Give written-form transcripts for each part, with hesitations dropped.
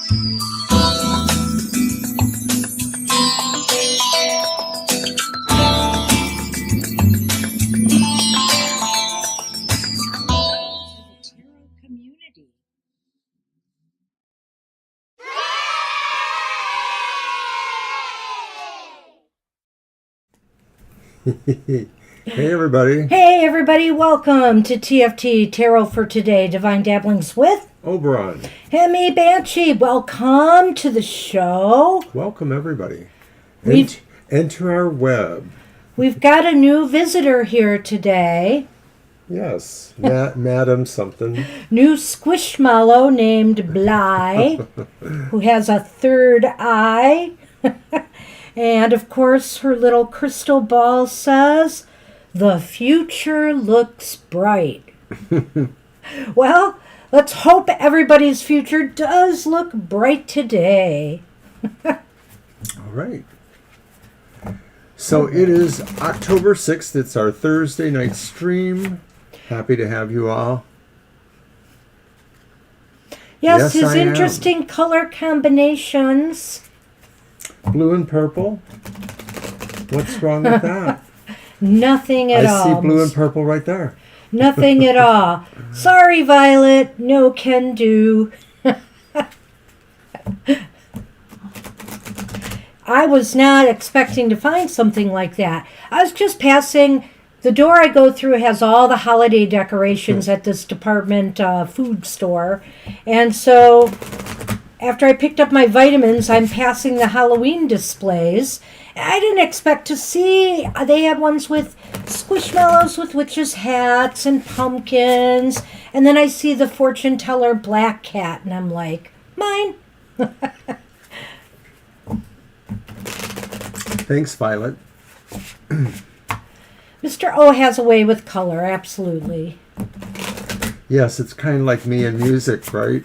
Hey everybody. Hey everybody, welcome to TFT, Tarot for Today, Divine Dabblings with Oberon. and me, Banshee. Welcome to the show. Welcome everybody. Enter our web. We've got a new visitor here today. Yes, Madam something. New squishmallow named Bly, who has a third eye. And of course, her little crystal ball says, "The future looks bright." Well, let's hope everybody's future does look bright today. All right. So it is October 6th. It's our Thursday night stream. Happy to have you all. Yes, his I am. interesting color combinations. Blue and purple. What's wrong with that? Nothing at all. I see blue and purple right there. Nothing at all. Sorry, Violet. No can do. I was not expecting to find something like that. I was just passing. The door I go through has all the holiday decorations at this department food store. And so after I picked up my vitamins, I'm passing the Halloween displays. I didn't expect to see, they had ones with squishmallows with witches' hats and pumpkins. And then I see the fortune teller black cat, and I'm like, mine. Thanks, Violet. Mr. O has a way with color, absolutely. Yes, it's kind of like me in music, right?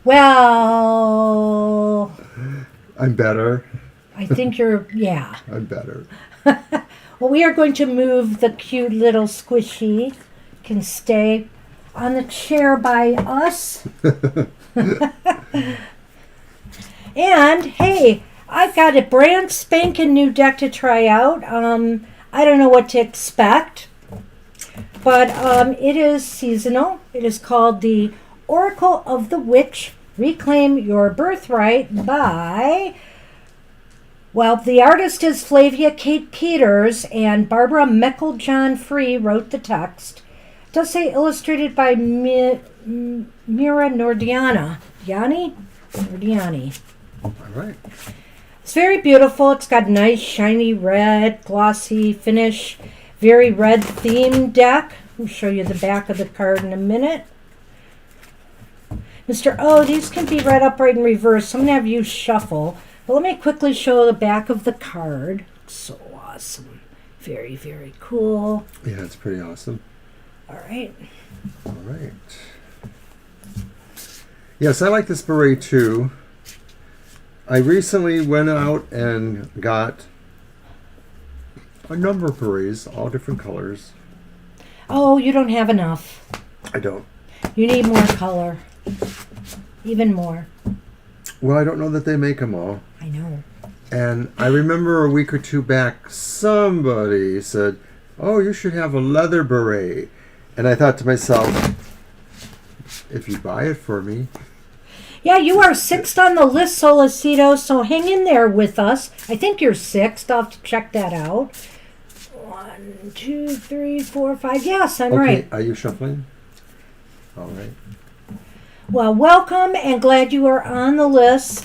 Well, I'm better. I think you're, yeah. I'm better. Well, we are going to move the cute little squishy. Can stay on the chair by us. And, hey, I've got a brand spanking new deck to try out. I don't know what to expect, but it is seasonal. It is called the Oracle of the Witch, Reclaim Your Birthright by, well, the artist is Flavia Kate Peters, and Barbara Meckle-John Free wrote the text. It does say illustrated by Mira Nordiana. Nordiani. All right. It's very beautiful. It's got nice, shiny red, glossy finish. Very red themed deck. I'll show you the back of the card in a minute. Mr. O, these can be read upright and reversed. I'm going to have you shuffle. But let me quickly show the back of the card. So awesome. Very, very cool. Yeah, it's pretty awesome. All right. All right. Yes, I like this beret too. I recently went out and got a number of berets, all different colors. Oh, you don't have enough. I don't. You need more color. Even more. Well, I don't know that they make them all. I know. And I remember a week or two back, somebody said, "Oh, you should have a leather beret." And I thought to myself, if you buy it for me. Yeah, you are sixth on the list, Solicito, so hang in there with us. I think you're sixth. I'll have to check that out. 1, 2, 3, 4, 5. Yes, I'm right. Are you shuffling? All right. Well, welcome and glad you are on the list.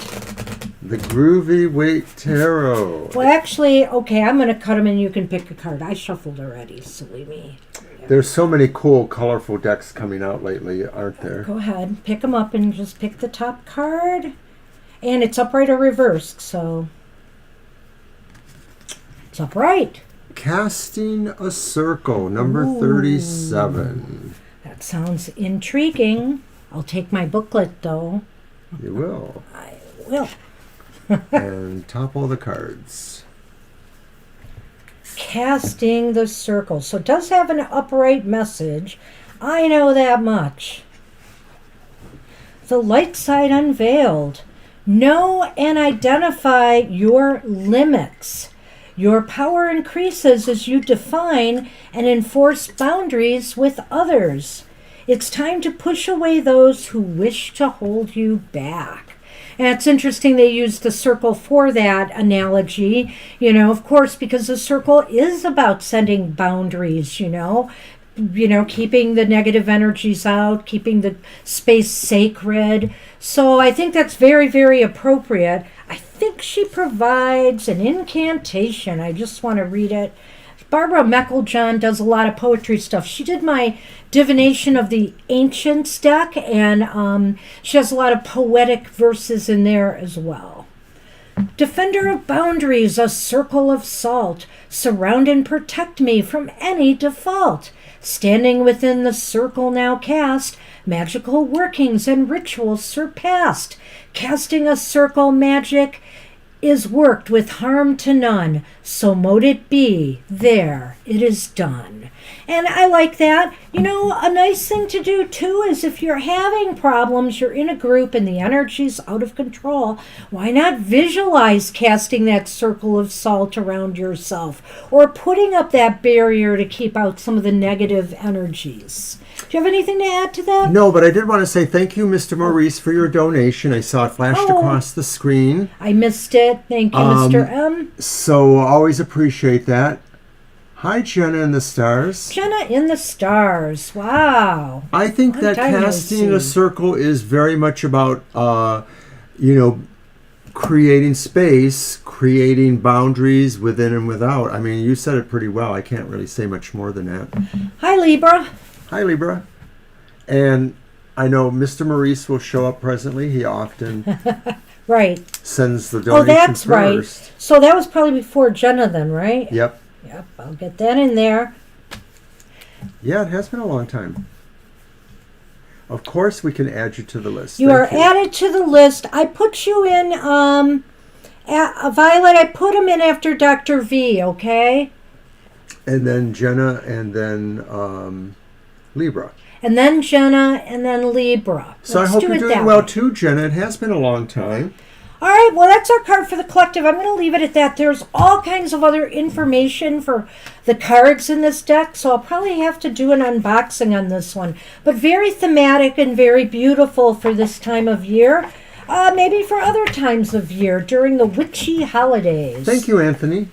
The Groovy Weight Tarot. Well, actually, okay, I'm going to cut them and you can pick a card. I shuffled already, silly me. There's so many cool, colorful decks coming out lately, aren't there? Go ahead, pick them up and just pick the top card. And it's upright or reversed, so it's upright. Casting a Circle, number 37. That sounds intriguing. I'll take my booklet, though. You will. I will. And topple the cards. Casting the Circle. So it does have an upright message. I know that much. The light side unveiled. Know and identify your limits. Your power increases as you define and enforce boundaries with others. It's time to push away those who wish to hold you back. And it's interesting they use the circle for that analogy, of course, because the circle is about setting boundaries, keeping the negative energies out, keeping the space sacred. So I think that's very, very appropriate. I think she provides an incantation. I just want to read it. Barbara Mecklejohn does a lot of poetry stuff. She did my Divination of the Ancients deck, and she has a lot of poetic verses in there as well. Defender of boundaries, a circle of salt, surround and protect me from any default. Standing within the circle now cast, magical workings and rituals surpassed. Casting a circle magic is worked with harm to none, so mote it be, there it is done. And I like that. A nice thing to do too is if you're having problems, you're in a group and the energy's out of control, why not visualize casting that circle of salt around yourself or putting up that barrier to keep out some of the negative energies? Do you have anything to add to that? No, but I did want to say thank you, Mr. Maurice, for your donation. I saw it flashed across the screen. I missed it. Thank you, Mr. M. So always appreciate that. Hi, Jenna in the Stars. Jenna in the Stars. Wow. I think that casting a circle is very much about, creating space, creating boundaries within and without. I mean, you said it pretty well. I can't really say much more than that. Hi, Libra. Hi, Libra. And I know Mr. Maurice will show up presently. He often right. sends the donation that's first. Right. So that was probably before Jenna then, right? Yep. Yep, I'll get that in there. Yeah, it has been a long time. Of course, we can add you to the list. You are added to the list. I put you in, Violet, I put him in after Dr. V, okay? And then Jenna, and then Libra. And then Jenna, and then Libra. So Let's I hope you're doing well too, Jenna. It has been a long time. All right, well, that's our card for the collective. I'm going to leave it at that. There's all kinds of other information for the cards in this deck, so I'll probably have to do an unboxing on this one. But very thematic and very beautiful for this time of year. Maybe for other times of year during the witchy holidays. Thank you, Anthony.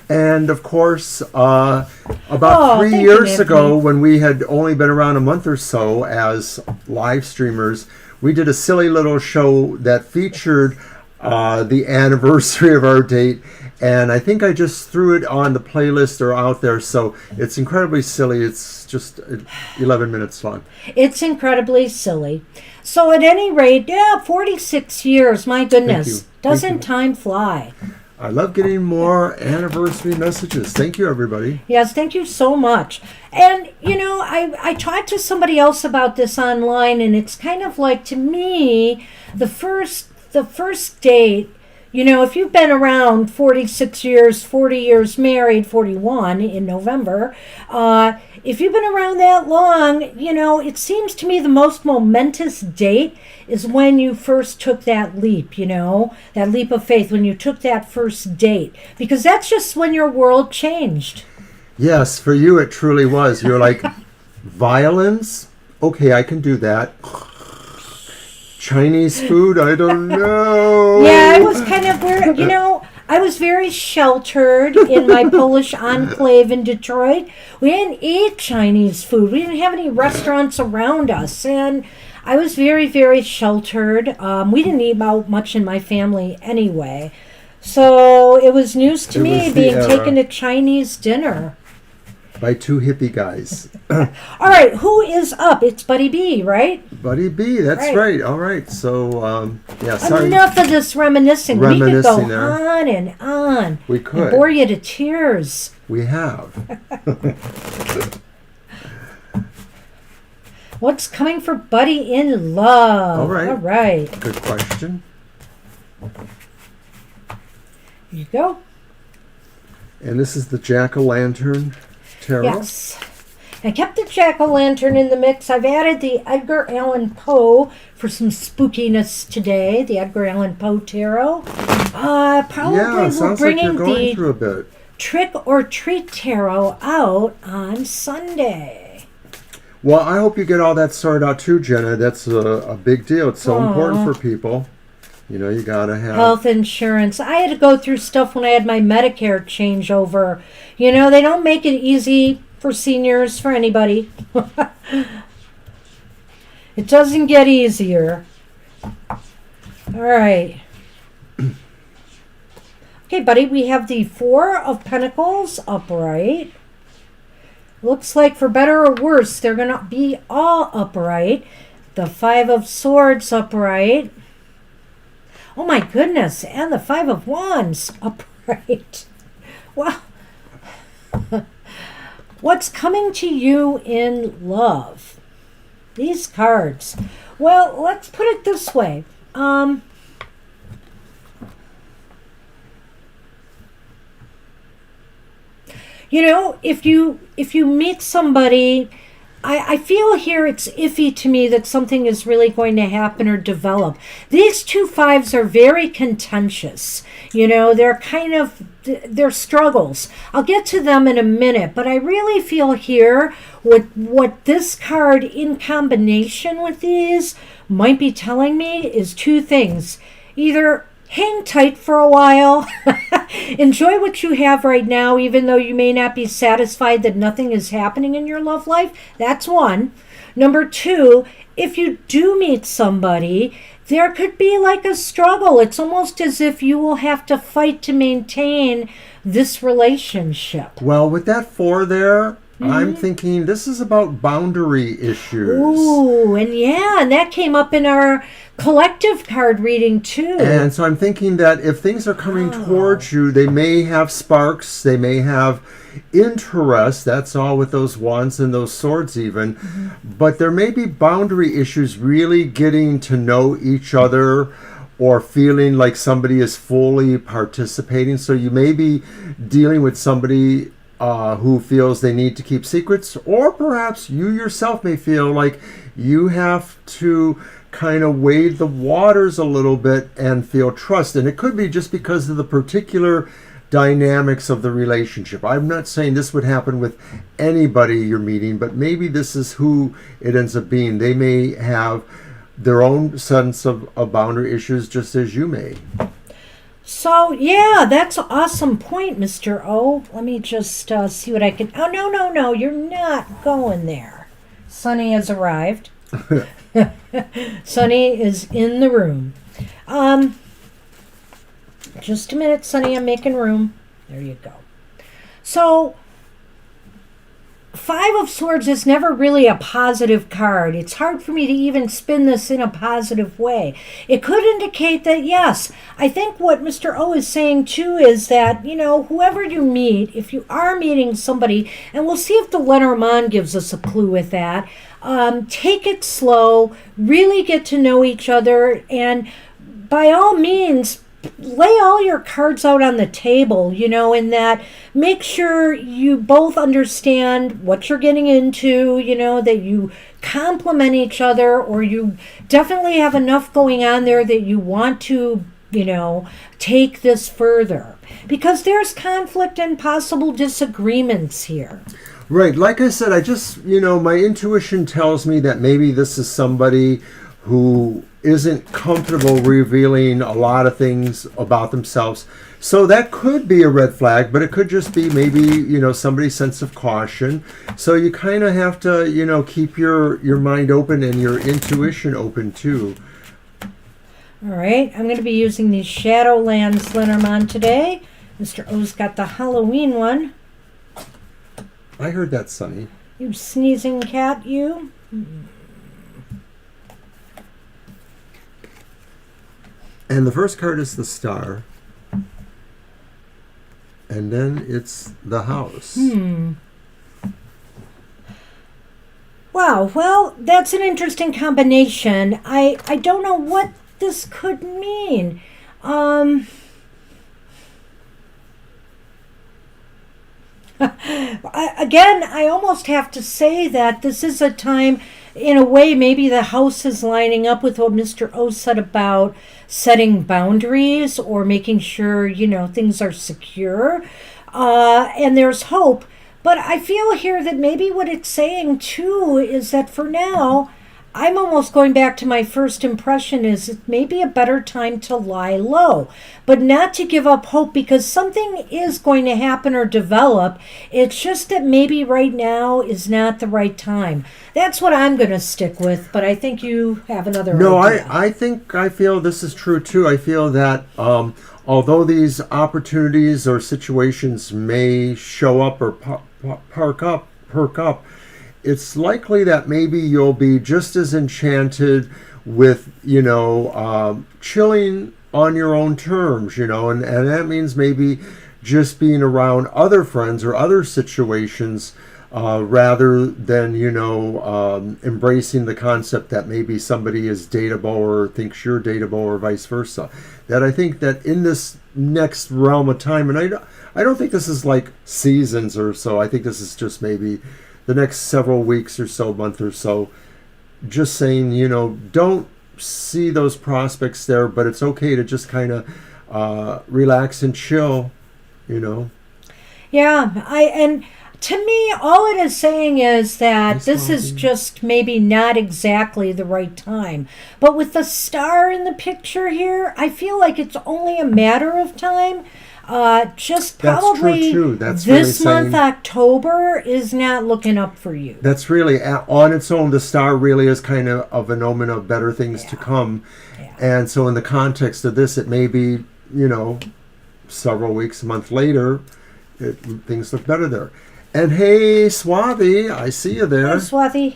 And, of course, about 3 years ago, when we had only been around a month or so as live streamers, we did a silly little show that featured the anniversary of our date, and I think I just threw it on the playlist or out there, so it's incredibly silly. It's just 11 minutes long. It's incredibly silly. So at any rate, 46 years, my goodness. Doesn't time fly? I love getting more anniversary messages. Thank you, everybody. Yes, thank you so much. And, I talked to somebody else about this online, and it's kind of like, to me, the first date, if you've been around 46 years, 40 years married, 41 in November, if you've been around that long, it seems to me the most momentous date is when you first took that leap, that leap of faith, when you took that first date, because that's just when your world changed. Yes, for you it truly was. You're like, violins? Okay, I can do that. Chinese food? I don't know. Yeah, I was kind of weird. I was very sheltered in my Polish enclave in Detroit. We didn't eat Chinese food. We didn't have any restaurants around us. And I was very, very sheltered. We didn't eat out much in my family anyway. So it was news to me being taken to Chinese dinner. By two hippie guys. All right, who is up? It's Buddy B, right? Buddy B, that's right. All right, so, sorry. Enough of this reminiscing. We could go there. on and on. We could. And bore you to tears. We have. What's coming for Buddy in love? All right. All right. Good question. Here you go. And this is the Jack-o'-lantern tarot. Yes. I kept the jack-o'-lantern in the mix. I've added the Edgar Allan Poe for some spookiness today, the Edgar Allan Poe Tarot. Probably Yeah, we're sounds like you're bringing going the through a bit. Trick or Treat Tarot out on Sunday. Well, I hope you get all that sorted out too, Jenna. That's a big deal. It's so important for people. You know, you gotta have Health insurance. I had to go through stuff when I had my Medicare changeover. You know, they don't make it easy for seniors, for anybody. It doesn't get easier. All right. Okay, buddy, we have the Four of Pentacles upright. Looks like for better or worse, they're going to be all upright. The Five of Swords upright. Oh my goodness, and the Five of Wands upright. Well, what's coming to you in love? These cards. Well, let's put it this way. You know, if you meet somebody, I feel here it's iffy to me that something is really going to happen or develop. These two fives are very contentious. You know, they're struggles. I'll get to them in a minute, but I really feel here what this card in combination with these might be telling me is two things. Either hang tight for a while, enjoy what you have right now, even though you may not be satisfied that nothing is happening in your love life. That's one. Number two, if you do meet somebody, there could be like a struggle. It's almost as if you will have to fight to maintain this relationship. Well, with that four there, I'm thinking this is about boundary issues. Ooh, and that came up in our collective card reading too. And so I'm thinking that if things are coming towards you, they may have sparks, they may have interest. That's all with those wands and those swords even. But there may be boundary issues, really getting to know each other or feeling like somebody is fully participating. So you may be dealing with somebody who feels they need to keep secrets, or perhaps you yourself may feel like you have to kind of wade the waters a little bit and feel trust. And it could be just because of the particular dynamics of the relationship. I'm not saying this would happen with anybody you're meeting, but maybe this is who it ends up being. They may have their own sense of boundary issues just as you may. So, yeah, that's an awesome point, Mr. O. Let me just see what I can... Oh, no, you're not going there. Sunny has arrived. Sunny is in the room. Just a minute, Sunny, I'm making room. There you go. So, Five of Swords is never really a positive card. It's hard for me to even spin this in a positive way. It could indicate that, yes, I think what Mr. O is saying too is that, you know, whoever you meet, if you are meeting somebody, and we'll see if the Lenormand gives us a clue with that, take it slow, really get to know each other, and by all means, lay all your cards out on the table, you know, in that make sure you both understand what you're getting into, you know, that you complement each other, or you definitely have enough going on there that you want to, you know, take this further. Because there's conflict and possible disagreements here. Right. Like I said, I just, you know, my intuition tells me that maybe this is somebody who isn't comfortable revealing a lot of things about themselves. So that could be a red flag, but it could just be maybe, you know, somebody's sense of caution. So you kind of have to, you know, keep your mind open and your intuition open too. All right, I'm going to be using the Shadowlands Lenormand today. Mr. O's got the Halloween one. I heard that, Sunny. You sneezing cat, you. And the first card is the Star. And then it's the House. Wow, well, that's an interesting combination. I don't know what this could mean. Again, I almost have to say that this is a time, in a way, maybe the house is lining up with what Mr. O said about setting boundaries or making sure, things are secure. And there's hope. But I feel here that maybe what it's saying too is that for now, I'm almost going back to my first impression is it may be a better time to lie low, but not to give up hope because something is going to happen or develop. It's just that maybe right now is not the right time. That's what I'm going to stick with, but I think you have another idea. I feel this is true too. I feel that although these opportunities or situations may show up or perk up, it's likely that maybe you'll be just as enchanted with, chilling on your own terms, and that means maybe just being around other friends or other situations rather than, embracing the concept that maybe somebody is dateable or thinks you're dateable or vice versa. That I think that in this next realm of time, and I don't think this is like seasons or so, I think this is just maybe the next several weeks or so, month or so, just saying, don't see those prospects there, but it's okay to just kind of relax and chill, Yeah, and to me, all it is saying is that this is just maybe not exactly the right time. But with the star in the picture here, I feel like it's only a matter of time. Just probably this month, October, is not looking up for you. That's really, on its own, the star really is kind of an omen of better things to come. Yeah. And so in the context of this, it may be, several weeks, a month later, things look better there. And hey, Swathi, I see you there. Hey, Swathi.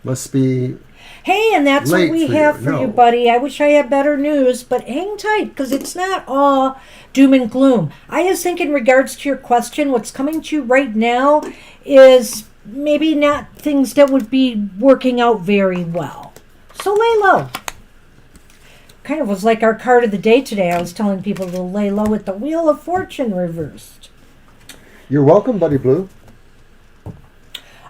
Must be... Hey, and that's what we have for you, buddy. I wish I had better news, but hang tight, because it's not all doom and gloom. I just think in regards to your question, what's coming to you right now is maybe not things that would be working out very well. So lay low. Kind of was like our card of the day today. I was telling people to lay low with the Wheel of Fortune reversed. You're welcome, Buddy Blue.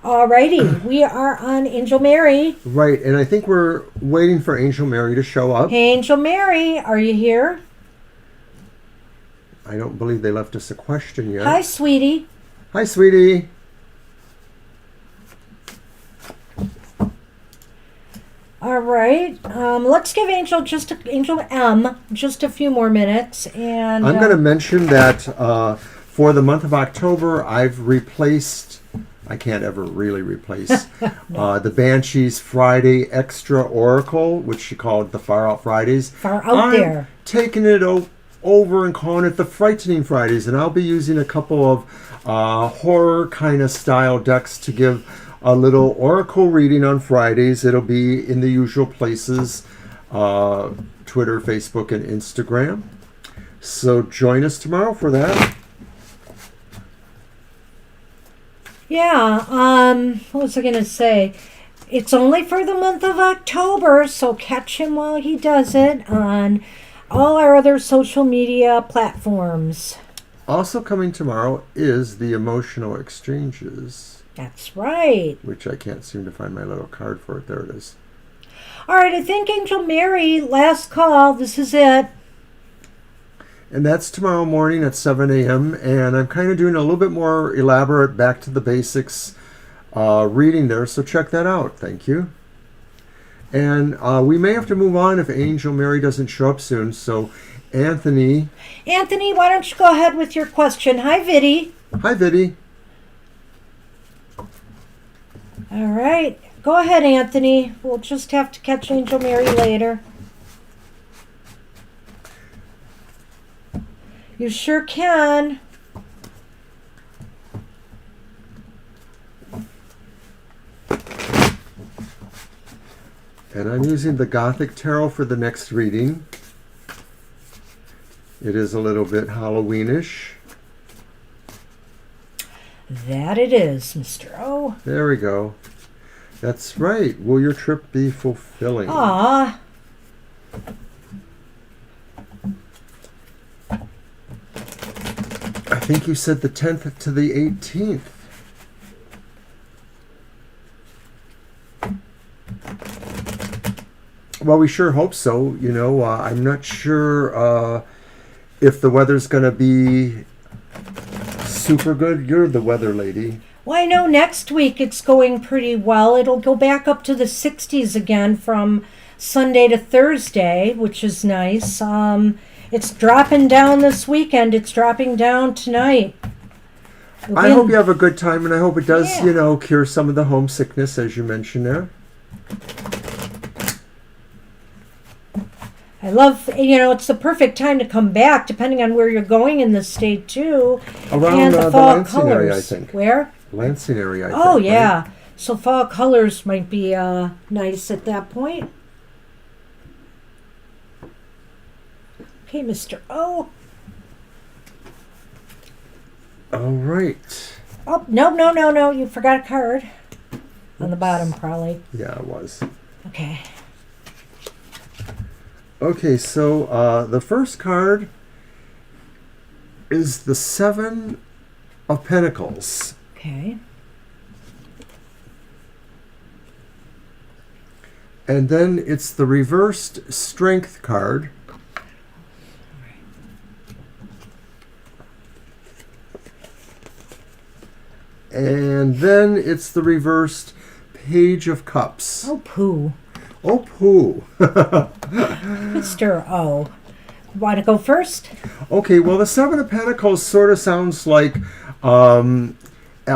Alrighty, we are on Angel Mary. Right, and I think we're waiting for Angel Mary to show up. Hey, Angel Mary, are you here? I don't believe they left us a question yet. Hi, sweetie. Hi, sweetie. All right, let's give Angel M just a few more minutes, and I'm going to mention that for the month of October, I've replaced. I can't ever really replace the Banshee's Friday Extra Oracle, which she called the Far Out Fridays. Far out there. Taking it over and calling it the Frightening Fridays, and I'll be using a couple of horror kind of style decks to give a little oracle reading on Fridays. It'll be in the usual places, Twitter, Facebook, and Instagram. So join us tomorrow for that. Yeah, what was I going to say? It's only for the month of October, so catch him while he does it on all our other social media platforms. Also coming tomorrow is the Emotional Exchanges. That's right. Which I can't seem to find my little card for it. There it is. All right, I think Angel Mary, last call. This is it. And that's tomorrow morning at 7 a.m. And I'm kind of doing a little bit more elaborate, back to the basics reading there. So check that out. Thank you. And we may have to move on if Angel Mary doesn't show up soon. So Anthony, why don't you go ahead with your question? Hi, Viddy. Hi, Viddy. All right. Go ahead, Anthony. We'll just have to catch Angel Mary later. You sure can. And I'm using the Gothic Tarot for the next reading. It is a little bit Halloweenish. That it is, Mr. O. There we go. That's right. Will your trip be fulfilling? Ah. I think you said the 10th to the 18th. Well, we sure hope so. You know, I'm not sure if the weather's going to be super good. You're the weather lady. Well, I know next week it's going pretty well. It'll go back up to the 60s again from Sunday to Thursday, which is nice. It's dropping down this weekend. It's dropping down tonight. I hope you have a good time, and I hope it does, Yeah. you know, cure some of the homesickness, as you mentioned there. I love, you know, it's the perfect time to come back, depending on where you're going in the state, too. Around and the fall Lansing colors. area, I think. Where? Lansing area, I think. Oh, yeah. Right? So fall colors might be nice at that point. Okay, Mr. O. All right. Oh, no. You forgot a card. On the bottom, probably. Yeah, it was. Okay. Okay, so the first card is the Seven of Pentacles. Okay. And then it's the reversed Strength card. And then it's the reversed Page of Cups. Oh, poo. Oh, poo. Mr. O. Want to go first? Okay, well, the Seven of Pentacles sort of sounds like a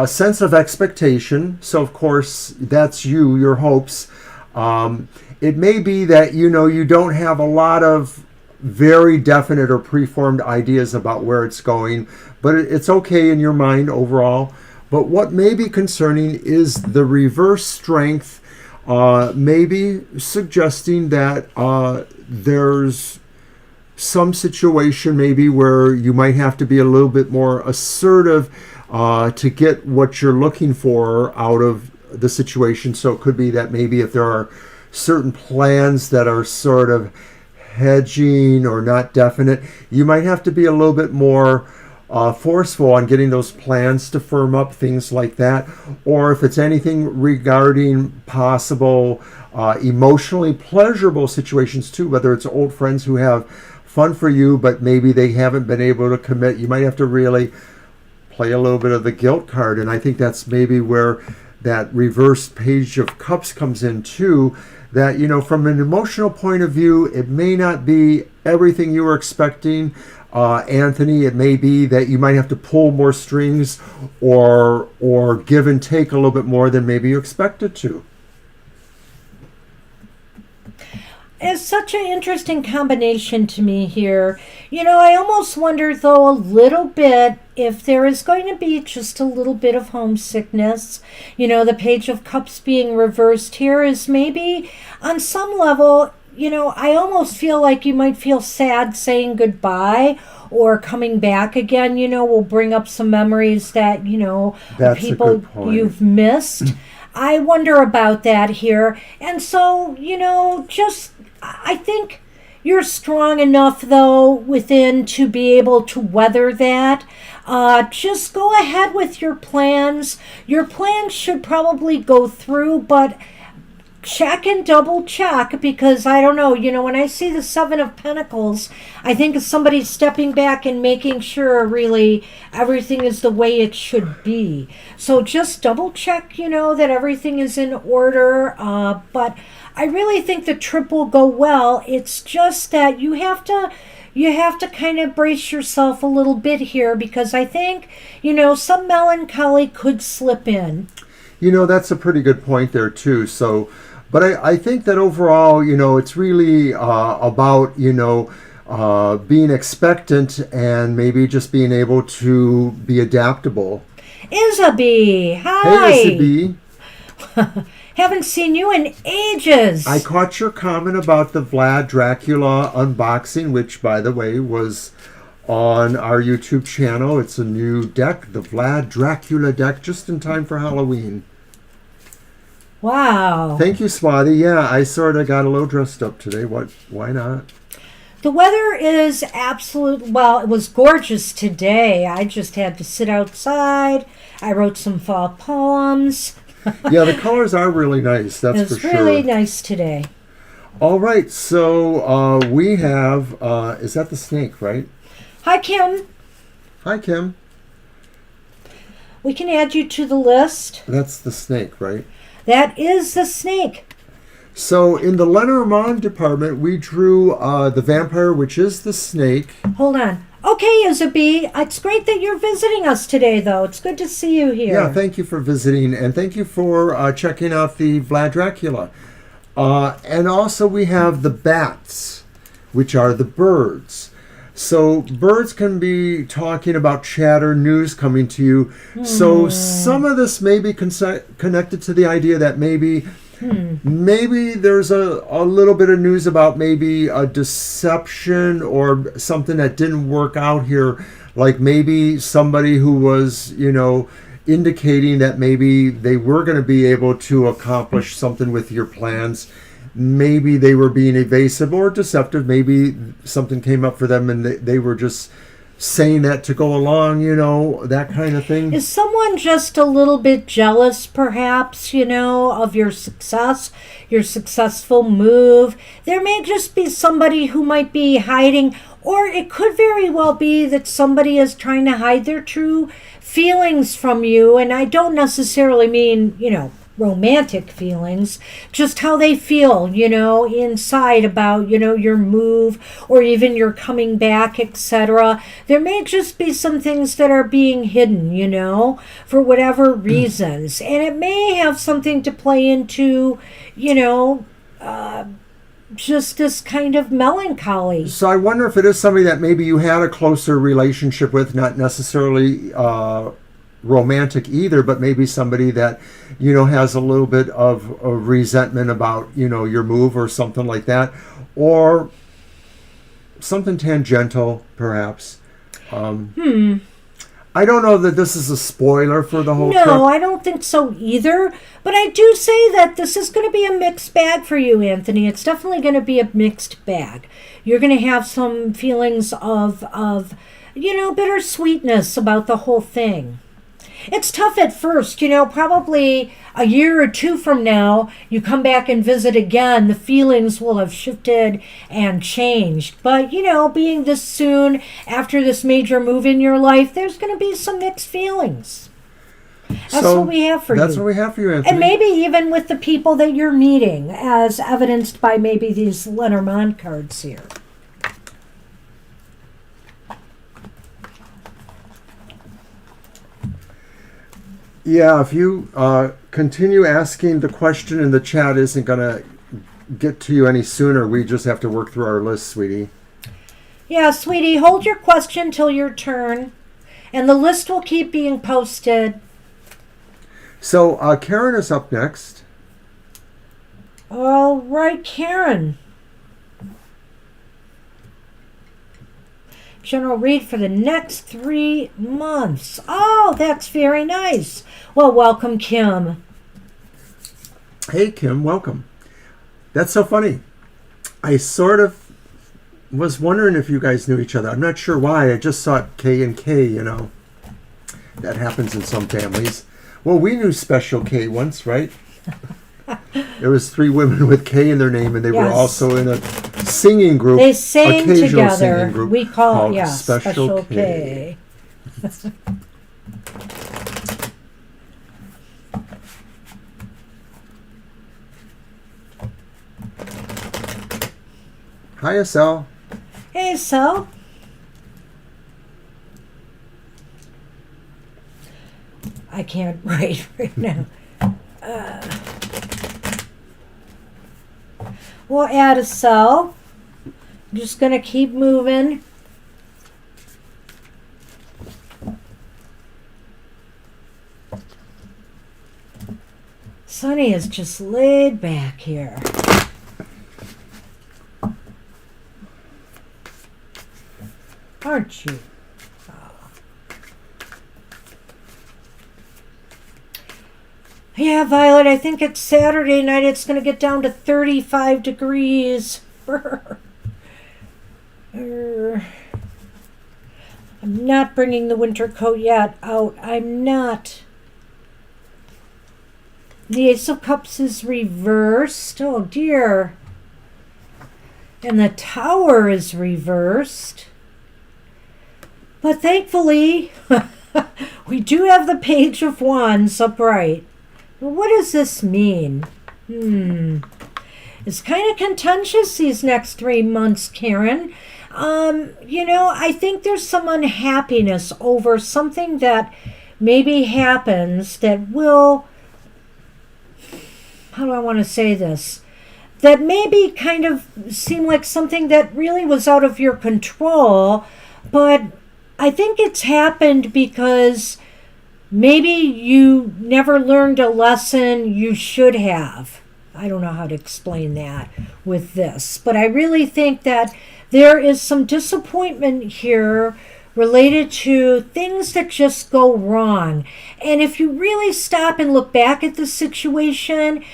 sense of expectation. So, of course, that's you, your hopes. It may be that, you know, you don't have a lot of very definite or preformed ideas about where it's going, but it's okay in your mind overall. But what may be concerning is the reverse Strength, maybe suggesting that there's some situation maybe where you might have to be a little bit more assertive to get what you're looking for out of the situation. So it could be that maybe if there are certain plans that are sort of hedging or not definite, you might have to be a little bit more forceful on getting those plans to firm up, things like that. Or if it's anything regarding possible emotionally pleasurable situations too, whether it's old friends who have fun for you, but maybe they haven't been able to commit, you might have to really play a little bit of the guilt card. And I think that's maybe where that reversed Page of Cups comes in too, that, you know, from an emotional point of view, it may not be everything you were expecting, Anthony. It may be that you might have to pull more strings or give and take a little bit more than maybe you expected to. It's such an interesting combination to me here. You know, I almost wonder, though, a little bit if there is going to be just a little bit of homesickness. You know, the Page of Cups being reversed here is maybe on some level, you know, I almost feel like you might feel sad saying goodbye or coming back again. You know, will bring up some memories that, you know, That's people you've missed. I wonder about that here. And so, you know, just, I think you're strong enough, though, within to be able to weather that. Just go ahead with your plans. Your plans should probably go through, but check and double check, because I don't know, you know, when I see the Seven of Pentacles, I think of somebody stepping back and making sure really everything is the way it should be. So just double check, you know, that everything is in order. But I really think the trip will go well. It's just that you have to kind of brace yourself a little bit here, because I think, you know, some melancholy could slip in. You know, that's a pretty good point there too. So, but I think that overall, you know, it's really about, you know, being expectant and maybe just being able to be adaptable. Isabie, hi. Hey, Isabie. Haven't seen you in ages. I caught your comment about the Vlad Dracula unboxing, which, by the way, was on our YouTube channel. It's a new deck, the Vlad Dracula deck, just in time for Halloween. Wow. Thank you, Swati. Yeah, I sort of got a little dressed up today. Why not? The weather is well, it was gorgeous today. I just had to sit outside. I wrote some fall poems. Yeah, the colors are really nice, that's for sure. It's really nice today. All right, so we have, is that the snake, right? Hi, Kim. Hi, Kim. We can add you to the list. That's the snake, right? That is the snake. So in the Lenormand department, we drew the vampire, which is the snake. Hold on. Okay, Isabel. It's great that you're visiting us today, though. It's good to see you here. Yeah, thank you for visiting, and thank you for checking out the Vlad Dracula. And also we have the bats, which are the birds. So birds can be talking about chatter, news coming to you. So some of this may be connected to the idea that maybe there's a little bit of news about maybe a deception or something that didn't work out here. Like maybe somebody who was, indicating that maybe they were going to be able to accomplish something with your plans. Maybe they were being evasive or deceptive. Maybe something came up for them and they were just saying that to go along, that kind of thing. Is someone just a little bit jealous, perhaps, of your success, your successful move? There may just be somebody who might be hiding, or it could very well be that somebody is trying to hide their true feelings from you. And I don't necessarily mean, romantic feelings, just how they feel, inside about, your move or even your coming back, etc. There may just be some things that are being hidden, for whatever reasons. And it may have something to play into, just this kind of melancholy. So I wonder if it is somebody that maybe you had a closer relationship with, not necessarily romantic either, but maybe somebody that has a little bit of a resentment about your move or something like that, or something tangential perhaps. I don't know that this is a spoiler for the whole trip. No, I don't think so either, but I do say that this is going to be a mixed bag for you, Anthony. It's definitely going to be a mixed bag. You're going to have some feelings of bittersweetness about the whole thing. It's tough at first, probably a year or two from now, you come back and visit again, the feelings will have shifted and changed. But, being this soon after this major move in your life, there's going to be some mixed feelings. That's what we have for you. That's what we have for you, Anthony. And maybe even with the people that you're meeting, as evidenced by maybe these Lenormand cards here. Yeah, if you continue asking, the question in the chat isn't going to get to you any sooner. We just have to work through our list, sweetie. Yeah, sweetie, hold your question till your turn, and the list will keep being posted. So Karen is up next. All right, Karen. General read for the next 3 months. Oh, that's very nice. Well, welcome, Kim. Hey, Kim, welcome. That's so funny. I sort of was wondering if you guys knew each other. I'm not sure why. I just saw K and K, That happens in some families. Well, we knew Special K once, right? There was 3 women with K in their name, and they were also in a singing group. They sang together. Singing group We call it Special K. Hi, Estelle. Hey, Estelle. I can't write right now. We'll add a cell. I'm just going to keep moving. Sunny is just laid back here. Aren't you? Yeah, Violet, I think it's Saturday night. It's going to get down to 35 degrees. I'm not bringing the winter coat yet out. I'm not. The Ace of Cups is reversed. Oh dear. And the Tower is reversed. But thankfully, we do have the Page of Wands upright. Well, what does this mean? It's kind of contentious these next 3 months, Karen. I think there's some unhappiness over something that maybe happens that will, how do I want to say this? That maybe kind of seem like something that really was out of your control, but I think it's happened because maybe you never learned a lesson you should have. I don't know how to explain that with this, but I really think that there is some disappointment here related to things that just go wrong. And if you really stop and look back at the situation,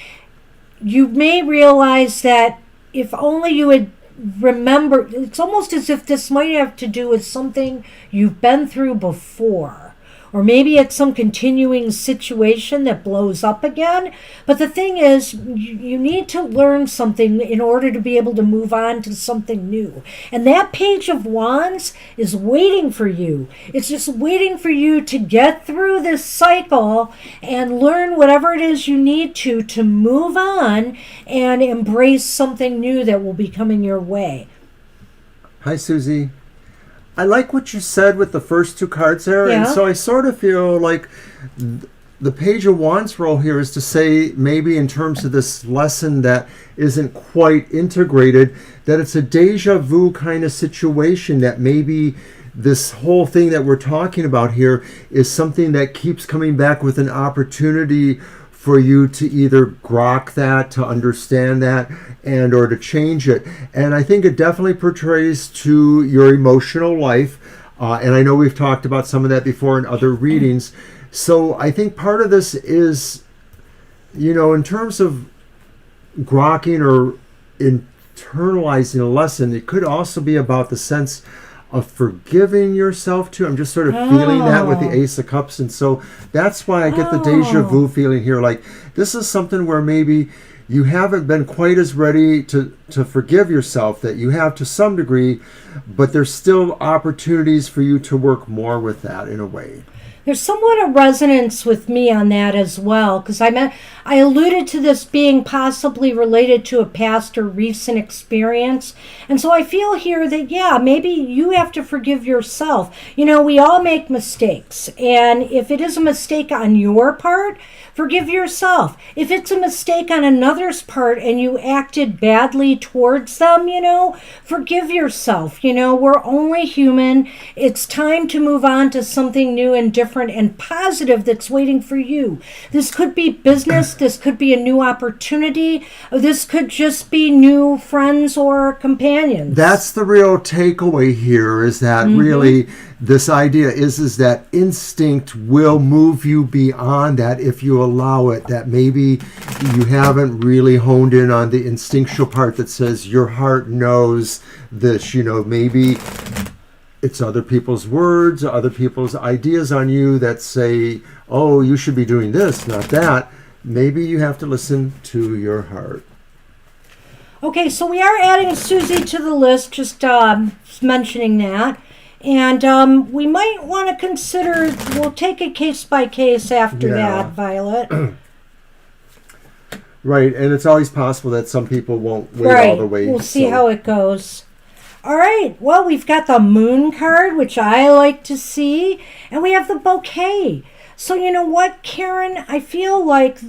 you may realize that if only you had remembered, it's almost as if this might have to do with something you've been through before. Or maybe it's some continuing situation that blows up again. But the thing is, you need to learn something in order to be able to move on to something new. And that Page of Wands is waiting for you. It's just waiting for you to get through this cycle and learn whatever it is you need to move on and embrace something new that will be coming your way. Hi, Susie. I like what you said with the first 2 cards there, Yeah. and so I sort of feel like the Page of Wands role here is to say, maybe in terms of this lesson that isn't quite integrated, that it's a deja vu kind of situation, that maybe this whole thing that we're talking about here is something that keeps coming back with an opportunity for you to either grok that, to understand that, and or to change it. And I think it definitely portrays to your emotional life. And I know we've talked about some of that before in other readings. So I think part of this is, in terms of grokking or internalizing a lesson, it could also be about the sense of forgiving yourself too. I'm just sort of feeling that with the Ace of Cups, and so that's why I get the deja vu feeling here. Like, this is something where maybe you haven't been quite as ready to forgive yourself that you have to some degree, but there's still opportunities for you to work more with that in a way. There's somewhat a resonance with me on that as well, because I alluded to this being possibly related to a past or recent experience. And so I feel here that, yeah, maybe you have to forgive yourself. We all make mistakes. And if it is a mistake on your part, forgive yourself. If it's a mistake on another's part and you acted badly towards them, forgive yourself. We're only human. It's time to move on to something new and different and positive that's waiting for you. This could be business. This could be a new opportunity. This could just be new friends or companions. That's the real takeaway here, is that really this idea is that instinct will move you beyond that if you allow it, that maybe you haven't really honed in on the instinctual part that says your heart knows this. Maybe it's other people's words, other people's ideas on you that say, oh, you should be doing this, not that. Maybe you have to listen to your heart. Okay, so we are adding Susie to the list, just mentioning that. And we might want to consider, we'll take it case by case after that, Violet. Right, and it's always possible that some people won't wait all the way. We'll see how it goes. All right, well, we've got the Moon card, which I like to see, and we have the Bouquet. So you know what, Karen? I feel like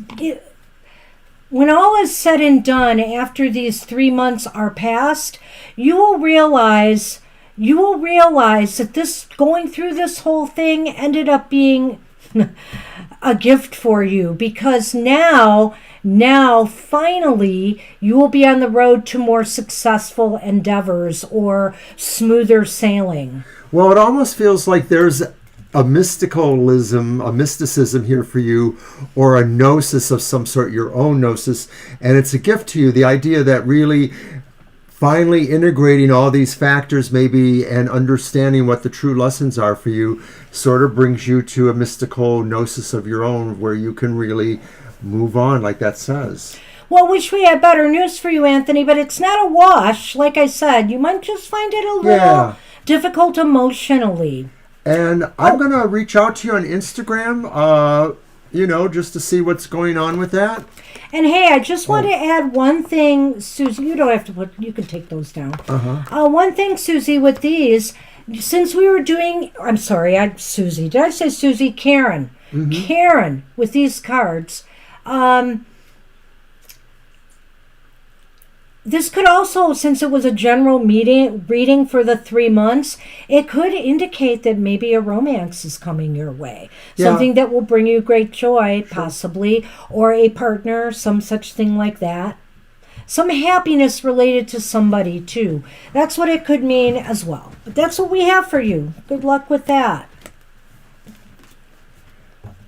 when all is said and done, after these 3 months are past, you will realize that this going through this whole thing ended up being a gift for you, because now finally you will be on the road to more successful endeavors or smoother sailing. Well, it almost feels like there's a mysticism here for you, or a gnosis of some sort, your own gnosis, and it's a gift to you, the idea that really finally integrating all these factors maybe and understanding what the true lessons are for you sort of brings you to a mystical gnosis of your own where you can really move on, like that says. Well, wish we had better news for you, Anthony, but it's not a wash. Like I said, you might just find it a little difficult emotionally. And I'm going to reach out to you on Instagram, just to see what's going on with that. And hey, I just want to add one thing, Susie. You don't have to you can take those down. One thing, Susie, with these, since we were doing, Susie. Did I say Susie? Karen. Mm-hmm. Karen, with these cards. This could also, since it was a general reading for the 3 months, it could indicate that maybe a romance is coming your way. Yeah. Something that will bring you great joy, possibly, or a partner, some such thing like that. Some happiness related to somebody, too. That's what it could mean as well. But that's what we have for you. Good luck with that.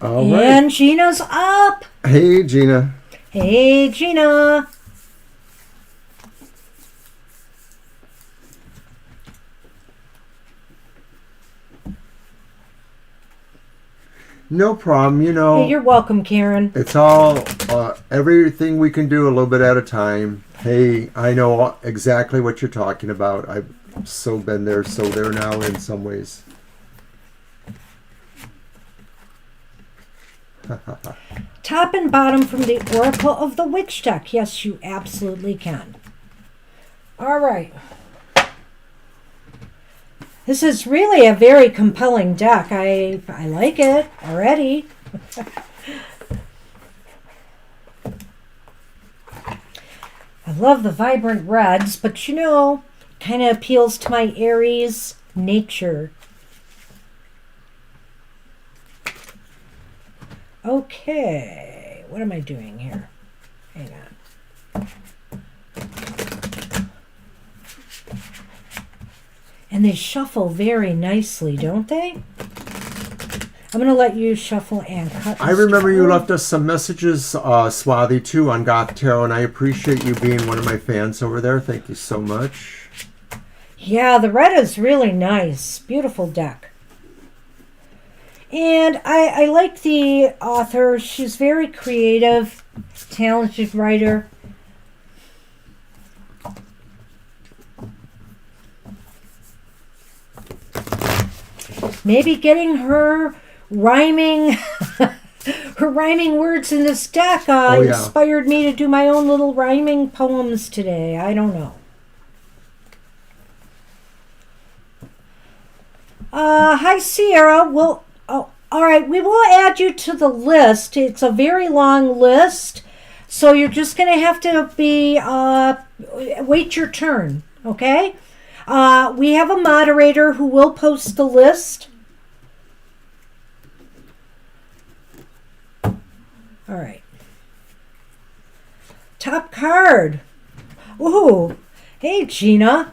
All right. And Gina's up. Hey, Gina. Hey, Gina. No problem, Hey, you're welcome, Karen. It's all, everything we can do a little bit at a time. Hey, I know exactly what you're talking about. I've so been there, so there now in some ways. Top and bottom from the Oracle of the Witch deck. Yes, you absolutely can. All right. This is really a very compelling deck. I like it already. I love the vibrant reds, but kind of appeals to my Aries nature. Okay, what am I doing here? Hang on. And they shuffle very nicely, don't they? I'm going to let you shuffle and cut. I remember you left us some messages, Swathy, too, on Goth Tarot, and I appreciate you being one of my fans over there. Thank you so much. Yeah, the red is really nice. Beautiful deck. And I like the author. She's very creative, talented writer. Maybe getting her rhyming words in this deck inspired me to do my own little rhyming poems today. I don't know. Hi, Sierra. All right, we will add you to the list. It's a very long list, so you're just going to have to wait your turn, okay? We have a moderator who will post the list. All right. Top card. Ooh. Hey, Gina.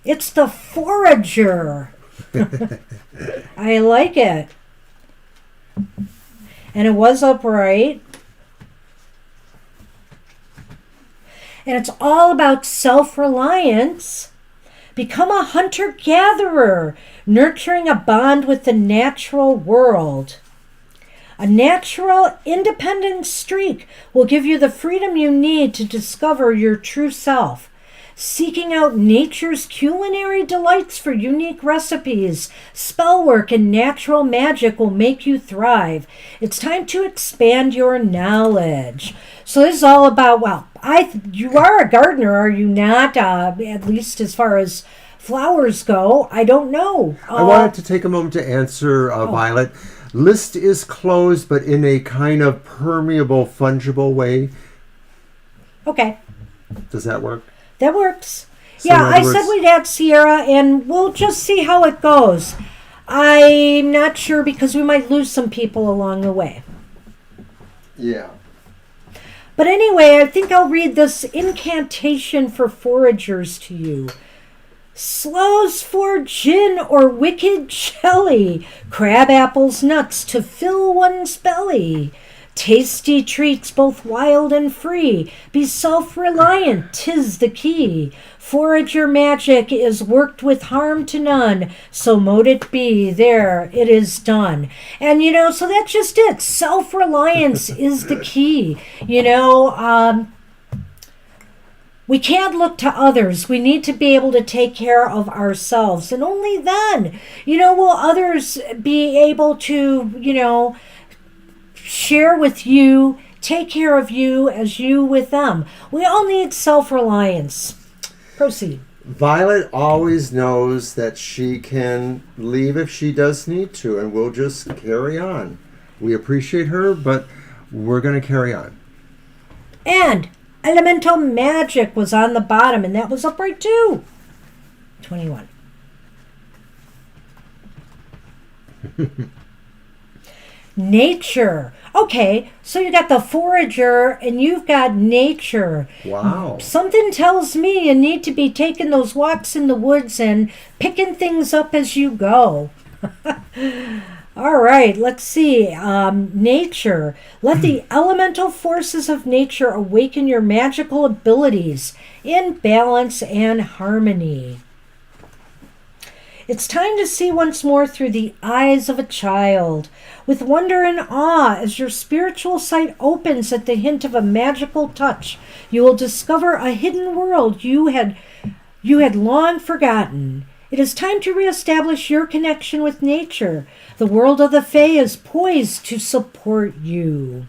It's the Forager. I like it. And it was upright. And it's all about self-reliance. Become a hunter-gatherer, nurturing a bond with the natural world. A natural, independent streak will give you the freedom you need to discover your true self. Seeking out nature's culinary delights for unique recipes, spellwork, and natural magic will make you thrive. It's time to expand your knowledge. So this is all about, you are a gardener, are you not? At least as far as flowers go, I don't know. I wanted to take a moment to answer Violet. List is closed, but in a kind of permeable, fungible way. Okay. Does that work? That works. So yeah, I said we'd add Sierra, and we'll just see how it goes. I'm not sure because we might lose some people along the way. Yeah. But anyway, I think I'll read this incantation for foragers to you. Sloes for gin or wicked jelly, crab apples nuts to fill one's belly. Tasty treats both wild and free. Be self-reliant, 'tis the key. Forager magic is worked with harm to none. So mote it be, there it is done. And, so that's just it. Self-reliance is the key. We can't look to others. We need to be able to take care of ourselves. And only then, will others be able to, share with you, take care of you as you with them. We all need self-reliance. Proceed. Violet always knows that she can leave if she does need to, and we'll just carry on. We appreciate her, but we're going to carry on. And elemental magic was on the bottom, and that was upright too. 21. Nature. Okay, so you got the forager and you've got nature. Wow. Something tells me you need to be taking those walks in the woods and picking things up as you go. All right, let's see. Nature. Let the elemental forces of nature awaken your magical abilities in balance and harmony. It's time to see once more through the eyes of a child, with wonder and awe as your spiritual sight opens at the hint of a magical touch. You will discover a hidden world you had long forgotten. It is time to reestablish your connection with nature. The world of the Fae is poised to support you.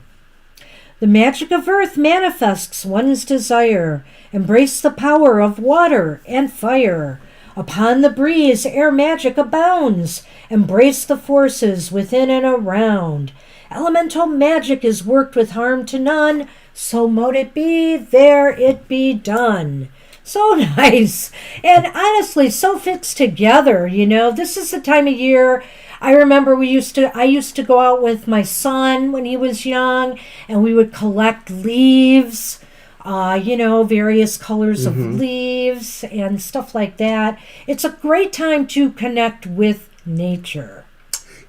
The magic of earth manifests one's desire. Embrace the power of water and fire. Upon the breeze, air magic abounds. Embrace the forces within and around. Elemental magic is worked with harm to none. So mote it be, there it be done. So nice. And honestly, so fits together, This is the time of year. I remember I used to go out with my son when he was young, and we would collect leaves. Various colors of leaves and stuff like that. It's a great time to connect with nature.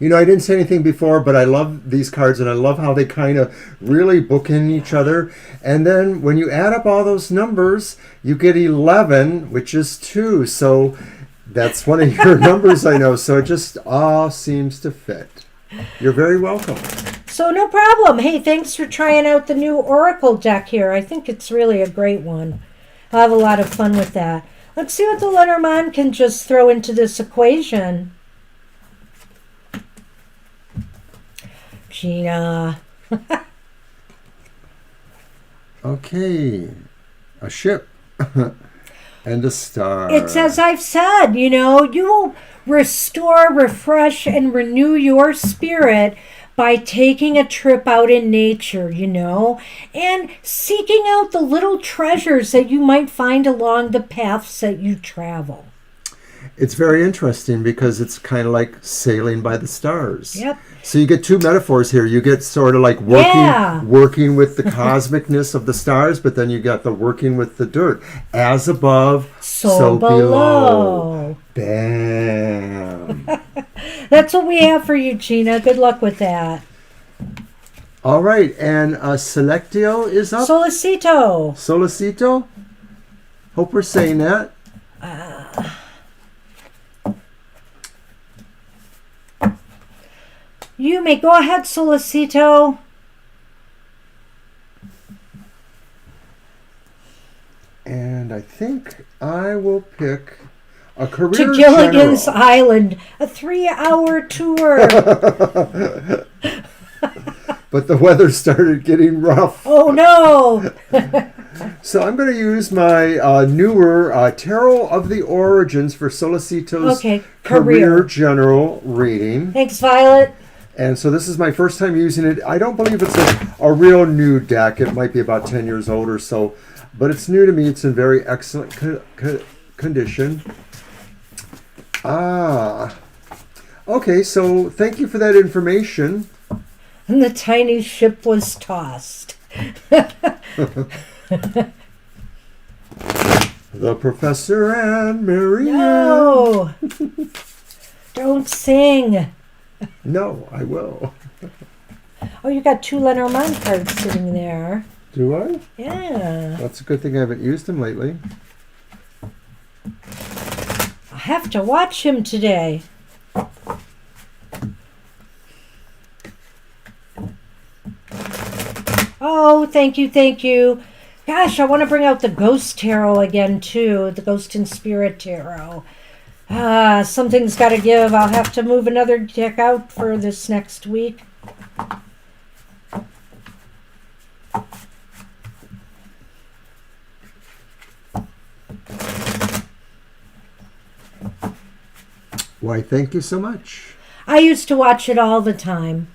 I didn't say anything before, but I love these cards, and I love how they kind of really bookend each other. And then when you add up all those numbers, you get 11, which is 2. So that's one of your numbers, I know. So it just all seems to fit. You're very welcome. So no problem. Hey, thanks for trying out the new Oracle deck here. I think it's really a great one. I'll have a lot of fun with that. Let's see what the Lenormand can just throw into this equation. Gina. Okay. A ship. And a star. It's as I've said, you will restore, refresh, and renew your spirit by taking a trip out in nature, and seeking out the little treasures that you might find along the paths that you travel. It's very interesting because it's kind of like sailing by the stars. Yep. So you get two metaphors here. You get sort of like working with the cosmicness of the stars, but then you got the working with the dirt. As above, so below. Bam. That's what we have for you, Gina. Good luck with that. All right, and Selectio is up. Solicito. Solicito? Hope we're saying that. You may go ahead, Solicito. And I think I will pick a career to Gilligan's general. Island, a 3-hour tour. But the weather started getting rough. Oh, no. So I'm going to use my newer Tarot of the Origins for Solicito's career general reading. Thanks, Violet. And so this is my first time using it. I don't believe it's a real new deck. It might be about 10 years old or so. But it's new to me. It's in very excellent condition. Okay, so thank you for that information. And the tiny ship was tossed. The Professor and Marianne. No! Don't sing. No, I will. Oh, you got 2 Lenormand cards sitting there. Do I? Yeah. That's a good thing I haven't used them lately. I'll have to watch him today. Oh, thank you, thank you. Gosh, I want to bring out the Ghost Tarot again, too. The Ghost and Spirit Tarot. Something's got to give. I'll have to move another deck out for this next week. Why, thank you so much. I used to watch it all the time.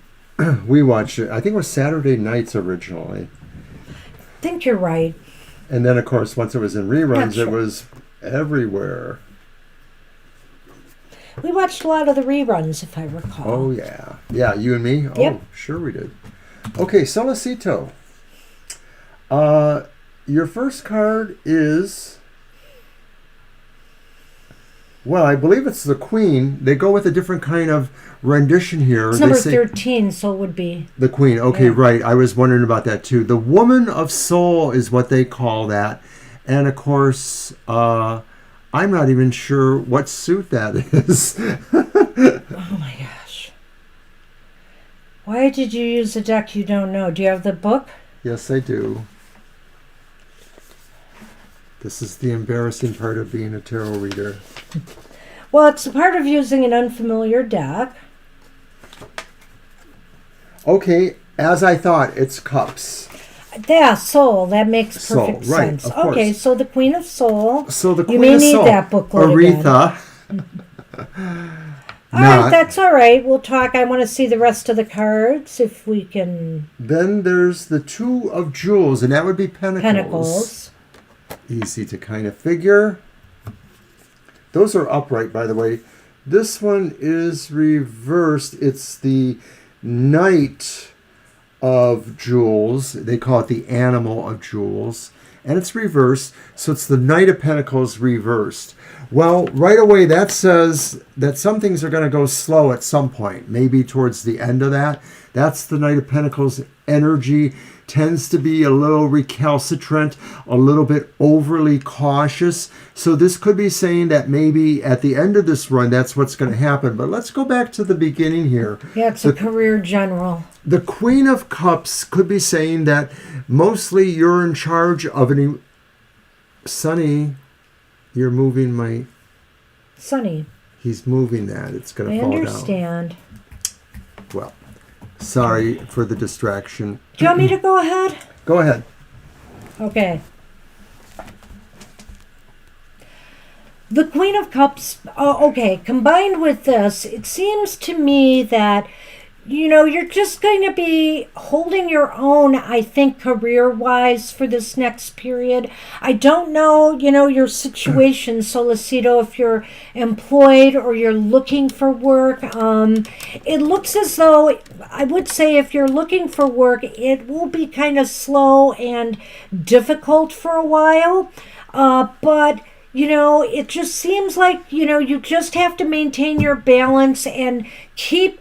We watched it. I think it was Saturday nights originally. I think you're right. And then, of course, once it was in reruns, Sure. it was everywhere. We watched a lot of the reruns, if I recall. Oh, yeah. Yeah, you and me? Yep. Oh, sure we did. Okay, Solicito. Your first card is... Well, I believe it's the Queen. They go with a different kind of rendition here. It's number 13, so it would be... The Queen. Okay, Yeah. right. I was wondering about that, too. The Woman of Soul is what they call that. And, of course, I'm not even sure what suit that is. Oh, my gosh. Why did you use a deck you don't know? Do you have the book? Yes, I do. This is the embarrassing part of being a tarot reader. Well, it's a part of using an unfamiliar deck. Okay, as I thought, it's cups. Yeah, Soul. That makes Soul, perfect right, sense. of course. Okay, so the Queen of Soul. So the Queen You may of need Soul, that booklet Aretha. All right, that's all right. We'll talk. I want to see the rest of the cards if we can. Then there's the Two of Jewels, and that would be Pentacles. Easy to kind of figure. Those are upright, by the way. This one is reversed. It's the Knight of Jewels. They call it the Animal of Jewels. And it's reversed, so it's the Knight of Pentacles reversed. Well, right away that says that some things are going to go slow at some point, maybe towards the end of that. That's the Knight of Pentacles energy. Tends to be a little recalcitrant, a little bit overly cautious. So this could be saying that maybe at the end of this run, that's what's going to happen. But let's go back to the beginning here. Yeah, it's a career general. The Queen of Cups could be saying that mostly you're in charge of any... Sonny, you're moving my... Sonny. He's moving that. It's going I to fall down. understand. Well, sorry for the distraction. Do you want me to go ahead? Go ahead. Okay. The Queen of Cups, okay, combined with this, it seems to me that, you know, you're just going to be holding your own, I think, career-wise for this next period. I don't know, you know, your situation, Solicito, if you're employed or you're looking for work. It looks as though, I would say if you're looking for work, it will be kind of slow and difficult for a while. But... you know, it just seems like, you know, you just have to maintain your balance and keep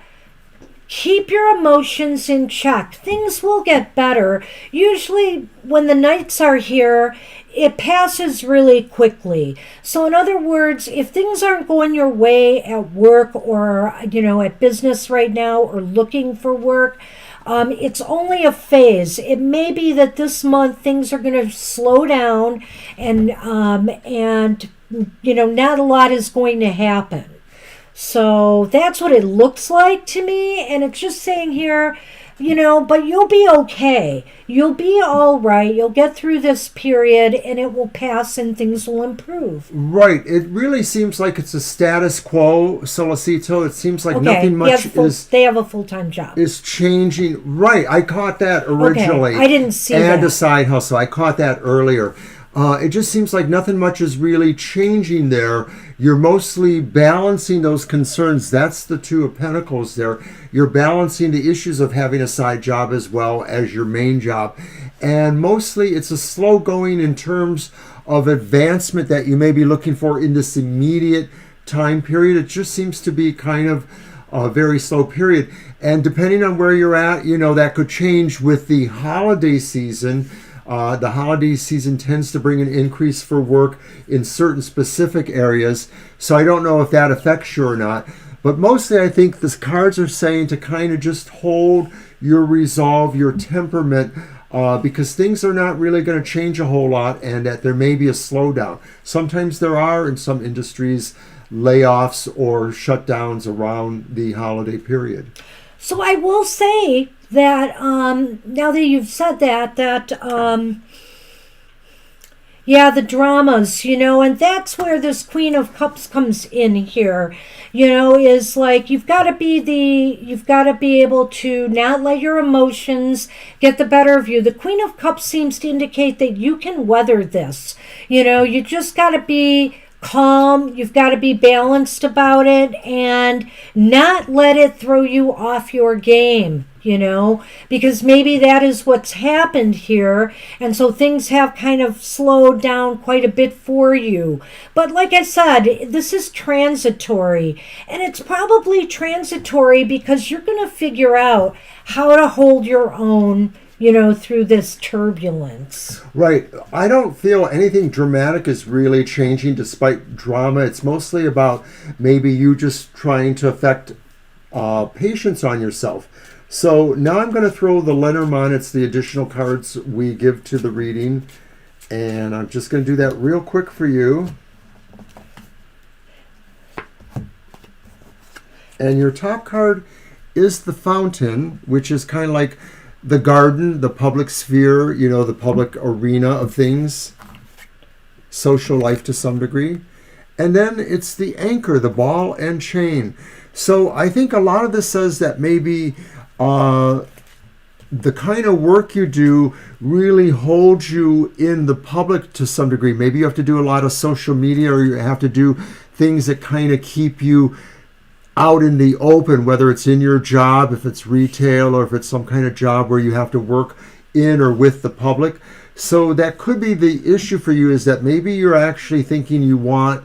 your emotions in check. Things will get better. Usually when the nights are here, it passes really quickly. So in other words, if things aren't going your way at work or, you know, at business right now or looking for work, it's only a phase. It may be that this month things are going to slow down and you know, not a lot is going to happen. So that's what it looks like to me. And it's just saying here, you know, but you'll be okay. You'll be all right. You'll get through this period and it will pass and things will improve. Right. It really seems like it's a status quo, Solicito. It seems like nothing much they have a full-time job. is changing. Right. I caught that originally. Okay. I didn't see that. And a side hustle. I caught that earlier. It just seems like nothing much is really changing there. You're mostly balancing those concerns. That's the Two of Pentacles there. You're balancing the issues of having a side job as well as your main job. And mostly it's a slow going in terms of advancement that you may be looking for in this immediate time period. It just seems to be kind of a very slow period. And depending on where you're at, that could change with the holiday season. The holiday season tends to bring an increase for work in certain specific areas. So I don't know if that affects you or not. But mostly I think the cards are saying to kind of just hold your resolve, your temperament, because things are not really going to change a whole lot, and that there may be a slowdown. Sometimes there are in some industries layoffs or shutdowns around the holiday period. So I will say that now that you've said that yeah, the dramas, and that's where this Queen of Cups comes in here, is like you've got to be able to not let your emotions get the better of you. The Queen of Cups seems to indicate that you can weather this. You just got to be calm, you've got to be balanced about it and not let it throw you off your game, because maybe that is what's happened here, and so things have kind of slowed down quite a bit for you. But like I said, this is transitory, and it's probably transitory because you're going to figure out how to hold your own through this turbulence. Right. I don't feel anything dramatic is really changing despite drama. It's mostly about maybe you just trying to affect patience on yourself. So now I'm going to throw the Lenormand. It's the additional cards we give to the reading. And I'm just going to do that real quick for you. And your top card is the Fountain, which is kind of like the garden, the public sphere, the public arena of things, social life to some degree. And then it's the Anchor, the ball and chain. So I think a lot of this says that maybe the kind of work you do really holds you in the public to some degree. Maybe you have to do a lot of social media, or you have to do things that kind of keep you out in the open, whether it's in your job, if it's retail, or if it's some kind of job where you have to work in or with the public. So that could be the issue for you, is that maybe you're actually thinking you want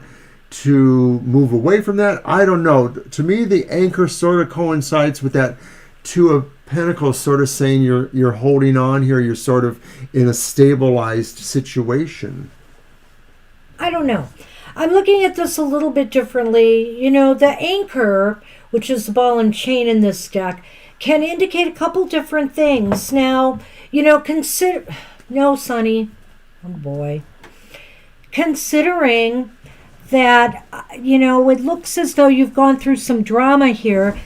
to move away from that. I don't know. To me, the Anchor sort of coincides with that Two of Pentacles, sort of saying you're holding on here. You're sort of in a stabilized situation. I don't know. I'm looking at this a little bit differently. The Anchor, which is the ball and chain in this deck, can indicate a couple different things. Now, consider... No, Sonny. Oh, boy. Considering that, it looks as though you've gone through some drama here.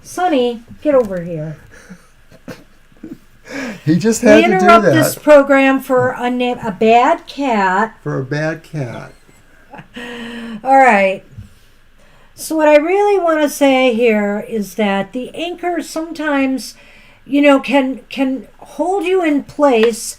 Sonny, get over here. He just had to do that. We interrupt this program for a bad cat. For a bad cat. All right. So what I really want to say here is that the Anchor sometimes, can hold you in place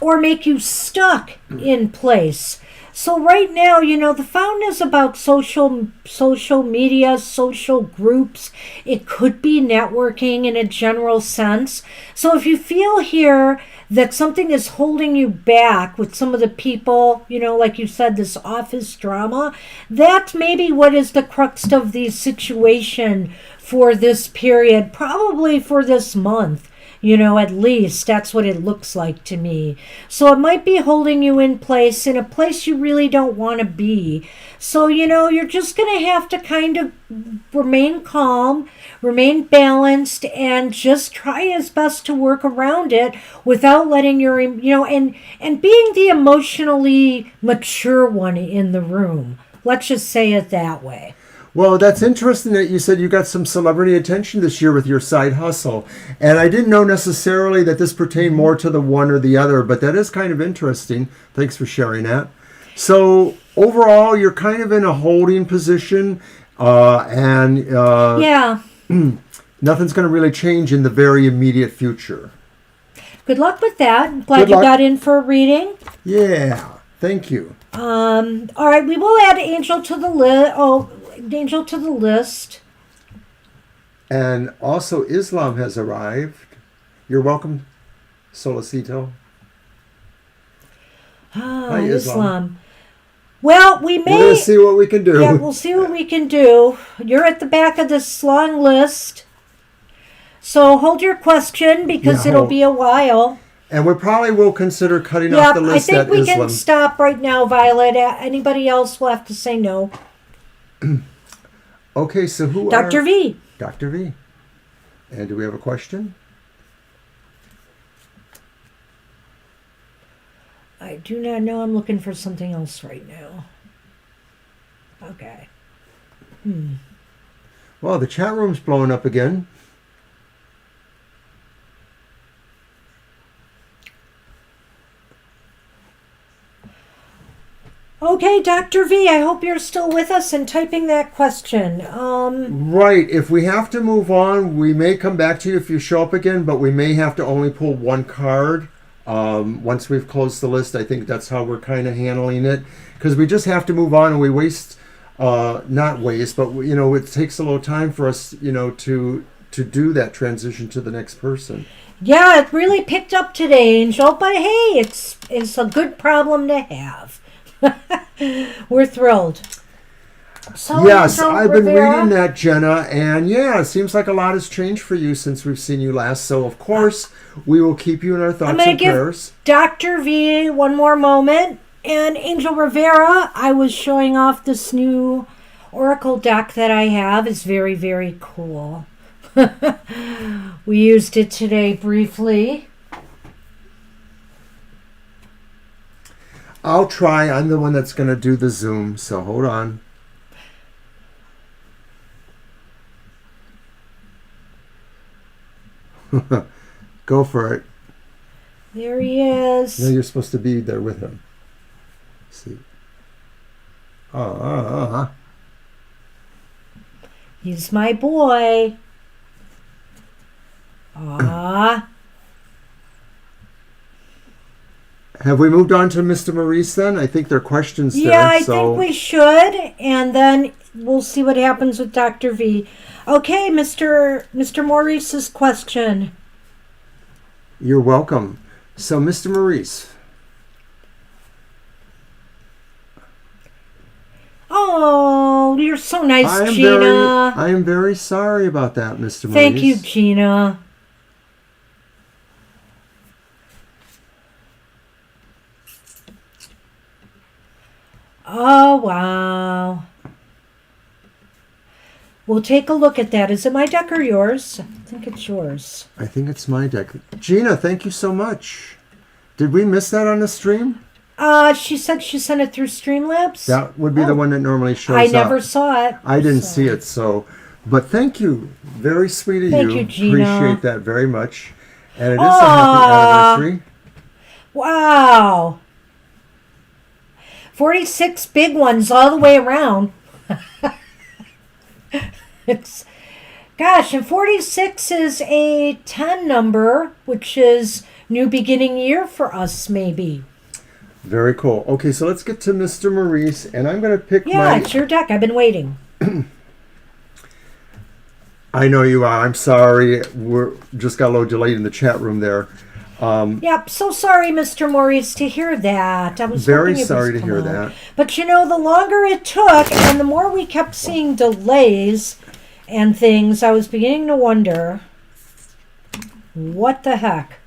or make you stuck in place. So right now, the Fountain is about social media, social groups. It could be networking in a general sense. So if you feel here that something is holding you back with some of the people, like you said, this office drama, that's maybe what is the crux of the situation for this period, probably for this month. At least that's what it looks like to me. So it might be holding you in place, in a place you really don't want to be. So, you're just going to have to kind of remain calm, remain balanced, and just try as best to work around it without letting your, and being the emotionally mature one in the room. Let's just say it that way. Well, that's interesting that you said you got some celebrity attention this year with your side hustle. And I didn't know necessarily that this pertained more to the one or the other, but that is kind of interesting. Thanks for sharing that. So overall, you're kind of in a holding position, yeah. Nothing's going to really change in the very immediate future. Good luck with that. I'm glad you got in for a reading. Yeah, thank you. All right, we will add Angel to the list. Angel to the list. And also Islam has arrived. You're welcome, Solicito. Hi, Islam. Well, we We're going may. to see what we can do. Yeah, we'll see what we can do. You're at the back of this long list. So hold your question because Yeah, it'll hold. be a while. And we probably will consider cutting off Yep, the I list think at we can Islam. stop right now, Violet. Anybody else will have to say no. Okay, so who Dr. are... V. Dr. V. And do we have a question? I do not know. I'm looking for something else right now. Okay. Well, the chat room's blowing up again. Okay, Dr. V, I hope you're still with us and typing that question. Right. If we have to move on, we may come back to you if you show up again, but we may have to only pull one card once we've closed the list. I think that's how we're kind of handling it, because we just have to move on, and we waste, not waste, but it takes a little time for us, to do that transition to the next person. Yeah, it really picked up today, Angel, but hey, it's a good problem to have. We're thrilled. So, Yes, Angel I've been Rivera, reading that, Jenna, and yeah, it seems like a lot has changed for you since we've seen you last. So, of course, we will keep you in our thoughts I'm going and to give prayers. Dr. V one more moment. And Angel Rivera, I was showing off this new Oracle deck that I have. It's very, very cool. We used it today briefly. I'll try. I'm the one that's going to do the Zoom, so hold on. Go for it. There he is. No, you're supposed to be there with him. Let's see. He's my boy. Ah. Have we moved on to Mr. Maurice then? I think there are questions there. Yeah, I think we should. And then we'll see what happens with Dr. V. Okay, Mr. Maurice's question. You're welcome. So, Mr. Maurice. Oh, you're so nice, Gina. I am very sorry about that, Mr. Maurice. Thank you, Gina. Oh, wow. We'll take a look at that. Is it my deck or yours? I think it's yours. I think it's my deck. Gina, thank you so much. Did we miss that on the stream? She said she sent it through Streamlabs. That would be the one that normally shows up. I never saw it. I didn't see it, but thank you. Very sweet of Thank you, Gina. Appreciate that very much. And it is a happy anniversary. Wow. 46 big ones all the way around. And 46 is a 10 number, which is new beginning year for us, maybe. Very cool. Okay, so let's get to Mr. Maurice, and I'm going to pick it's your deck. I've been waiting. I know you are. I'm sorry. We're just got a little delayed in the chat room there. Yep, so sorry, Mr. Maurice, to hear that. I was very hoping it sorry was to hear tomorrow. that. But the longer it took, and the more we kept seeing delays and things, I was beginning to wonder, what the heck?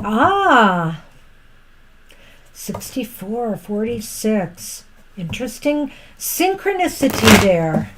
Ah, 64, 46. Interesting synchronicity there.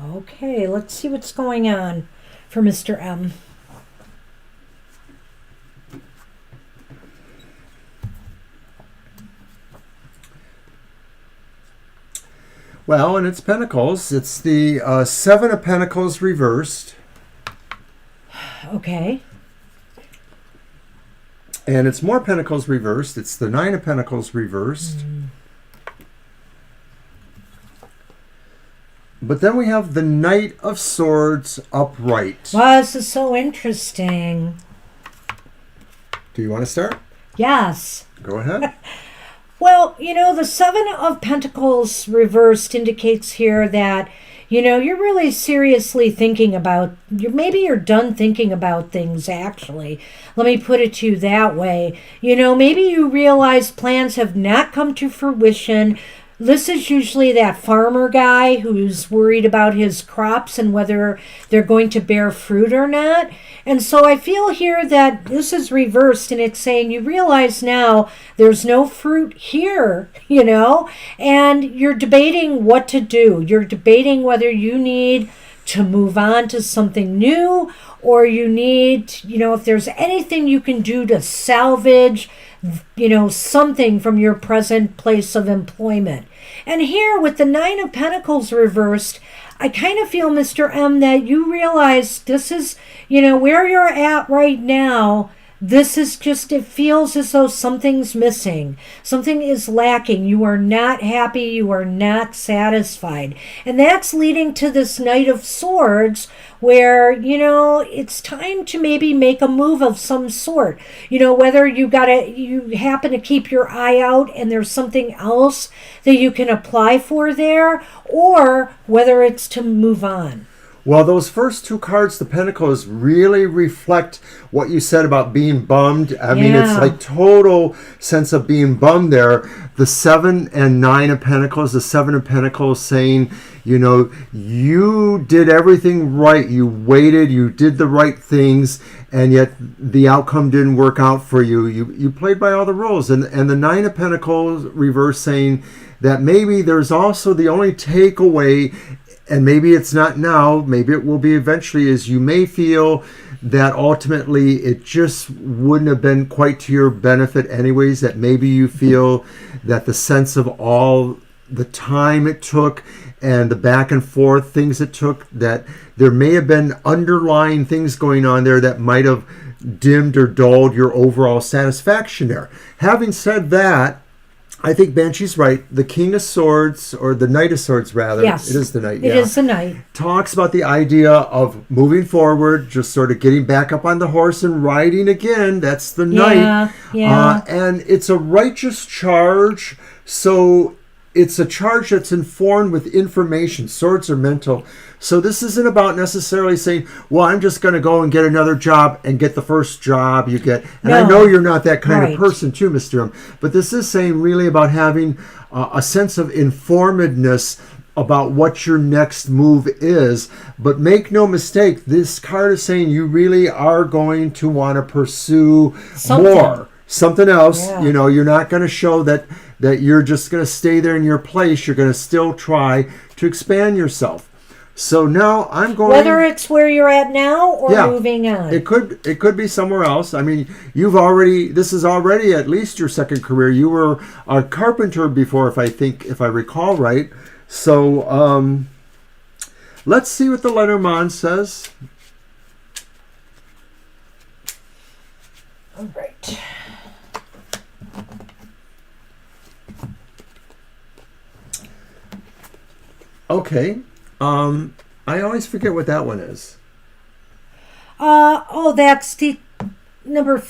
Okay, let's see what's going on for Mr. M. Well, and it's Pentacles. It's the Seven of Pentacles reversed. Okay. And it's more Pentacles reversed. It's the Nine of Pentacles reversed. But then we have the Knight of Swords upright. Wow, this is so interesting. Do you want to start? Yes. Go ahead. Well, the Seven of Pentacles reversed indicates here that, you're really seriously thinking about, maybe you're done thinking about things, actually. Let me put it to you that way. Maybe you realize plans have not come to fruition. This is usually that farmer guy who's worried about his crops and whether they're going to bear fruit or not. And so I feel here that this is reversed and it's saying you realize now there's no fruit here, and you're debating what to do. You're debating whether you need to move on to something new or you need, if there's anything you can do to salvage something from your present place of employment. And here with the Nine of Pentacles reversed, I kind of feel, Mr. M, that you realize this is, where you're at right now. This is just, it feels as though something's missing. Something is lacking. You are not happy. You are not satisfied. And that's leading to this Knight of Swords where, it's time to maybe make a move of some sort. Whether you happen to keep your eye out and there's something else that you can apply for there, or whether it's to move on. Well, those first two cards, the Pentacles, really reflect what you said about being bummed. I mean, it's like total sense of being bummed there. The Seven and Nine of Pentacles, the Seven of Pentacles saying, you did everything right. You waited, you did the right things, and yet the outcome didn't work out for you. You played by all the rules. And the Nine of Pentacles reverse saying that maybe there's also the only takeaway, and maybe it's not now, maybe it will be eventually, is you may feel that ultimately it just wouldn't have been quite to your benefit anyways, that maybe you feel that the sense of all the time it took and the back and forth things it took, that there may have been underlying things going on there that might have dimmed or dulled your overall satisfaction there. Having said that, I think Banshee's right. The King of Swords, or the Knight of Swords, rather. Yes. It is the Knight. It is the Knight. Talks about the idea of moving forward, just sort of getting back up on the horse and riding again. That's the Knight. Yeah. And it's a righteous charge. So it's a charge that's informed with information. Swords are mental. So this isn't about necessarily saying, well, I'm just going to go and get another job and get the first job you get. And I know you're not that kind of person too, Mr. M. But this is saying really about having a sense of informedness about what your next move is. But make no mistake, this card is saying you really are going to want to pursue something else. Yeah. You're not going to show that you're just going to stay there in your place. You're going to still try to expand yourself. So now I'm going. Whether it's where you're at now or moving on. It could be somewhere else. I mean, this is already at least your second career. You were a carpenter before, if I recall right. So let's see what the Lenormand says. All right. Okay. I always forget what that one is. That's the number.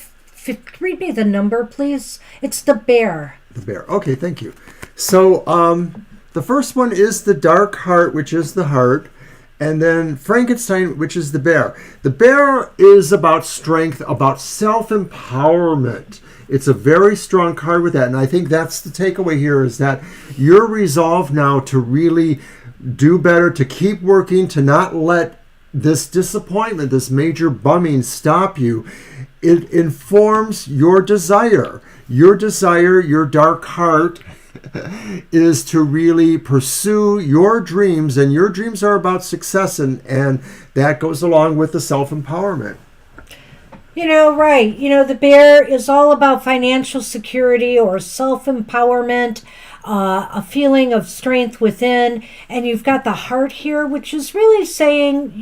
Read me the number, please. It's the bear. The bear. Okay, thank you. So, the first one is the dark heart, which is the heart, and then Frankenstein, which is the bear. The bear is about strength, about self-empowerment. It's a very strong card with that, and I think that's the takeaway here, is that you're resolved now to really do better, to keep working, to not let this disappointment, this major bumming stop you. It informs your desire. Your desire, your dark heart, is to really pursue your dreams, and your dreams are about success, and that goes along with the self-empowerment. Right. The bear is all about financial security or self-empowerment. a feeling of strength within. And you've got the heart here, which is really saying,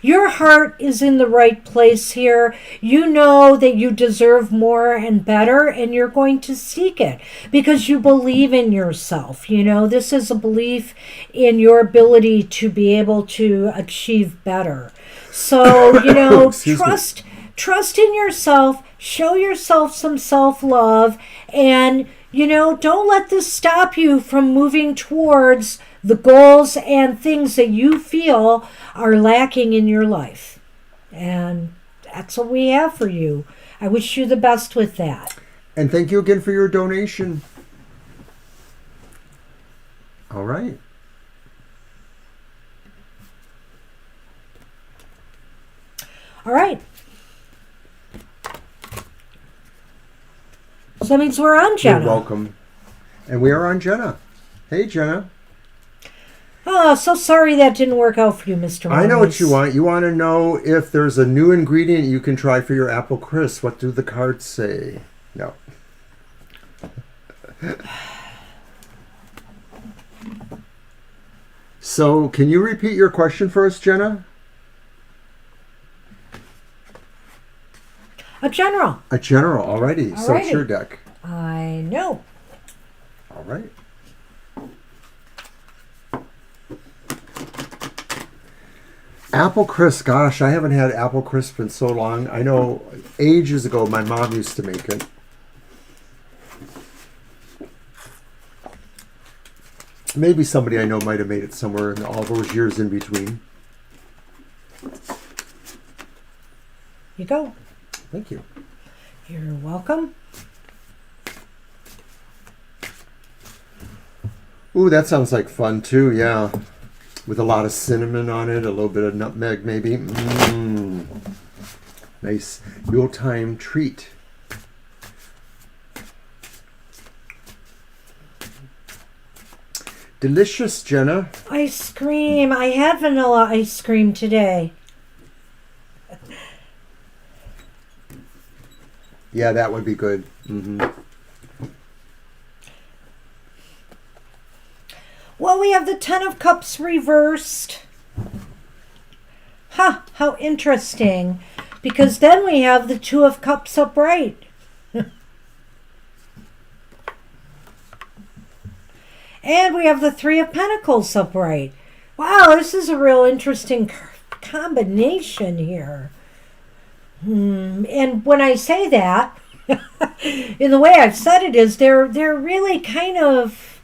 your heart is in the right place here. You know that you deserve more and better, and you're going to seek it because you believe in yourself. This is a belief in your ability to be able to achieve better. So, trust in yourself, show yourself some self-love, and, don't let this stop you from moving towards the goals and things that you feel are lacking in your life. And that's what we have for you. I wish you the best with that. And thank you again for your donation. All right. All right. So that means we're on Jenna. You're welcome. And we are on Jenna. Hey, Jenna. Oh, so sorry that didn't work out for you, Mr. I know what you want. You want to know if there's a new ingredient you can try for your apple crisp. What do the cards say? No. So, can you repeat your question for us, Jenna? A general. A general, alrighty. So it's your deck. I know. All right. Apple crisp. Gosh, I haven't had apple crisp in so long. I know ages ago my mom used to make it. Maybe somebody I know might have made it somewhere in all those years in between. You go. Thank you. You're welcome. Ooh, that sounds like fun too, yeah. With a lot of cinnamon on it, a little bit of nutmeg maybe. Nice Yuletime treat. Delicious, Jenna. Ice cream. I had vanilla ice cream today. Yeah, that would be good. Mm-hmm. Well, we have the Ten of Cups reversed. How interesting. Because then we have the Two of Cups upright. And we have the Three of Pentacles upright. Wow, this is a real interesting combination here. And when I say that, in the way I've said it is, they're really kind of,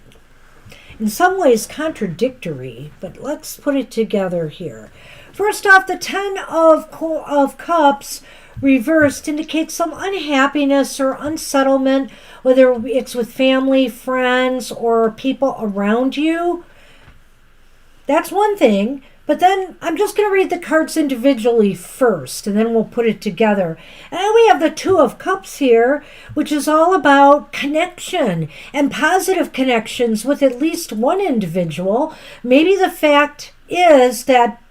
in some ways, contradictory. But let's put it together here. First off, the Ten of Cups reversed indicates some unhappiness or unsettlement, whether it's with family, friends, or people around you. That's one thing. But then I'm just going to read the cards individually first, and then we'll put it together. And then we have the Two of Cups here, which is all about connection and positive connections with at least one individual. Maybe the fact is that,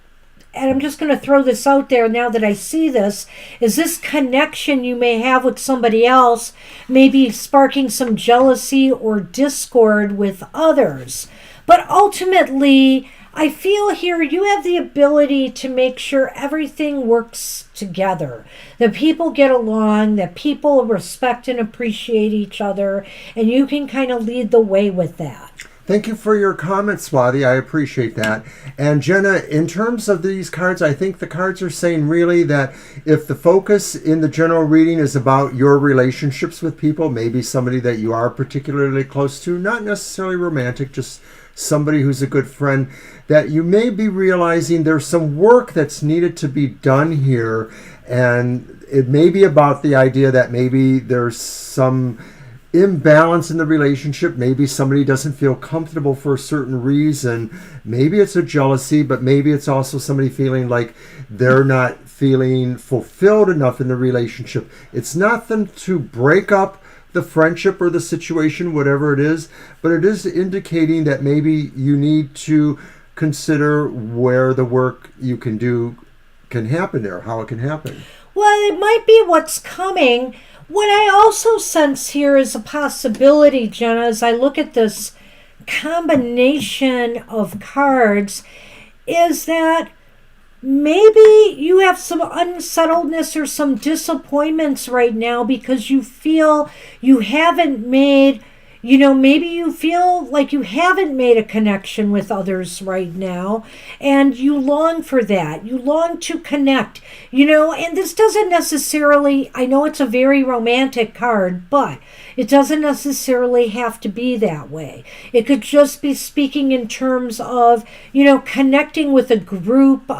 and I'm just going to throw this out there now that I see this, is this connection you may have with somebody else maybe sparking some jealousy or discord with others. But ultimately, I feel here you have the ability to make sure everything works together, that people get along, that people respect and appreciate each other, and you can kind of lead the way with that. Thank you for your comments, Swati. I appreciate that. And Jenna, in terms of these cards, I think the cards are saying really that if the focus in the general reading is about your relationships with people, maybe somebody that you are particularly close to, not necessarily romantic, just somebody who's a good friend, that you may be realizing there's some work that's needed to be done here. And it may be about the idea that maybe there's some imbalance in the relationship. Maybe somebody doesn't feel comfortable for a certain reason. Maybe it's a jealousy, but maybe it's also somebody feeling like they're not feeling fulfilled enough in the relationship. It's nothing to break up the friendship or the situation, whatever it is, but it is indicating that maybe you need to consider where the work you can do can happen there, how it can happen. Well, it might be what's coming What I also sense here is a possibility, Jenna, as I look at this combination of cards, is that maybe you have some unsettledness or some disappointments right now because you feel you haven't made, maybe you feel like you haven't made a connection with others right now, and you long for that. You long to connect, and this doesn't necessarily, I know it's a very romantic card, but it doesn't necessarily have to be that way. It could just be speaking in terms of, connecting with a group,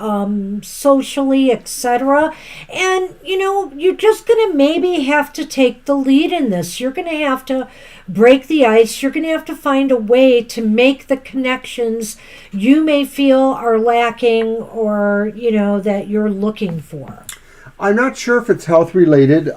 socially, etc. And, you're just going to maybe have to take the lead in this. You're going to have to break the ice. You're going to have to find a way to make the connections you may feel are lacking or, that you're looking for. I'm not sure if it's health related.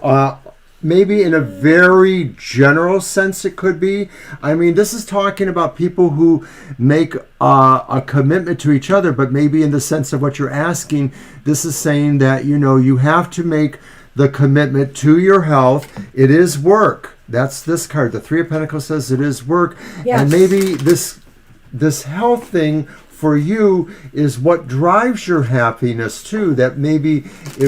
Maybe in a very general sense it could be. I mean, this is talking about people who make a commitment to each other, but maybe in the sense of what you're asking, this is saying that, you have to make the commitment to your health. It is work. That's this card. The Three of Pentacles says it is work. Yes. And maybe this health thing for you is what drives your happiness too. That maybe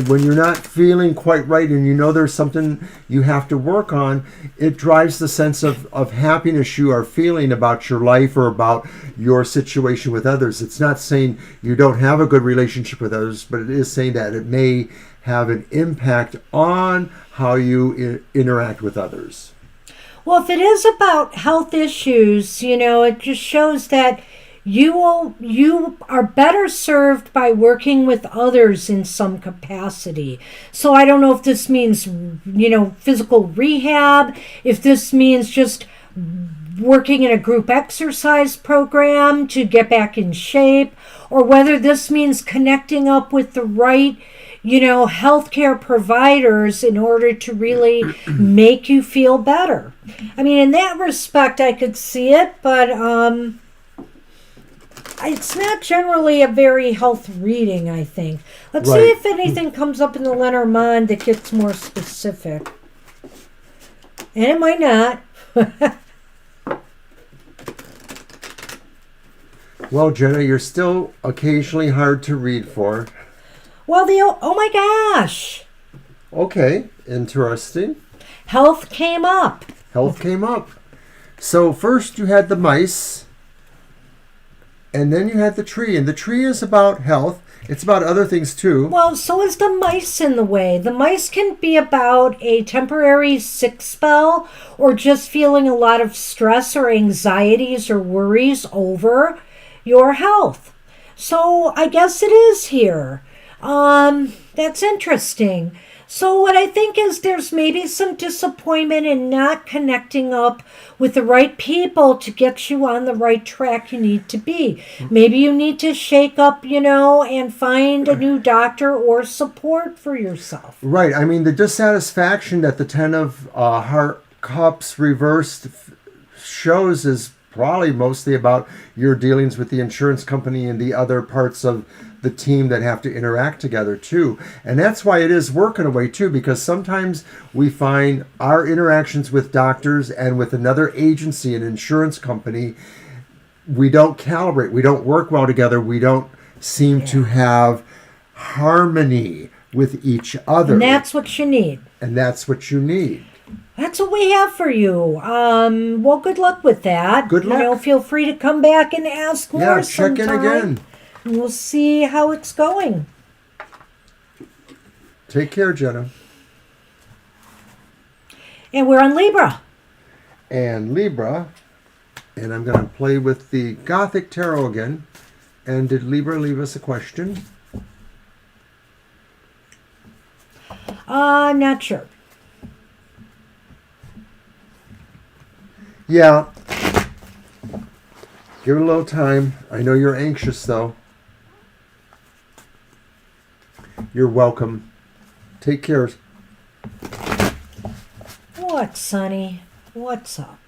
when you're not feeling quite right and there's something you have to work on, it drives the sense of happiness you are feeling about your life or about your situation with others. It's not saying you don't have a good relationship with others, but it is saying that it may have an impact on how you interact with others. Well, if it is about health issues, it just shows that you are better served by working with others in some capacity. So I don't know if this means, physical rehab, if this means just working in a group exercise program to get back in shape, or whether this means connecting up with the right, healthcare providers in order to really make you feel better. I mean, in that respect, I could see it, but it's not generally a very health reading, I think. Let's see if anything comes up in the Lenormand that gets more specific. And it might not. Well, Jenna, you're still occasionally hard to read for. Well, oh my gosh. Okay, interesting. Health came up. Health came up. So first you had the mice, and then you had the tree. And the tree is about health. It's about other things too. Well, so is the mice in the way. The mice can be about a temporary sick spell or just feeling a lot of stress or anxieties or worries over your health. So I guess it is here. That's interesting. So what I think is there's maybe some disappointment in not connecting up with the right people to get you on the right track you need to be. Maybe you need to shake up, and find a new doctor or support for yourself. Right. I mean, the dissatisfaction that the Ten of Heart Cups reversed shows is probably mostly about your dealings with the insurance company and the other parts of the team that have to interact together too. And that's why it is work in a way too, because sometimes we find our interactions with doctors and with another agency, an insurance company, we don't calibrate, we don't work well together, we don't seem to have harmony with each other. And that's what you need. And that's what you need. That's what we have for you. Well, good luck with that. Good luck. Feel free to come back and ask more check sometime. in again. And we'll see how it's going. Take care, Jenna. And we're on Libra. And Libra, and I'm going to play with the Gothic Tarot again. And did Libra leave us a question? Not sure. Yeah. Give it a little time. I know you're anxious, though. You're welcome. Take care. What, Sonny? What's up?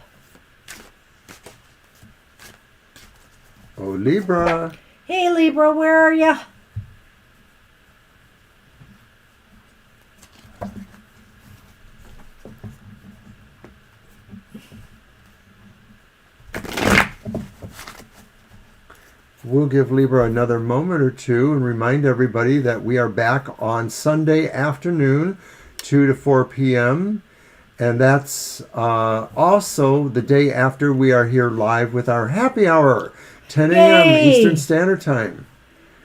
Oh, Libra. Hey, Libra, where are ya? We'll give Libra another moment or two and remind everybody that we are back on Sunday afternoon, 2 to 4 p.m. And that's also the day after we are here live with our happy hour, 10 a.m. Yay! Eastern Standard Time.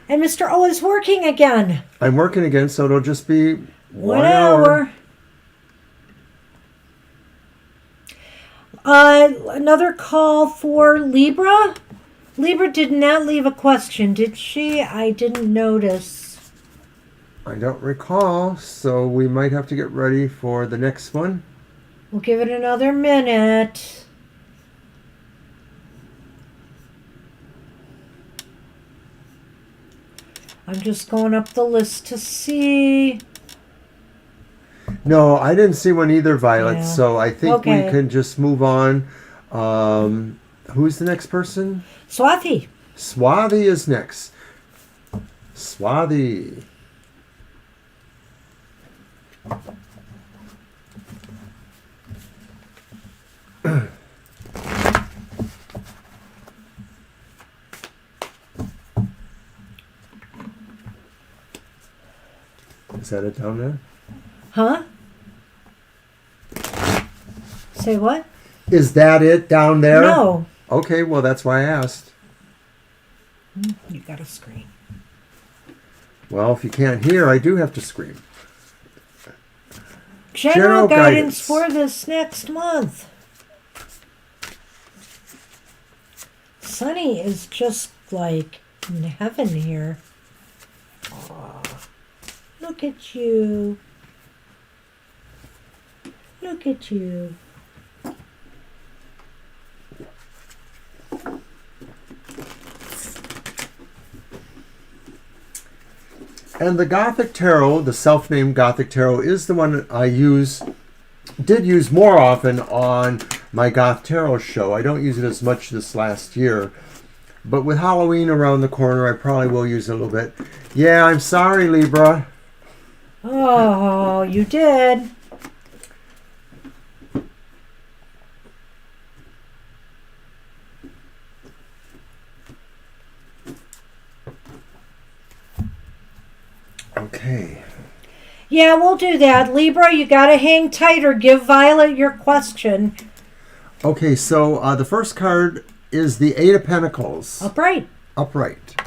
And Mr. O is working again. I'm working again, so it'll just be 1 hour. Another call for Libra. Libra did not leave a question, did she? I didn't notice. I don't recall, so we might have to get ready for the next one. We'll give it another minute. I'm just going up the list to see. No, I didn't see one either, Violet, Yeah. so I think we Okay. can just move on. Who's the next person? Swathi. Swathi is next. Swathi. Is that it down there? Huh? Say what? Is that it down there? No. Okay, well, that's why I asked. You got a screen. Well, if you can't hear, I do have to scream. General guidance for this next month. Sunny is just like in heaven here. Aw, look at you. Look at you. And the Gothic Tarot, the self-named Gothic Tarot, is the one I did use more often on my Goth Tarot show. I don't use it as much this last year. But with Halloween around the corner, I probably will use it a little bit. Yeah, I'm sorry, Libra. Oh, you did. Okay. Yeah, we'll do that. Libra, you gotta hang tight or give Violet your question. Okay, so the first card is the Eight of Pentacles. Upright. Upright.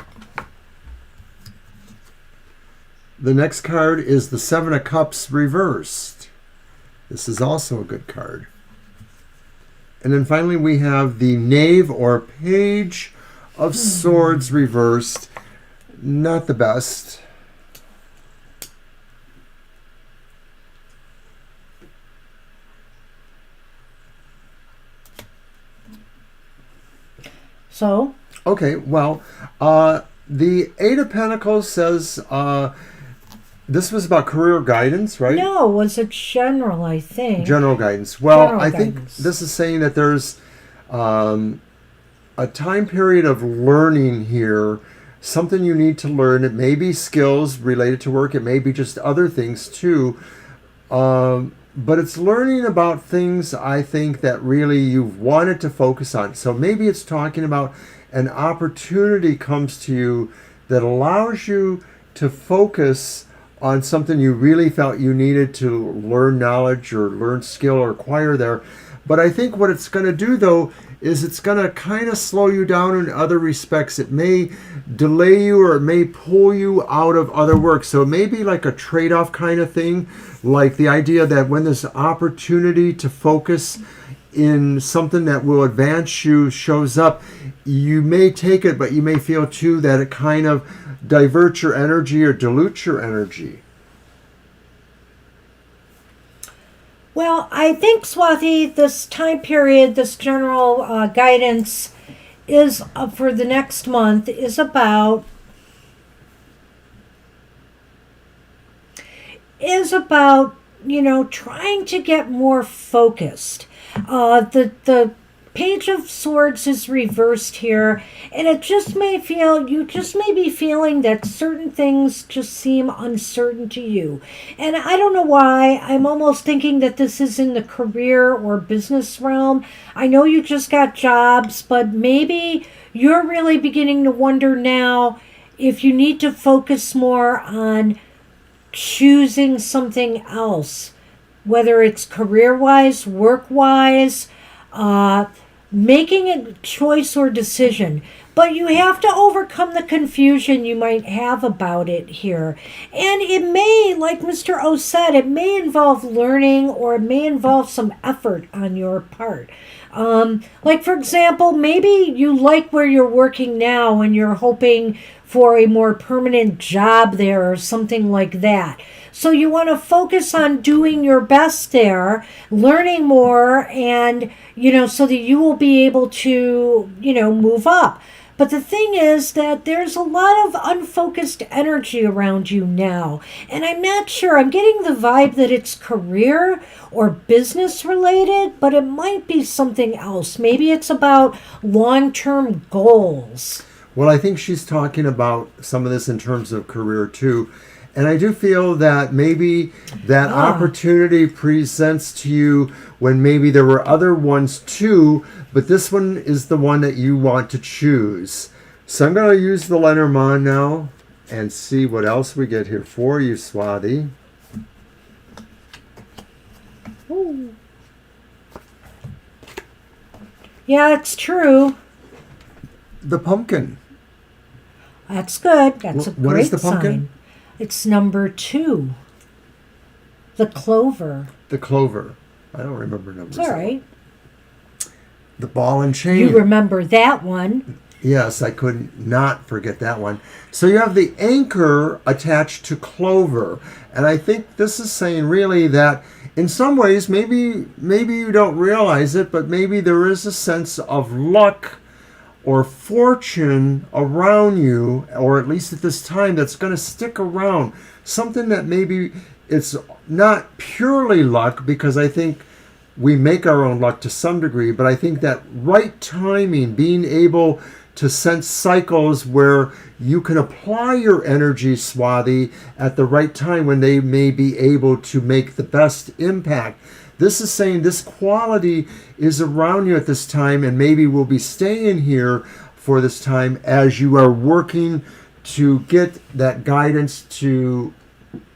The next card is the Seven of Cups reversed. This is also a good card. And then finally we have the Knave or Page of Swords reversed. Not the best. So? Okay, well, the Eight of Pentacles says this was about career guidance, right? No, was it general, I think. General guidance. Well, General I think guidance. this is saying that there's a time period of learning here, something you need to learn. It may be skills related to work. It may be just other things too. But it's learning about things, I think, that really you've wanted to focus on. So maybe it's talking about an opportunity comes to you that allows you to focus on something you really felt you needed to learn knowledge or learn skill or acquire there. But I think what it's going to do, though, is it's going to kind of slow you down in other respects. It may delay you or it may pull you out of other work. So it may be like a trade-off kind of thing, like the idea that when this opportunity to focus in something that will advance you shows up, you may take it, but you may feel too that it kind of diverts your energy or dilutes your energy. Well, I think, Swathi, this time period, this general guidance is for the next month is about trying to get more focused. The Page of Swords is reversed here, and it just may feel, you just may be feeling that certain things just seem uncertain to you. And I don't know why, I'm almost thinking that this is in the career or business realm. I know you just got jobs, but maybe you're really beginning to wonder now if you need to focus more on choosing something else, whether it's career-wise, work-wise, making a choice or decision. But you have to overcome the confusion you might have about it here. And it may, like Mr. O said, it may involve learning, or it may involve some effort on your part. Like, for example, maybe you like where you're working now and you're hoping for a more permanent job there or something like that. So you want to focus on doing your best there, learning more, and, so that you will be able to, move up. But the thing is that there's a lot of unfocused energy around you now. And I'm not sure. I'm getting the vibe that it's career or business related, but it might be something else. Maybe it's about long-term goals. Well, I think she's talking about some of this in terms of career too. And I do feel that maybe that opportunity presents to you when maybe there were other ones too, but this one is the one that you want to choose. So I'm going to use the Lenormand now and see what else we get here for you, Swati. Ooh. Yeah, it's true. The pumpkin. That's good. That's a great What is the pumpkin? sign. It's number 2. The clover. The clover. I don't remember numbers. It's all right. The ball and chain. You remember that one. Yes, I could not forget that one. So you have the anchor attached to clover. And I think this is saying really that in some ways, maybe you don't realize it, but maybe there is a sense of luck or fortune around you, or at least at this time, that's going to stick around. Something that maybe it's not purely luck, because I think we make our own luck to some degree, but I think that right timing, being able to sense cycles where you can apply your energy, Swati, at the right time when they may be able to make the best impact. This is saying this quality is around you at this time, and maybe will be staying here for this time as you are working to get that guidance to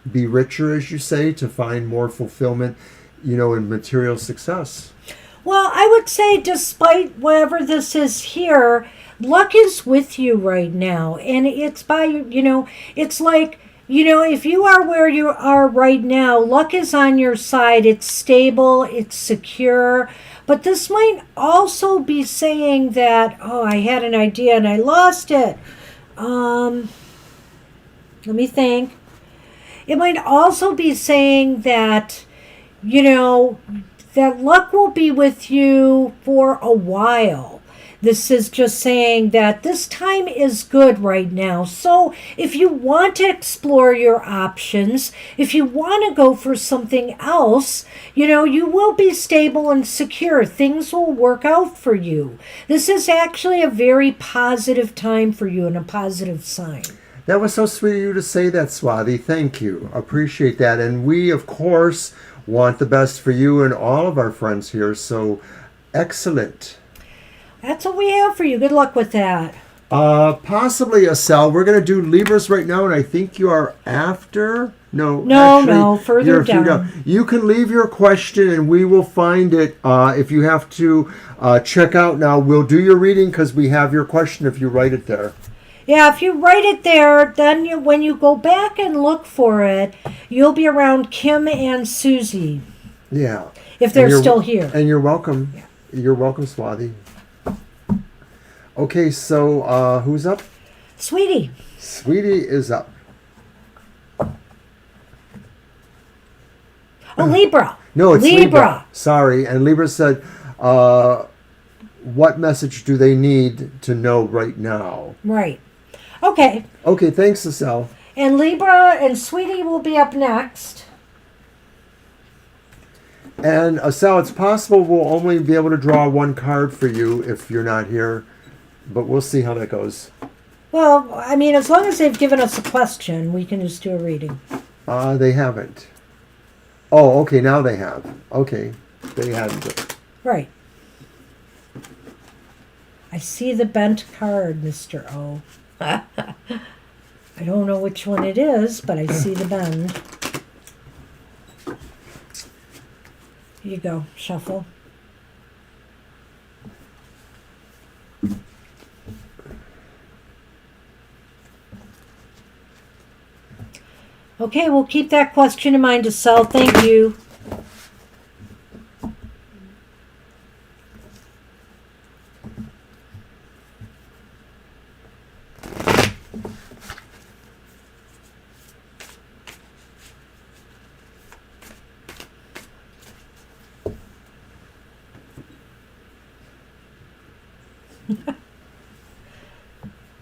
be richer, as you say, to find more fulfillment, in material success. Well, I would say despite whatever this is here, luck is with you right now. And it's by, it's like, if you are where you are right now, luck is on your side. It's stable, it's secure. But this might also be saying that, I had an idea and I lost it. Let me think. It might also be saying that, that luck will be with you for a while. This is just saying that this time is good right now. So if you want to explore your options, if you want to go for something else, you will be stable and secure. Things will work out for you. This is actually a very positive time for you and a positive sign. That was so sweet of you to say that, Swati. Thank you. Appreciate that. And we, of course, want the best for you and all of our friends here. So excellent. That's what we have for you. Good luck with that. Possibly a cell. We're going to do Libras right now, and I think you are after. No, further down. You can leave your question, and we will find it. If you have to check out now, we'll do your reading because we have your question if you write it there. Yeah, if you write it there, then when you go back and look for it, you'll be around Kim and Susie. Yeah. If they're still here. And you're welcome. Yeah. You're welcome, Swati. Okay, so who's up? Sweetie. Sweetie is up. Oh, Libra. No, it's Libra. Sorry. And Libra said, what message do they need to know right now? Right. Okay. Okay, thanks, Cecile. And Libra and Sweetie will be up next. And Sal, it's possible we'll only be able to draw one card for you if you're not here, but we'll see how that goes. Well, I mean, as long as they've given us a question, we can just do a reading. They haven't. Oh, okay, now they have. Okay, they hadn't. Right. I see the bent card, Mr. O. I don't know which one it is, but I see the bend. Here you go, shuffle. Okay, we'll keep that question in mind to sell. Thank you.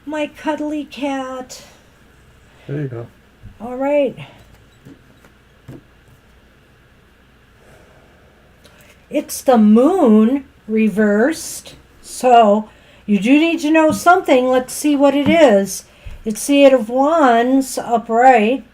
My cuddly cat. There you go. All right. It's the moon reversed. So you do need to know something. Let's see what it is. It's the Eight of Wands upright.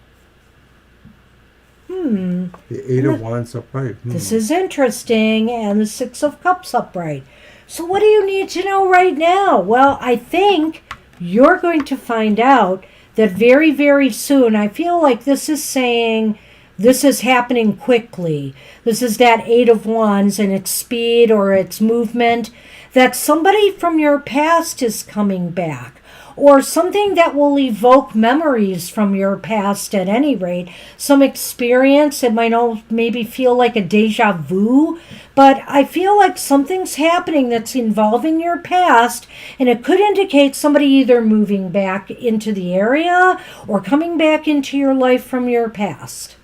The Eight of Wands upright. This is interesting. And the Six of Cups upright. So what do you need to know right now? Well, I think you're going to find out that very, very soon. I feel like this is saying this is happening quickly. This is that Eight of Wands and its speed or its movement. That somebody from your past is coming back. Or something that will evoke memories from your past at any rate. Some experience. It might maybe feel like a deja vu. But I feel like something's happening that's involving your past. And it could indicate somebody either moving back into the area or coming back into your life from your past.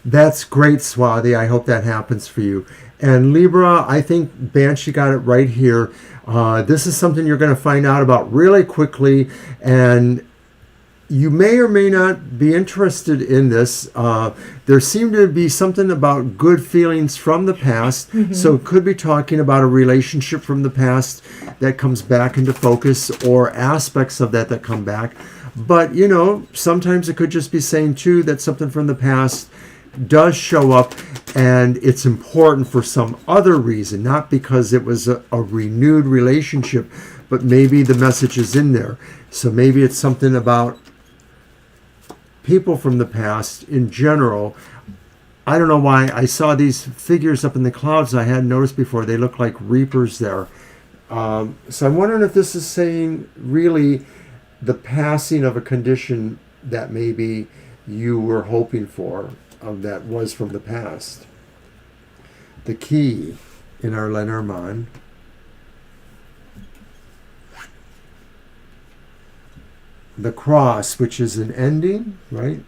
That's great, Swati. I hope that happens for you. And Libra, I think Banshee got it right here. This is something you're going to find out about really quickly, and you may or may not be interested in this. There seemed to be something about good feelings from the past, so it could be talking about a relationship from the past that comes back into focus or aspects of that come back. But, you know, sometimes it could just be saying, too, that something from the past does show up and it's important for some other reason, not because it was a renewed relationship, but maybe the message is in there. So maybe it's something about people from the past in general. I don't know why I saw these figures up in the clouds I hadn't noticed before. They look like reapers there. So I'm wondering if this is saying really the passing of a condition that maybe you were hoping for. That was from the past. The key in our Lenormand. The cross, which is an ending, right?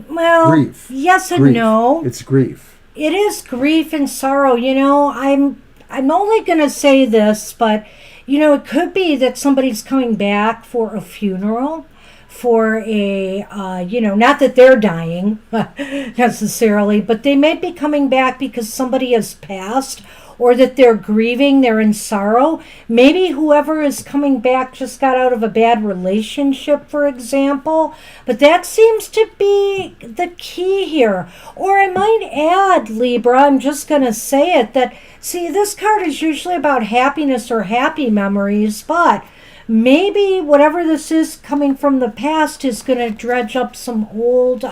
Well, grief. Yes and grief. no. It's grief. It is grief and sorrow. You know, I'm only going to say this, but, you know, it could be that somebody's coming back for a funeral. For a, not that they're dying necessarily, but they may be coming back because somebody has passed or that they're grieving, they're in sorrow. Maybe whoever is coming back just got out of a bad relationship, for example. But that seems to be the key here. Or I might add, Libra, I'm just going to say it, that, see, this card is usually about happiness or happy memories, but maybe whatever this is coming from the past is going to dredge up some old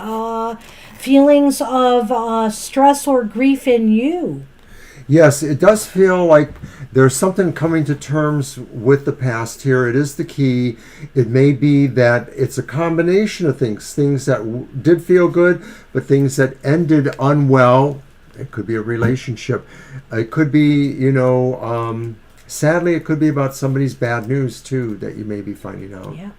feelings of stress or grief in you. Yes, it does feel like there's something coming to terms with the past here. It is the key. It may be that it's a combination of things that did feel good, but things that ended unwell. It could be a relationship. It could be, sadly, it could be about somebody's bad news, too, that you may be finding out. Yeah.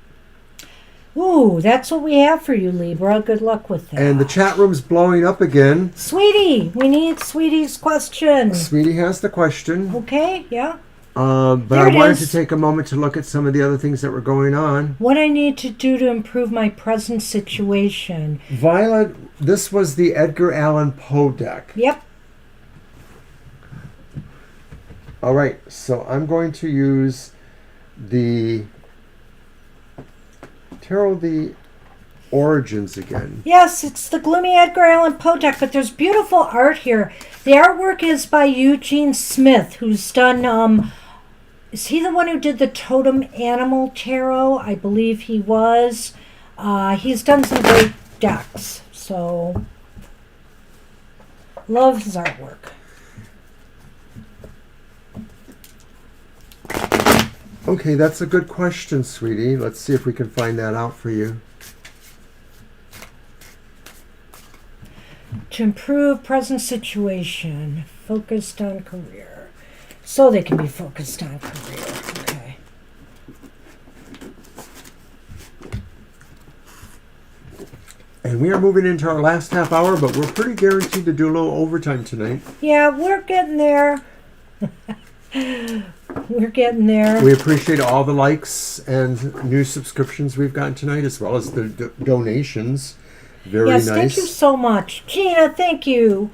Ooh, that's what we have for you, Libra. Good luck with that. And the chat room's blowing up again. Sweetie, we need Sweetie's question. Sweetie has the question. Okay, yeah. But I wanted to take a moment to look at some of the other things that were going on. What I need to do to improve my present situation. Violet, this was the Edgar Allan Poe deck. Yep. All right, so I'm going to use the Tarot the Origins again. Yes, it's the Gloomy Edgar Allan Poe deck, but there's beautiful art here. The artwork is by Eugene Smith, who's done, is he the one who did the Totem Animal Tarot? I believe he was. He's done some great decks, so love his artwork. Okay, that's a good question, sweetie. Let's see if we can find that out for you. To improve present situation, focused on career. So they can be focused on career. Okay. And we are moving into our last half hour, but we're pretty guaranteed to do a little overtime tonight. Yeah, we're getting there. We're getting there. We appreciate all the likes and new subscriptions we've gotten tonight, as well as the donations. Very yes, nice. thank you so much. Gina, thank you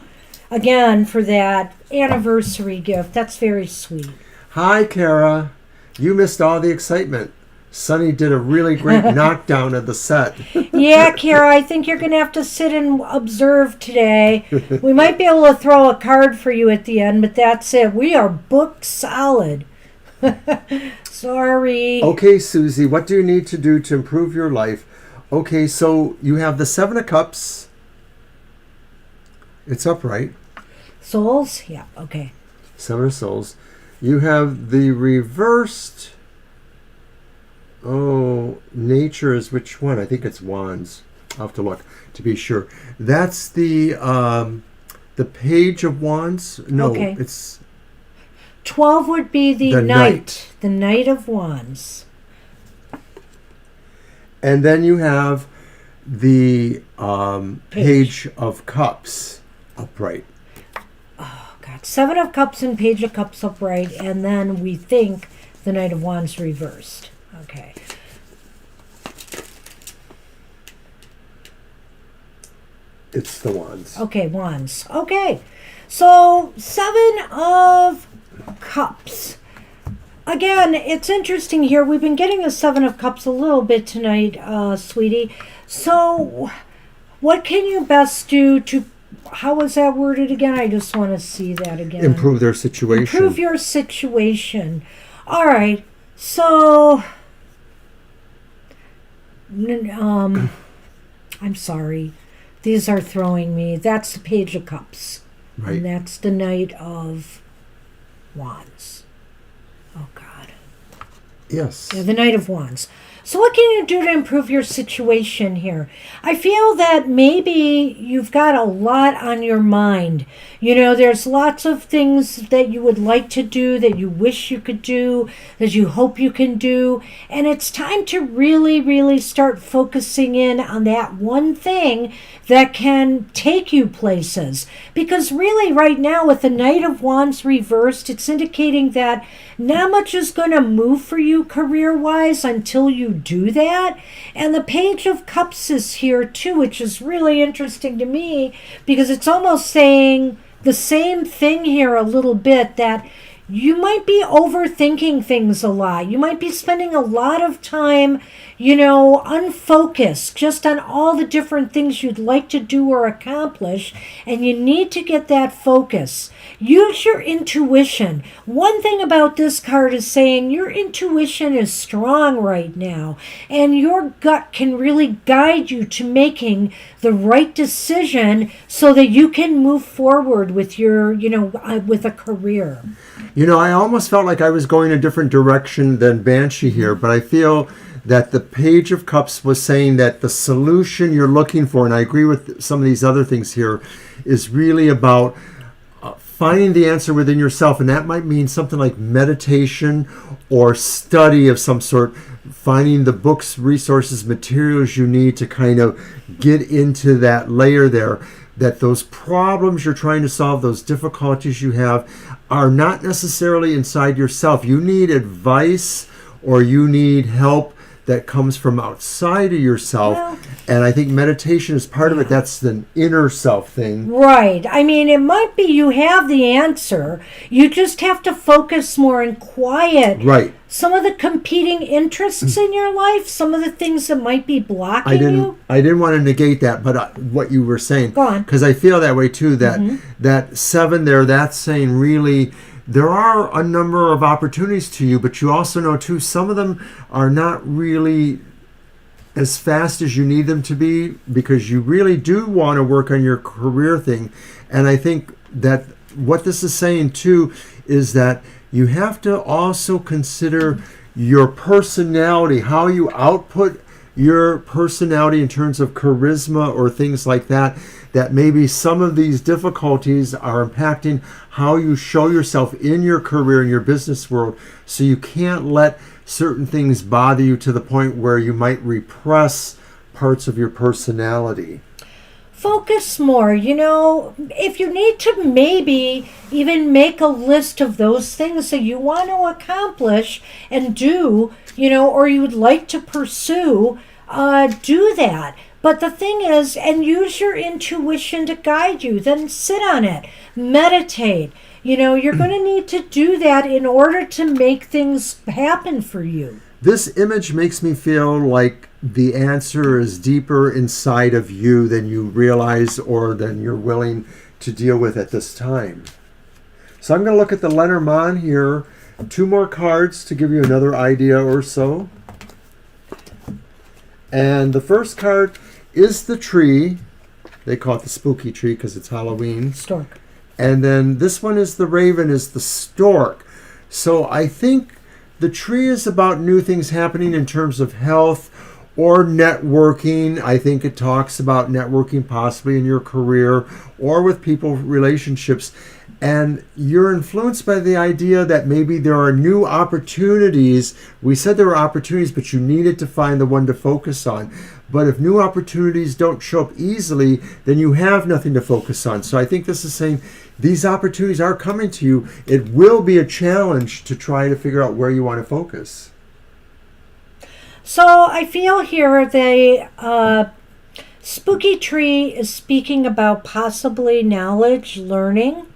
again for that anniversary gift. That's very sweet. Hi, Kara. You missed all the excitement. Sunny did a really great knockdown of the set. Yeah, Kara, I think you're going to have to sit and observe today. We might be able to throw a card for you at the end, but that's it. We are booked solid. Sorry. Okay, Susie, what do you need to do to improve your life? Okay, so you have the Seven of Cups. It's upright. Souls? Yeah, okay. Seven of Souls. You have the reversed... Oh, nature is which one? I think it's Wands. I'll have to look to be sure. That's the Page of Wands. No, Okay. it's 12 would be the Knight. The Knight of Wands. and then you have the Page of Cups upright. Oh, God. 7 of Cups and Page of Cups upright, and then we think the Knight of Wands reversed. Okay. It's the Wands. Okay, Wands. Okay. So, 7 of Cups. Again, it's interesting here. We've been getting the 7 of Cups a little bit tonight, sweetie. So, what can you best do to... How was that worded again? I just want to see that again. Improve their situation. Improve your situation. All right. So... I'm sorry. These are throwing me. That's the Page of Cups. Right. And that's the Knight of Wands. Oh, God. Yes. Yeah, the Knight of Wands. So what can you do to improve your situation here? I feel that maybe you've got a lot on your mind. You know, there's lots of things that you would like to do, that you wish you could do, that you hope you can do. And it's time to really, really start focusing in on that one thing that can take you places. Because really right now with the Knight of Wands reversed, it's indicating that not much is going to move for you career-wise until you do that. And the Page of Cups is here too, which is really interesting to me because it's almost saying the same thing here a little bit, that you might be overthinking things a lot. You might be spending a lot of time, you know, unfocused just on all the different things you'd like to do or accomplish, and you need to get that focus. Use your intuition. One thing about this card is saying your intuition is strong right now, and your gut can really guide you to making the right decision so that you can move forward with your, you know, with a career. You know, I almost felt like I was going a different direction than Banshee here, but I feel that the Page of Cups was saying that the solution you're looking for, and I agree with some of these other things here, is really about finding the answer within yourself. And that might mean something like meditation or study of some sort, finding the books, resources, materials you need to kind of get into that layer there. That those problems you're trying to solve, those difficulties you have, are not necessarily inside yourself. You need advice or you need help that comes from outside of yourself. Well, And I think meditation is part of it. That's the inner self thing. Right. I mean, it might be you have the answer. You just have to focus more and quiet Right. some of the competing interests in your life, some of the things that might be blocking you. I didn't want to negate that, but what you were saying. Go on. Because I feel that way too, that that 7 there, that's saying really there are a number of opportunities to you, but you also know too, some of them are not really as fast as you need them to be, because you really do want to work on your career thing. And I think that what this is saying too is that you have to also consider your personality, how you output your personality in terms of charisma or things like that, that maybe some of these difficulties are impacting how you show yourself in your career, in your business world. So you can't let certain things bother you to the point where you might repress parts of your personality. Focus more. If you need to maybe even make a list of those things that you want to accomplish and do, or you would like to pursue, do that. But the thing is, and use your intuition to guide you, then sit on it, meditate. You're going to need to do that in order to make things happen for you. This image makes me feel like the answer is deeper inside of you than you realize or than you're willing to deal with at this time. So I'm going to look at the Lenormand here. 2 more cards to give you another idea or so. And the first card is the tree. They call it the spooky tree because it's Halloween. Stork. And then this one is the raven, is the stork. So I think the tree is about new things happening in terms of health or networking. I think it talks about networking possibly in your career or with people, relationships. And you're influenced by the idea that maybe there are new opportunities. We said there were opportunities, but you needed to find the one to focus on. But if new opportunities don't show up easily, then you have nothing to focus on. So I think this is saying these opportunities are coming to you. It will be a challenge to try to figure out where you want to focus. So I feel here the spooky tree is speaking about possibly knowledge, learning.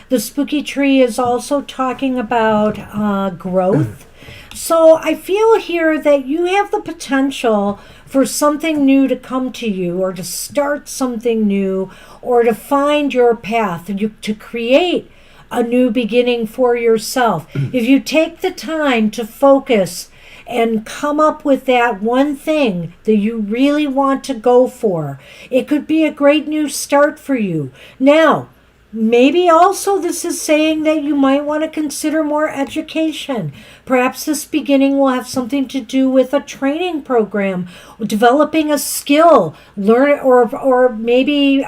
The spooky tree is also talking about growth. So I feel here that you have the potential for something new to come to you, or to start something new, or to find your path, to create a new beginning for yourself. If you take the time to focus and come up with that one thing that you really want to go for, it could be a great new start for you. Now, maybe also this is saying that you might want to consider more education. Perhaps this beginning will have something to do with a training program, developing a skill, or maybe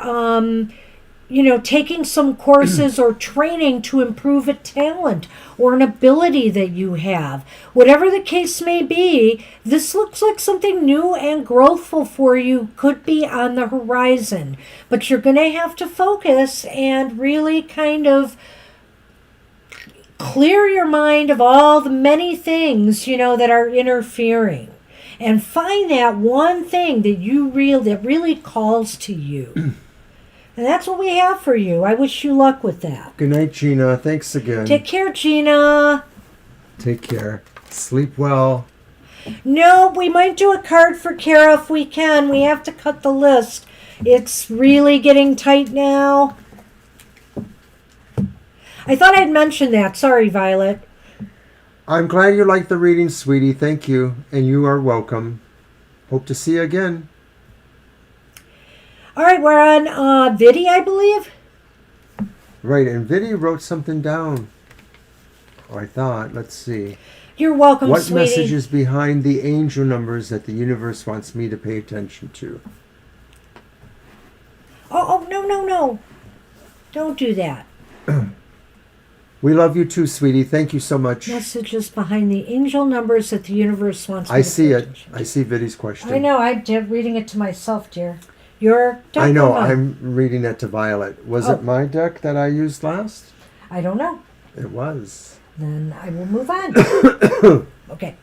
taking some courses or training to improve a talent or an ability that you have. Whatever the case may be, this looks like something new and growthful for you could be on the horizon. But you're going to have to focus and really kind of clear your mind of all the many things, that are interfering. And find that one thing that really calls to you. And that's what we have for you. I wish you luck with that. Good night, Gina. Thanks again. Take care, Gina. Take care. Sleep well. No, we might do a card for Kara if we can. We have to cut the list. It's really getting tight now. I thought I'd mention that. Sorry, Violet. I'm glad you liked the reading, sweetie. Thank you. And you are welcome. Hope to see you again. All right, we're on Vidi, I believe. Right, and Vidi wrote something down. Or I thought, let's see. You're welcome, what sweetie. Message is behind the angel numbers that the universe wants me to pay attention to? Oh, no. Don't do that. We love you too, sweetie. Thank you so much. Messages behind the angel numbers that the universe wants me I to see pay it. attention to. I see Vidi's question. I know. I'm reading it to myself, dear. Your deck. I know. or mine? I'm reading that to Violet. Was it my deck that I used last? I don't know. It was. Then I will move on. Okay.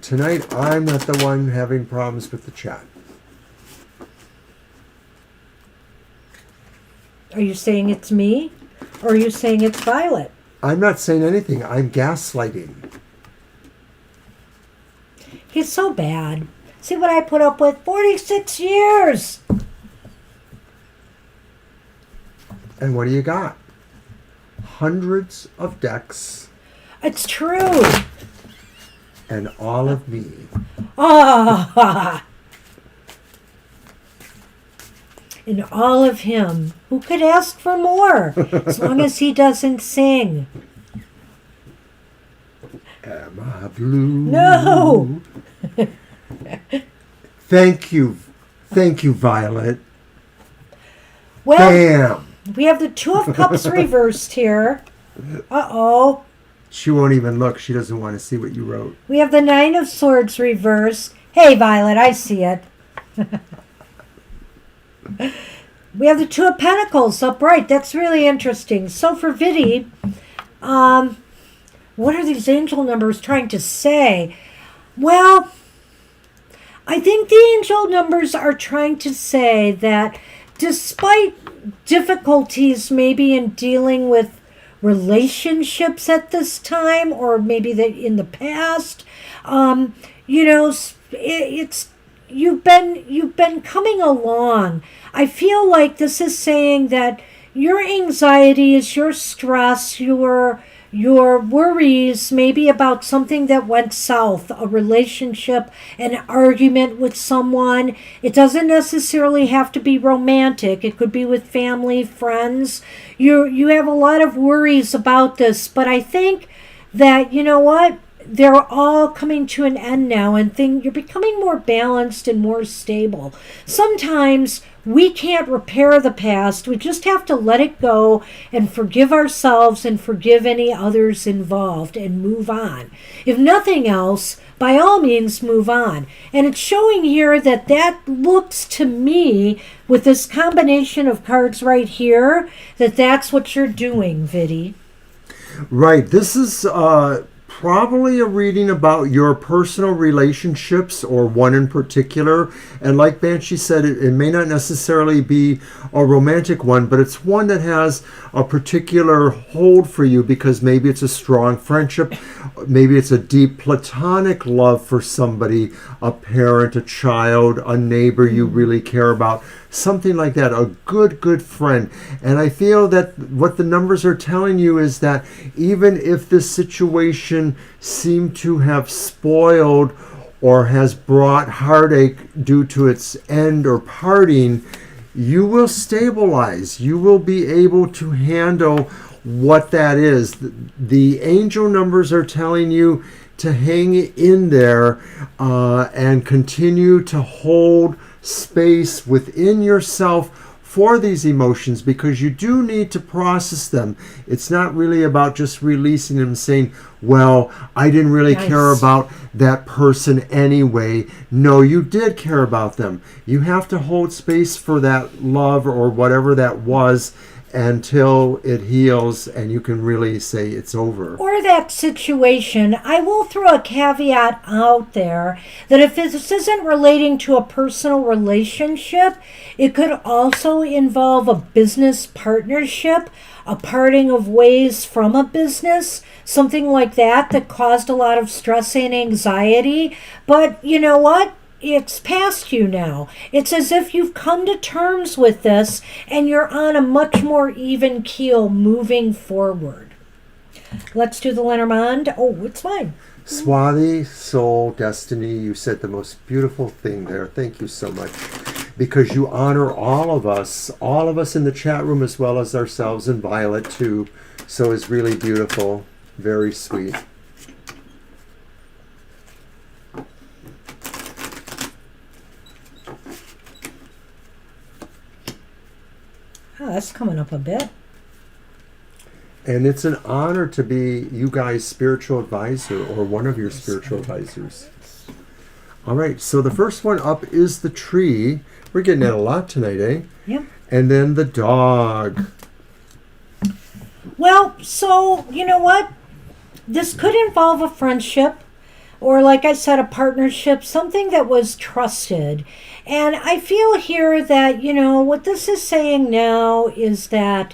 tonight I'm not the one having problems with the chat. Are you saying it's me? Or are you saying it's Violet? I'm not saying anything. I'm gaslighting. He's so bad. See what I put up with? 46 years! And what do you got? Hundreds of decks. It's true. And all of me. Ah! And all of him. Who could ask for more? As long as he doesn't sing. Am I blue? No! Thank you. Thank you, Violet. Well, Bam! we have the Two of Cups reversed here. Uh-oh. She won't even look. She doesn't want to see what you wrote. We have the Nine of Swords reversed. Hey, Violet, I see it. We have the Two of Pentacles upright. That's really interesting. So for Viddy, what are these angel numbers trying to say? Well, I think the angel numbers are trying to say that despite difficulties maybe in dealing with relationships at this time, or maybe in the past, it's you've been coming along. I feel like this is saying that your anxieties, your stress, your worries maybe about something that went south, a relationship, an argument with someone. It doesn't necessarily have to be romantic. It could be with family, friends. You have a lot of worries about this, but I think that, you know what? They're all coming to an end now, and you're becoming more balanced and more stable. Sometimes we can't repair the past. We just have to let it go and forgive ourselves and forgive any others involved and move on. If nothing else, by all means, move on. And it's showing here that looks to me, with this combination of cards right here, that's what you're doing, Viddy. Right. This is probably a reading about your personal relationships, or one in particular. And like Banshee said, it may not necessarily be a romantic one, but it's one that has a particular hold for you because maybe it's a strong friendship, maybe it's a deep platonic love for somebody, a parent, a child, a neighbor you really care about. Something like that, a good friend. And I feel that what the numbers are telling you is that even if this situation seemed to have spoiled or has brought heartache due to its end or parting, you will stabilize. You will be able to handle what that is. The angel numbers are telling you to hang in there and continue to hold space within yourself for these emotions, because you do need to process them. It's not really about just releasing them, saying, well, I didn't really care about that person anyway. No, you did care about them. You have to hold space for that love or whatever that was until it heals and you can really say it's over. Or that situation. I will throw a caveat out there that if this isn't relating to a personal relationship, it could also involve a business partnership, a parting of ways from a business, something like that caused a lot of stress and anxiety. But you know what? It's past you now. It's as if you've come to terms with this and you're on a much more even keel moving forward. Let's do the Lenormand. Oh, it's mine. Swati, Soul, Destiny, you said the most beautiful thing there. Thank you so much. Because you honor all of us in the chat room as well as ourselves, and Violet too. So it's really beautiful. Very sweet. Oh, that's coming up a bit. And it's an honor to be you guys' spiritual advisor, or one of your spiritual advisors. All right, so the first one up is the tree. We're getting at a lot tonight, eh? Yep. And then the dog. Well, so, you know what? This could involve a friendship. or like I said, a partnership, something that was trusted. And I feel here that, what this is saying now is that,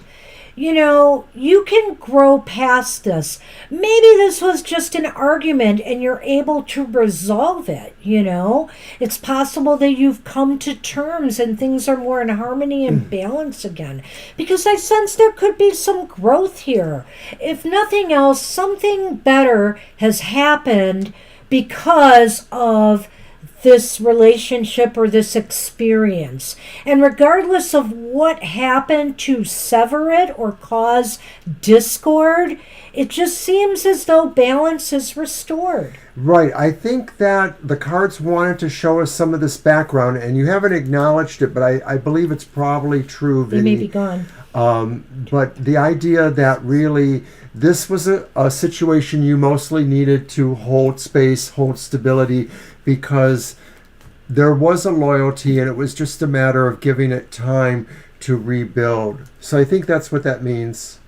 you can grow past this. Maybe this was just an argument and you're able to resolve it, It's possible that you've come to terms and things are more in harmony and balance again. Because I sense there could be some growth here. If nothing else, something better has happened because of this relationship or this experience. And regardless of what happened to sever it or cause discord, it just seems as though balance is restored. Right. I think that the cards wanted to show us some of this background, and you haven't acknowledged it, but I believe it's probably true, Vinny. They may be gone. But the idea that really this was a situation you mostly needed to hold space, hold stability, because there was a loyalty and it was just a matter of giving it time to rebuild. So I think that's what that means.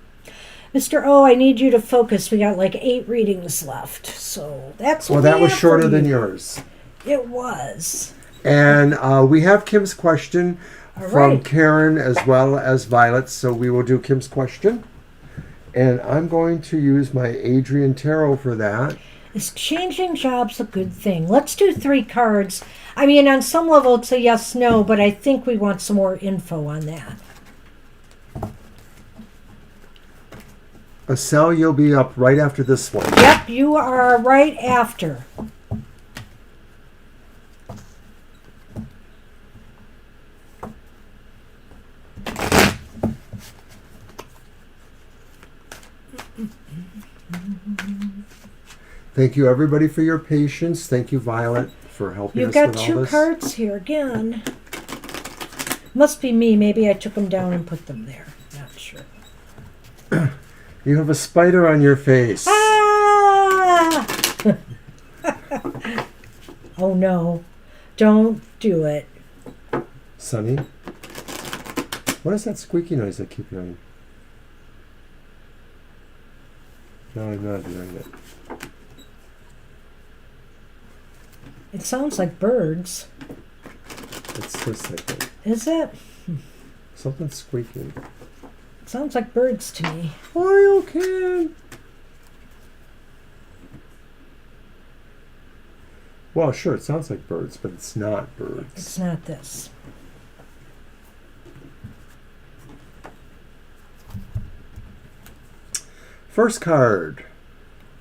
Mr. O, I need you to focus. We got like 8 readings left. So that's what that was shorter than yours. It was. And we have Kim's question from Karen as well as Violet. So we will do Kim's question. And I'm going to use my Adrian Tarot for that. Is changing jobs a good thing? Let's do 3 cards. I mean, on some level, it's a yes, no, but I think we want some more info on that. Estelle, you'll be up right after this one. Yep, you are right after. Thank you, everybody, for your patience. Thank you, Violet, for helping us with all this. You've got 2 cards here again. Must be me. Maybe I took them down and put them there. Not sure. You have a spider on your face. Ah! Oh, no. Don't do it. Sunny, what is that squeaky noise I keep hearing? No, I'm not hearing it. It sounds like birds. It's this, I think. Is it? Something's squeaking. It sounds like birds to me. Oil can. Well, sure, it sounds like birds, but it's not birds. It's not this. First card,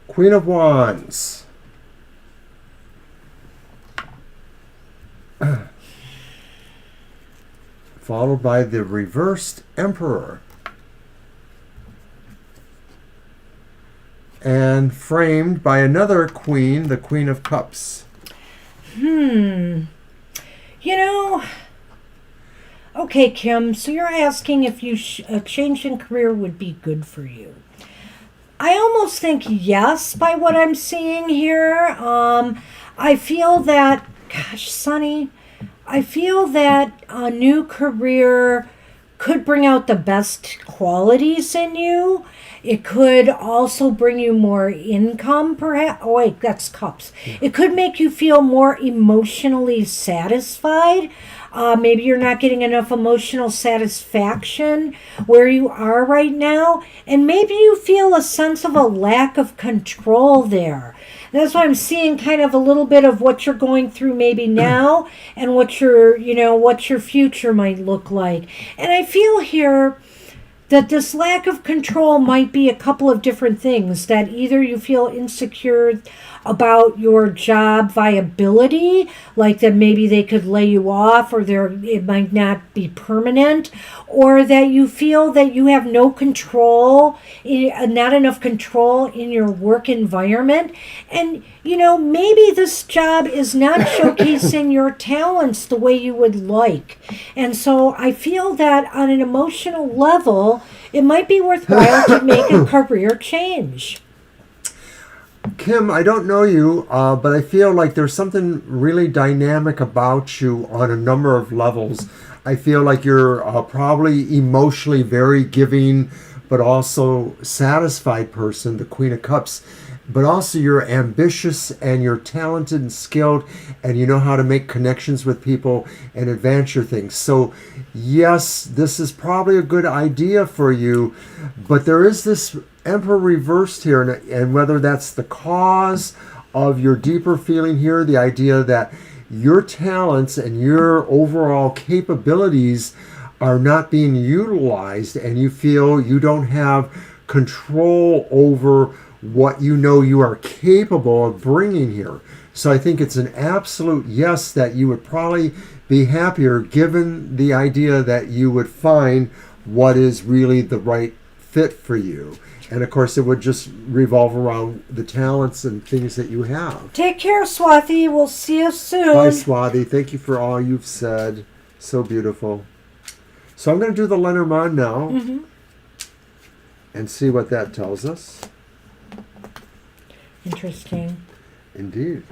Queen of Wands. Followed by the reversed Emperor. And framed by another queen, the Queen of Cups. Okay, Kim, so you're asking if a change in career would be good for you. I almost think yes by what I'm seeing here. I feel that, gosh, Sonny, I feel that a new career could bring out the best qualities in you. It could also bring you more income, perhaps. Oh, wait, that's cups. Yeah. It could make you feel more emotionally satisfied. Maybe you're not getting enough emotional satisfaction where you are right now. And maybe you feel a sense of a lack of control there. That's why I'm seeing kind of a little bit of what you're going through maybe now and what your future might look like. And I feel here that this lack of control might be a couple of different things. That either you feel insecure about your job viability, like that maybe they could lay you off or it might not be permanent, or that you feel that you have no control, not enough control in your work environment. And, maybe this job is not showcasing your talents the way you would like. And so I feel that on an emotional level, it might be worthwhile to make a career change. Kim, I don't know you, but I feel like there's something really dynamic about you on a number of levels. I feel like you're probably emotionally very giving, but also satisfied person, the Queen of Cups. but also you're ambitious and you're talented and skilled, and you know how to make connections with people and advance your things. So yes, this is probably a good idea for you, but there is this Emperor reversed here, and whether that's the cause of your deeper feeling here, the idea that your talents and your overall capabilities are not being utilized, and you feel you don't have control over what you know you are capable of bringing here. So I think it's an absolute yes that you would probably be happier given the idea that you would find what is really the right fit for you. And of course, it would just revolve around the talents and things that you have. Take care, Swati. We'll see you soon. Bye, Swati. Thank you for all you've said. So beautiful. So I'm going to do the Lenormand now and see what that tells us. Interesting. Indeed.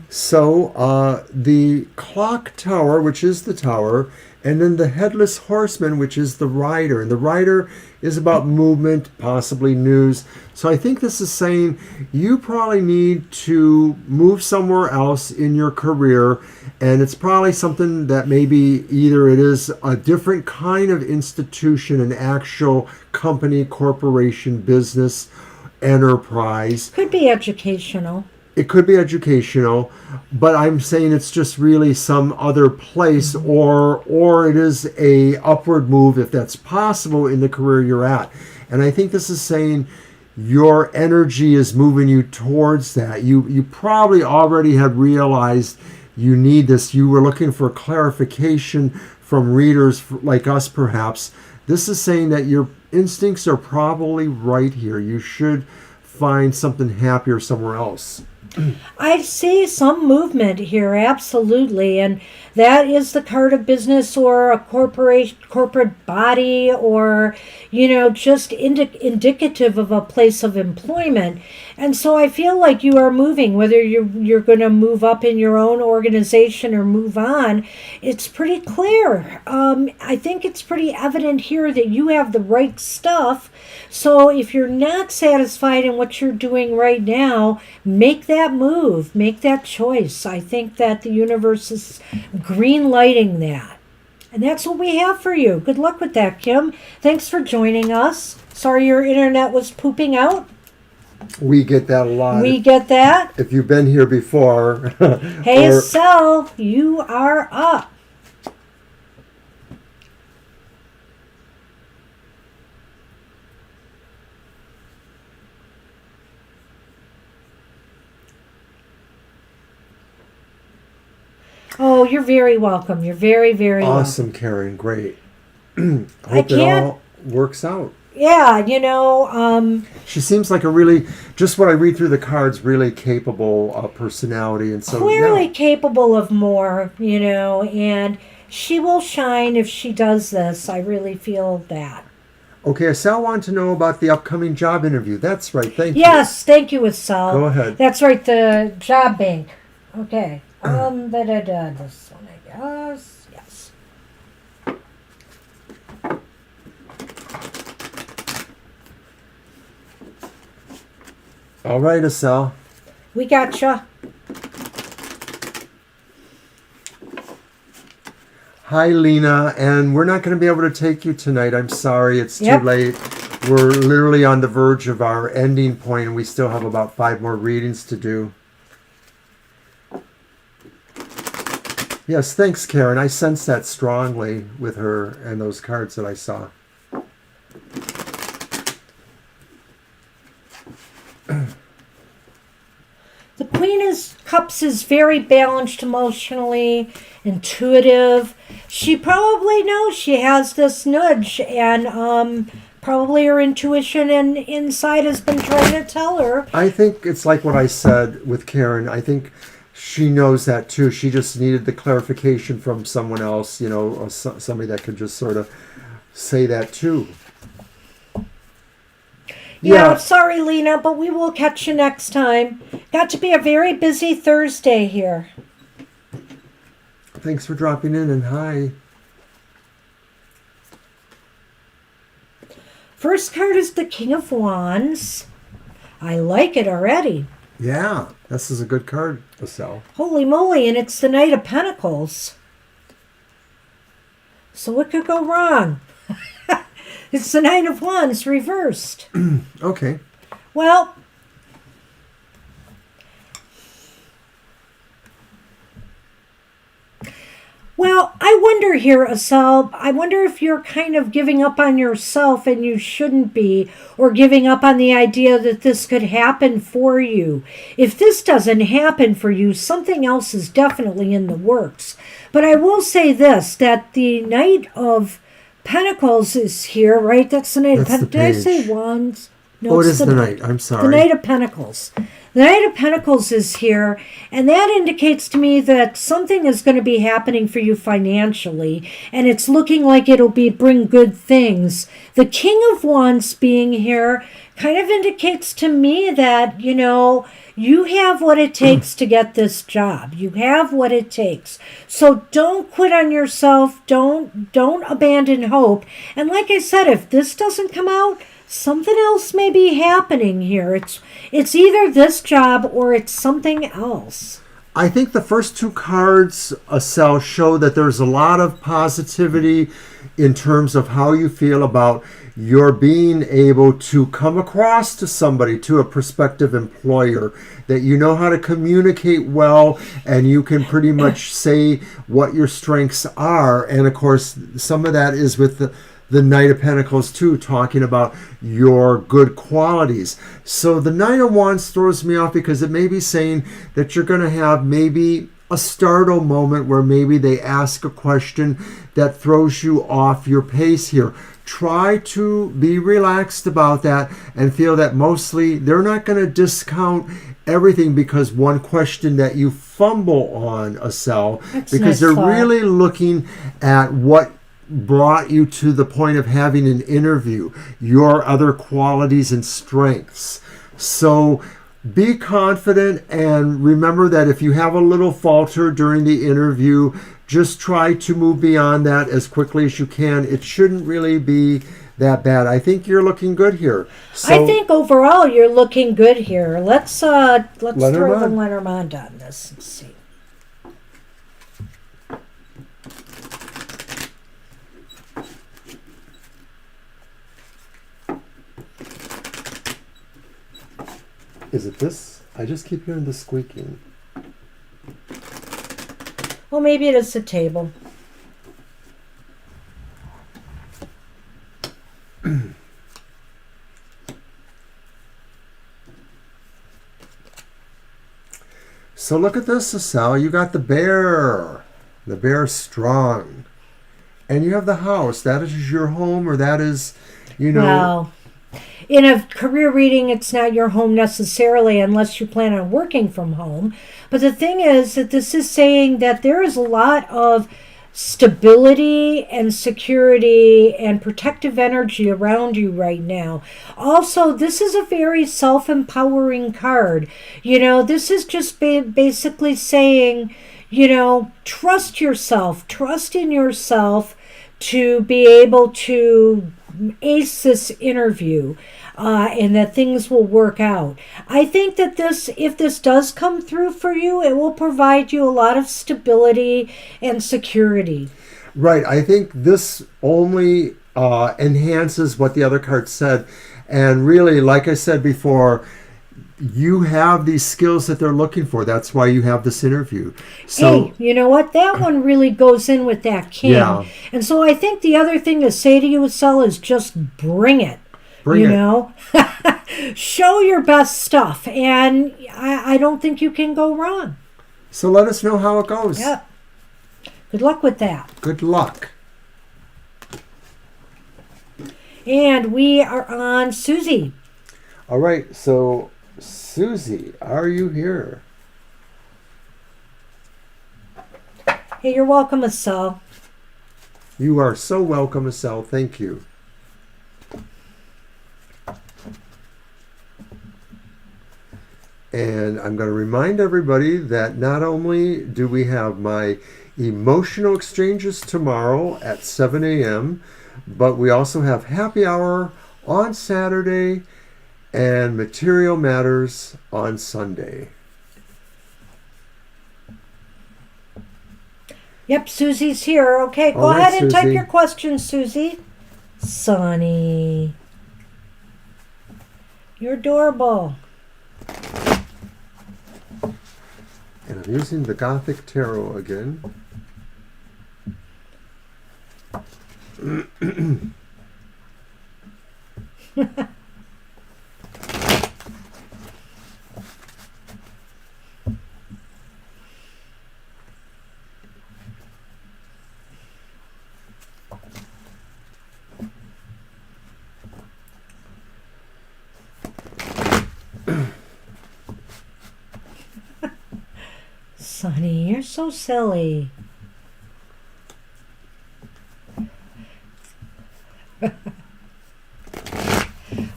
So the clock tower, which is the tower, and then the headless horseman, which is the rider. And the rider is about movement, possibly news. So I think this is saying you probably need to move somewhere else in your career. And it's probably something that maybe either it is a different kind of institution, an actual company, corporation, business, enterprise. Could be educational. It could be educational, but I'm saying it's just really some other place, or it is a upward move if that's possible in the career you're at. And I think this is saying your energy is moving you towards that. You probably already have realized you need this. You were looking for clarification from readers like us, perhaps. This is saying that your instincts are probably right here. You should find something happier somewhere else. I see some movement here, absolutely, and that is the card of business or a corporate body, or just indicative of a place of employment. And so I feel like you are moving, whether you're going to move up in your own organization or move on. It's pretty clear. I think it's pretty evident here that you have the right stuff. So if you're not satisfied in what you're doing right now, make that move, make that choice. I think that the universe is green lighting that. And that's what we have for you. Good luck with that, Kim. Thanks for joining us. Sorry your internet was pooping out. We get that a lot. We get that. If you've been here before. Hey, Estelle, you are up. Oh, you're very welcome. You're very, very awesome, welcome. Karen. Great. Hope it all works out. Yeah, she seems like a really, just what I read through the cards, really capable personality, and so clearly capable of more, and she will shine if she does this. I really feel that. Okay, Estelle wanted to know about the upcoming job interview. That's right. Thank you. Yes, thank you, Estelle. Go ahead. That's right, the job bank. Okay. This one, I guess. Yes. All right, Estelle. We gotcha. Hi, Lena, and we're not going to be able to take you tonight. I'm sorry, it's too late. We're literally on the verge of our ending point, and we still have about 5 more readings to do. Yes, thanks, Karen. I sense that strongly with her and those cards that I saw. The Queen of Cups is very balanced emotionally, intuitive. She probably knows she has this nudge, and probably her intuition and inside has been trying to tell her. I think it's like what I said with Karen. I think she knows that too. She just needed the clarification from someone else, or somebody that could just sort of say that too. Yeah, sorry, Lena, but we will catch you next time. Got to be a very busy Thursday here. Thanks for dropping in, and hi. First card is the King of Wands. I like it already. Yeah, this is a good card, Estelle. Holy moly, and it's the Knight of Pentacles. So what could go wrong? It's the Knight of Wands reversed. Okay. Well, I wonder here, Asal, I wonder if you're kind of giving up on yourself and you shouldn't be, or giving up on the idea that this could happen for you. If this doesn't happen for you, something else is definitely in the works. But I will say this, that the Knight of Pentacles is here, right? That's the Knight of That's the Pentacles. Did I page. say Wands? No, Oh, it it's is the Knight. I'm sorry. The Knight of Pentacles. The Knight of Pentacles is here, and that indicates to me that something is going to be happening for you financially, and it's looking like it'll bring good things. The King of Wands being here kind of indicates to me that, you have what it takes to get this job. You have what it takes. So don't quit on yourself. Don't abandon hope. And like I said, if this doesn't come out, something else may be happening here. It's either this job or it's something else. I think the first two cards, Estelle, show that there's a lot of positivity in terms of how you feel about your being able to come across to somebody, to a prospective employer, that you know how to communicate well and you can pretty much say what your strengths are. And of course, some of that is with the Knight of Pentacles too, talking about your good qualities. So the Knight of Wands throws me off because it may be saying that you're going to have maybe a startle moment where maybe they ask a question that throws you off your pace here. Try to be relaxed about that and feel that mostly they're not going to discount everything because one question that you fumble on, Estelle, because they're really looking at what brought you to the point of having an interview, your other qualities and strengths. So be confident and remember that if you have a little falter during the interview, just try to move beyond that as quickly as you can. It shouldn't really be that bad. I think you're looking good here. So, I think overall you're looking good here. Let's throw the Lenormand on this and see. Is it this? I just keep hearing the squeaking. Well, maybe it is the table. So look at this, Estelle. You got the bear. The bear's strong. And you have the house. That is your home, or that is, Well, in a career reading, it's not your home necessarily unless you plan on working from home. But the thing is that this is saying that there is a lot of stability and security and protective energy around you right now. Also, this is a very self-empowering card. This is just basically saying, trust yourself, trust in yourself to be able to ace this interview. And that things will work out. I think that if this does come through for you, it will provide you a lot of stability and security. Right. I think this only enhances what the other card said. And really, like I said before, you have these skills that they're looking for. That's why you have this interview. So, hey, you know what? That one really goes in with that king. Yeah. And so I think the other thing to say to you, Estelle, is just bring it. Show your best stuff, and I don't think you can go wrong. So let us know how it goes. Yep. Good luck with that. Good luck. And we are on Susie. All right, so Susie, are you here? Hey, you're welcome, Estelle. You are so welcome, Estelle. Thank you. And I'm going to remind everybody that not only do we have my emotional exchanges tomorrow at 7 a.m., but we also have happy hour on Saturday and material matters on Sunday. Yep, Susie's here. Okay, go All right, ahead and type Susie. your questions, Susie. Sunny. You're adorable. And I'm using the Gothic Tarot again. Sunny, you're so silly.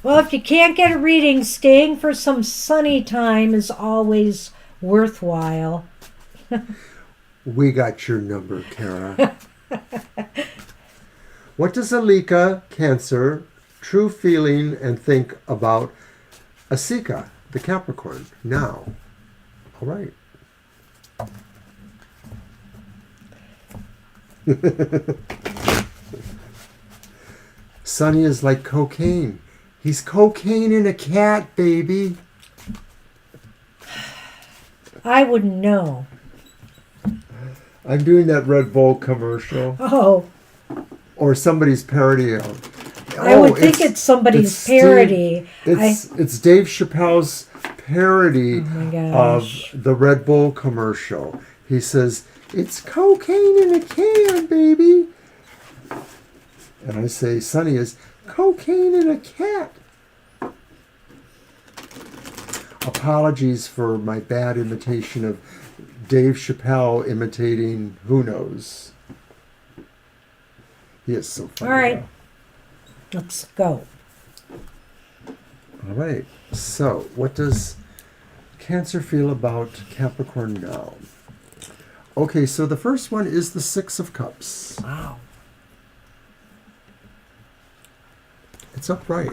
Well, if you can't get a reading, staying for some sunny time is always worthwhile. We got your number, Kara. What does Alika, Cancer, true feeling and think about Asika, the Capricorn, now? All right. Sonny is like cocaine. He's cocaine in a cat, baby. I wouldn't know. I'm doing that Red Bull commercial. Oh, Or somebody's parody of. I would think it's somebody's parody. It's Dave Chappelle's parody Oh my of gosh. the Red Bull commercial. He says, "It's cocaine in a can, baby." And I say, Sonny is cocaine in a cat. Apologies for my bad imitation of Dave Chappelle imitating who knows. He is so funny. All right. though. Let's go. All right. So, what does Cancer feel about Capricorn now? Okay, so the first one is the Six of Cups. Wow. It's upright.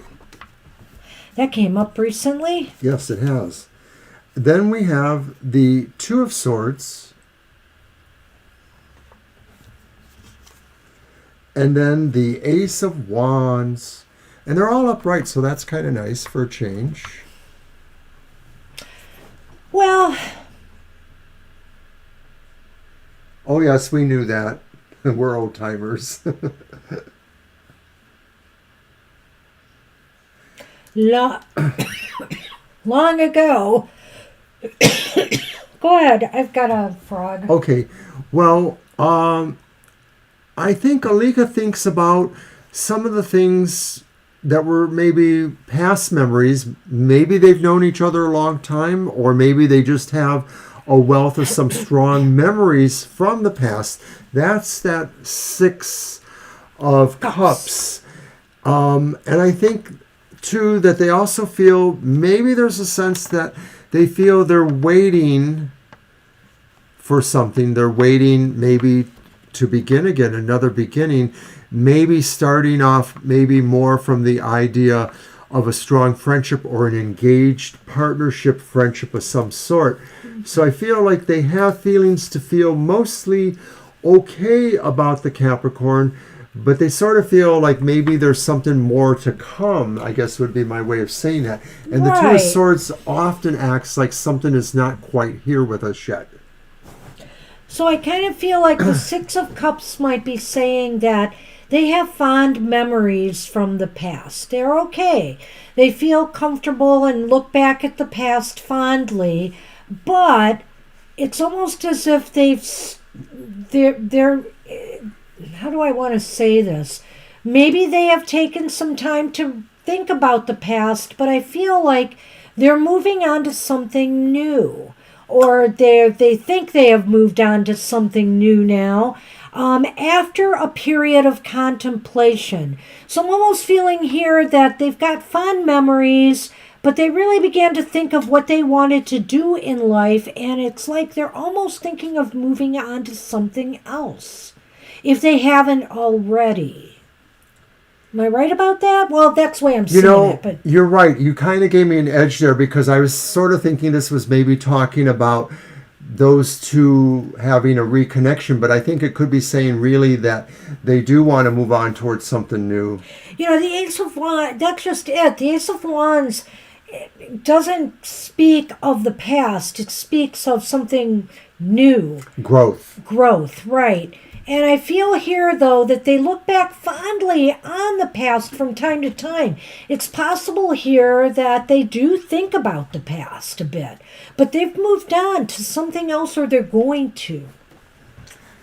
That came up recently. Yes, it has. Then we have the Two of Swords. And then the Ace of Wands. And they're all upright, so that's kind of nice for a change. Well, Oh, yes, we knew that. We're old timers. long ago. Go ahead. I've got a frog. Okay, well, I think Alika thinks about some of the things that were maybe past memories. Maybe they've known each other a long time, or maybe they just have a wealth of some strong memories from the past. That's that Six of Cups. And I think, too, that they also feel maybe there's a sense that they feel they're waiting for something. They're waiting maybe to begin again, another beginning, maybe starting off maybe more from the idea of a strong friendship or an engaged partnership, friendship of some sort. So I feel like they have feelings to feel mostly okay about the Capricorn, but they sort of feel like maybe there's something more to come, I guess would be my way of saying that. And the Two of Right. Swords often acts like something is not quite here with us yet. So I kind of feel like the Six of Cups might be saying that they have fond memories from the past. They're okay. They feel comfortable and look back at the past fondly, but it's almost as if they're how do I want to say this? Maybe they have taken some time to think about the past, but I feel like they're moving on to something new. Or they think they have moved on to something new now after a period of contemplation. So I'm almost feeling here that they've got fond memories, but they really began to think of what they wanted to do in life, and it's like they're almost thinking of moving on to something else, if they haven't already. Am I right about that? Well, that's the way I'm You seeing know, it. But you're right. You kind of gave me an edge there because I was sort of thinking this was maybe talking about those two having a reconnection, but I think it could be saying really that they do want to move on towards something new. the Ace of Wands, that's just it. The Ace of Wands doesn't speak of the past, it speaks of something new. Growth, right. And I feel here, though, that they look back fondly on the past from time to time. It's possible here that they do think about the past a bit, but they've moved on to something else, or they're going to.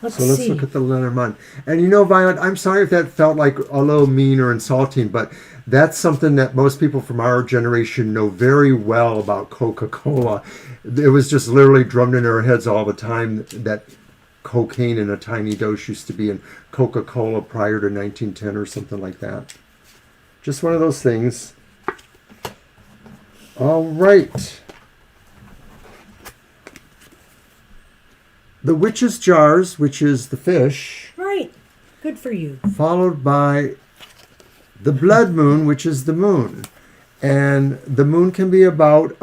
Let's look at the Lenormand. And Violet, I'm sorry if that felt like a little mean or insulting, but that's something that most people from our generation know very well about Coca-Cola. It was just literally drummed in our heads all the time that cocaine in a tiny dose used to be in Coca-Cola prior to 1910 or something like that. Just one of those things. All right. The Witch's Jars, which is the fish. Right. Good for you. Followed by the Blood Moon, which is the moon. And the moon can be about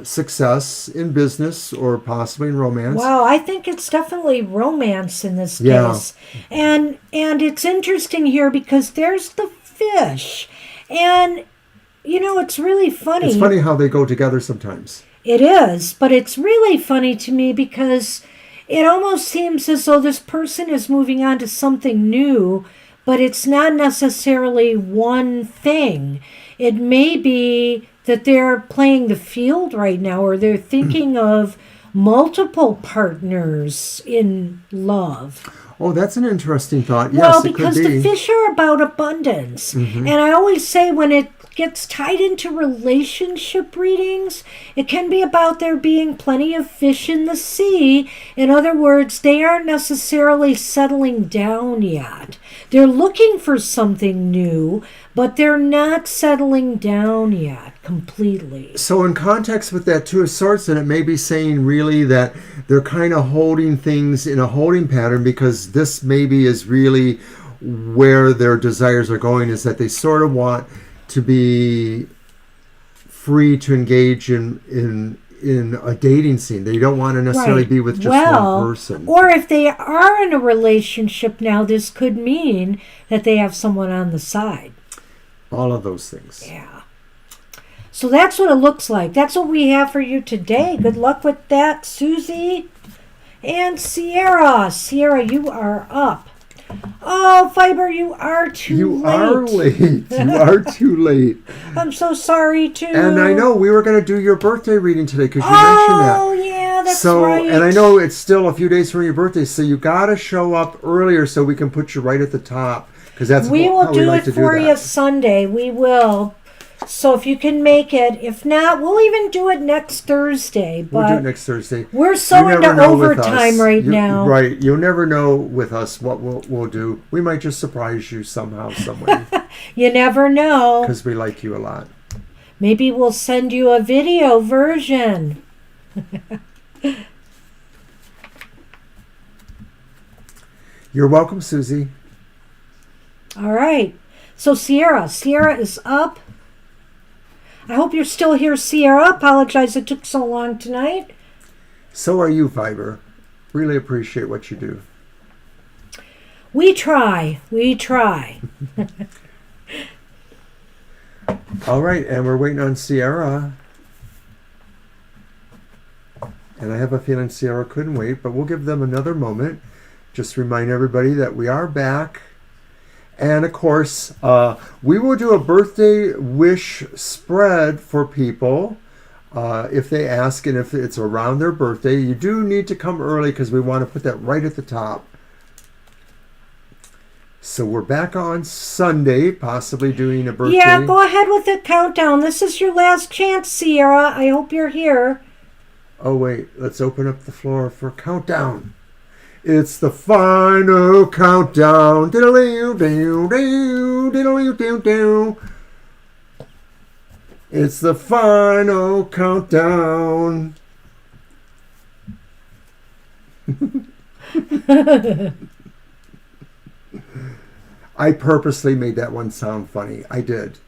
success in business or possibly in romance. Wow, I think it's definitely romance in this Yeah. case. And it's interesting here because there's the fish. And it's really funny. It's funny how they go together sometimes. It is, but it's really funny to me because it almost seems as though this person is moving on to something new, but it's not necessarily one thing. It may be that they're playing the field right now, or they're thinking of multiple partners in love. Oh, that's an interesting thought. Yes, Well, it could because be. the fish are about abundance. And I always say when it gets tied into relationship readings, it can be about there being plenty of fish in the sea. In other words, they aren't necessarily settling down yet. They're looking for something new, but they're not settling down yet completely. So in context with that Two of Swords, then it may be saying really that they're kind of holding things in a holding pattern, because this maybe is really where their desires are going, is that they sort of want to be free to engage in a dating scene. They don't want to necessarily be with just one person. Or if they are in a relationship now, this could mean that they have someone on the side. All of those things. Yeah. So that's what it looks like. That's what we have for you today. Good luck with that, Susie. And Sierra. Sierra, you are up. Oh, Fiber, you are too late. You are late. You are too late. I'm so sorry, too. And I know we were going to do your birthday reading today because you mentioned that. Oh, yeah, that's so, right. And I know it's still a few days from your birthday, so you got to show up earlier so we can put you right at the top. Because that's we will how do we like it to do for that. you Sunday. We will. So if you can make it, if not, we'll even do it next Thursday. But we'll do it next Thursday. We're so You into never know with overtime us. right now. Right. You'll never know with us what we'll do. We might just surprise you somehow, some way. You never know. Because we like you a lot. Maybe we'll send you a video version. You're welcome, Susie. All right. So Sierra is up. I hope you're still here, Sierra. Apologize it took so long tonight. So are you, Fiber. Really appreciate what you do. We try. All right, and we're waiting on Sierra. And I have a feeling Sierra couldn't wait, but we'll give them another moment. Just remind everybody that we are back. And of course, we will do a birthday wish spread for people if they ask, and if it's around their birthday. You do need to come early because we want to put that right at the top. So we're back on Sunday, possibly doing a birthday. Yeah, go ahead with the countdown. This is your last chance, Sierra. I hope you're here. Oh, wait. Let's open up the floor for countdown. It's the final countdown. It's the final countdown. I purposely made that one sound funny. I did.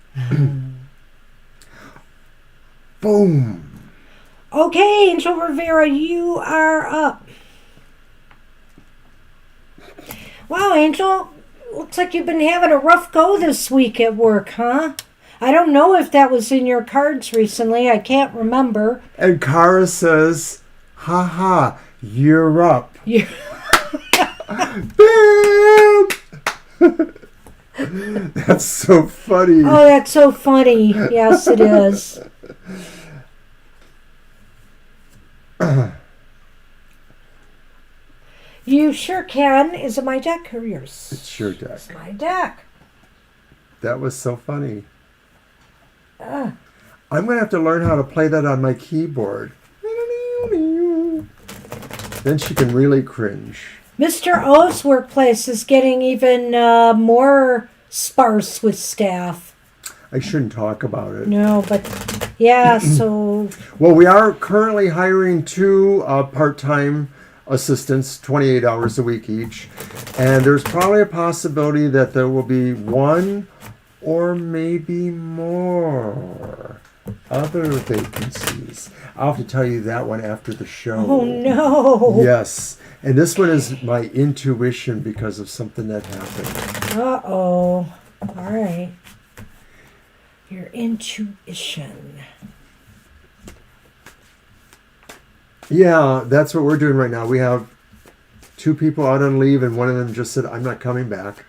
Boom. Okay, Angel Rivera, you are up. Wow, Angel, looks like you've been having a rough go this week at work, huh? I don't know if that was in your cards recently. I can't remember. And Kara says, ha ha, you're up. You- Bam! That's so funny. Oh, that's so funny. Yes, it is. You sure can. Is it my deck or yours? It's your deck. It's my deck. That was so funny. I'm going to have to learn how to play that on my keyboard. Then she can really cringe. Mr. O's workplace is getting even more sparse with staff. I shouldn't talk about it. No, but yeah, so... Well, we are currently hiring 2 part-time assistants, 28 hours a week each. And there's probably a possibility that there will be 1 or maybe more other vacancies. I'll have to tell you that one after the show. Oh, no. Yes. And this one is my intuition because of something that happened. Uh-oh. All right. Your intuition. Yeah, that's what we're doing right now. We have 2 people out on leave, and one of them just said, I'm not coming back.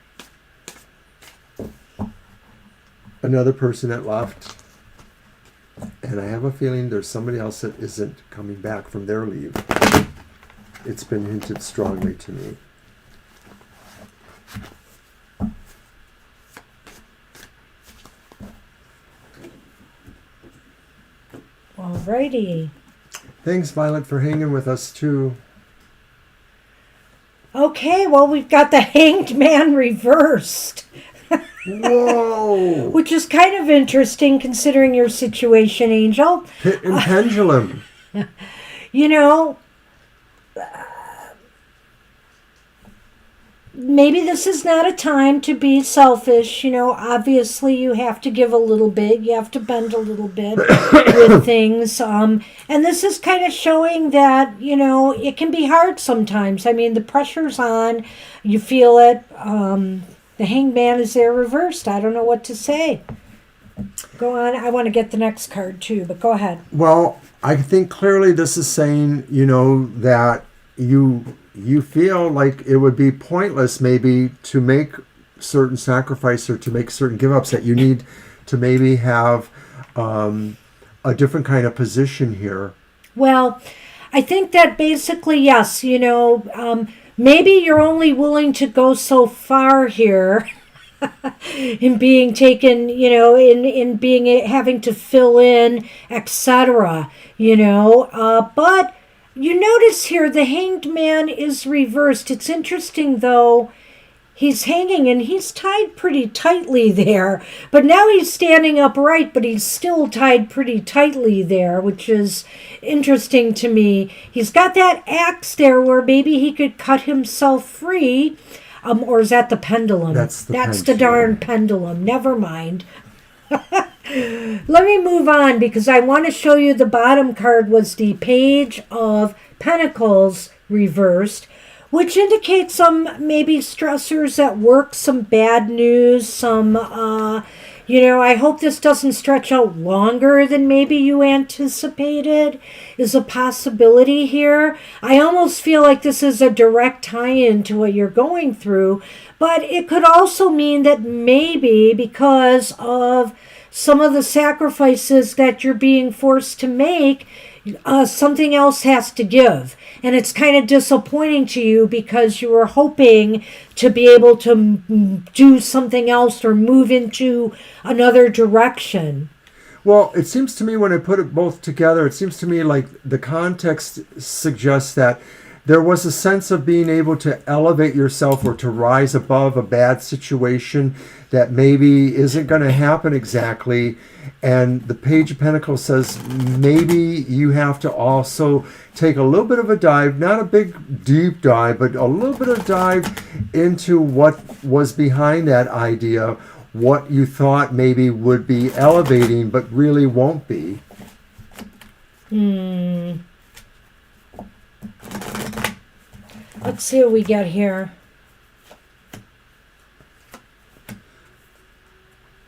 Another person that left. And I have a feeling there's somebody else that isn't coming back from their leave. It's been hinted strongly to me. Alrighty. Thanks, Violet, for hanging with us, too. Okay, well, we've got the Hanged Man reversed. Whoa! Which is kind of interesting considering your situation, Angel. Pit and pendulum. You know, maybe this is not a time to be selfish. You know, obviously you have to give a little bit. You have to bend a little bit with things. And this is kind of showing that, you know, it can be hard sometimes. I mean, the pressure's on. You feel it. The Hanged Man is there reversed. I don't know what to say. Go on. I want to get the next card too, but go ahead. Well, I think clearly this is saying, you know, that you feel like it would be pointless maybe to make certain sacrifice or to make certain give-ups, that you need to maybe have a different kind of position here. Well, I think that basically, yes, you know, maybe you're only willing to go so far here in being taken, you know, in being having to fill in, etc., you know, but you notice here the Hanged Man is reversed. It's interesting, though. He's hanging and he's tied pretty tightly there. But now he's standing upright, but he's still tied pretty tightly there, which is interesting to me. He's got that axe there where maybe he could cut himself free. Or is that the pendulum? That's the darn pendulum. Never mind. Let me move on because I want to show you the bottom card was the Page of Pentacles reversed, which indicates some maybe stressors at work, some bad news, some, you know, I hope this doesn't stretch out longer than maybe you anticipated, is a possibility here. I almost feel like this is a direct tie-in to what you're going through, but it could also mean that maybe because of some of the sacrifices that you're being forced to make, something else has to give. And it's kind of disappointing to you because you were hoping to be able to do something else or move into another direction. Well, it seems to me when I put it both together, it seems to me like the context suggests that there was a sense of being able to elevate yourself or to rise above a bad situation that maybe isn't going to happen exactly. And the Page of Pentacles says maybe you have to also take a little bit of a dive, not a big deep dive, but a little bit of dive into what was behind that idea, what you thought maybe would be elevating but really won't be. Let's see what we get here.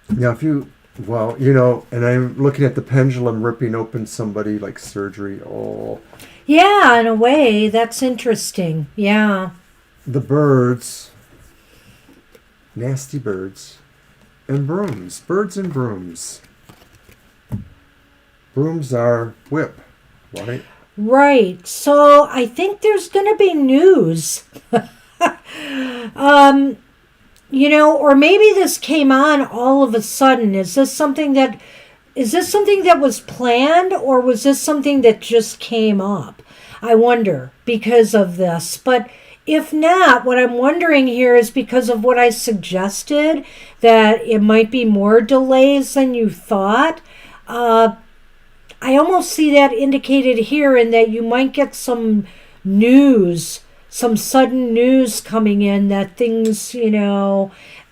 Now, and I'm looking at the pendulum ripping open somebody like surgery. Oh. Yeah, in a way, that's interesting. Yeah. The birds, nasty birds, and brooms. Birds and brooms. Brooms are whip, right? Right. So I think there's going to be news. Or maybe this came on all of a sudden. Is this something that was planned, or was this something that just came up? I wonder because of this. But if not, what I'm wondering here is because of what I suggested, that it might be more delays than you thought. I almost see that indicated here, in that you might get some news, some sudden news coming in, that things,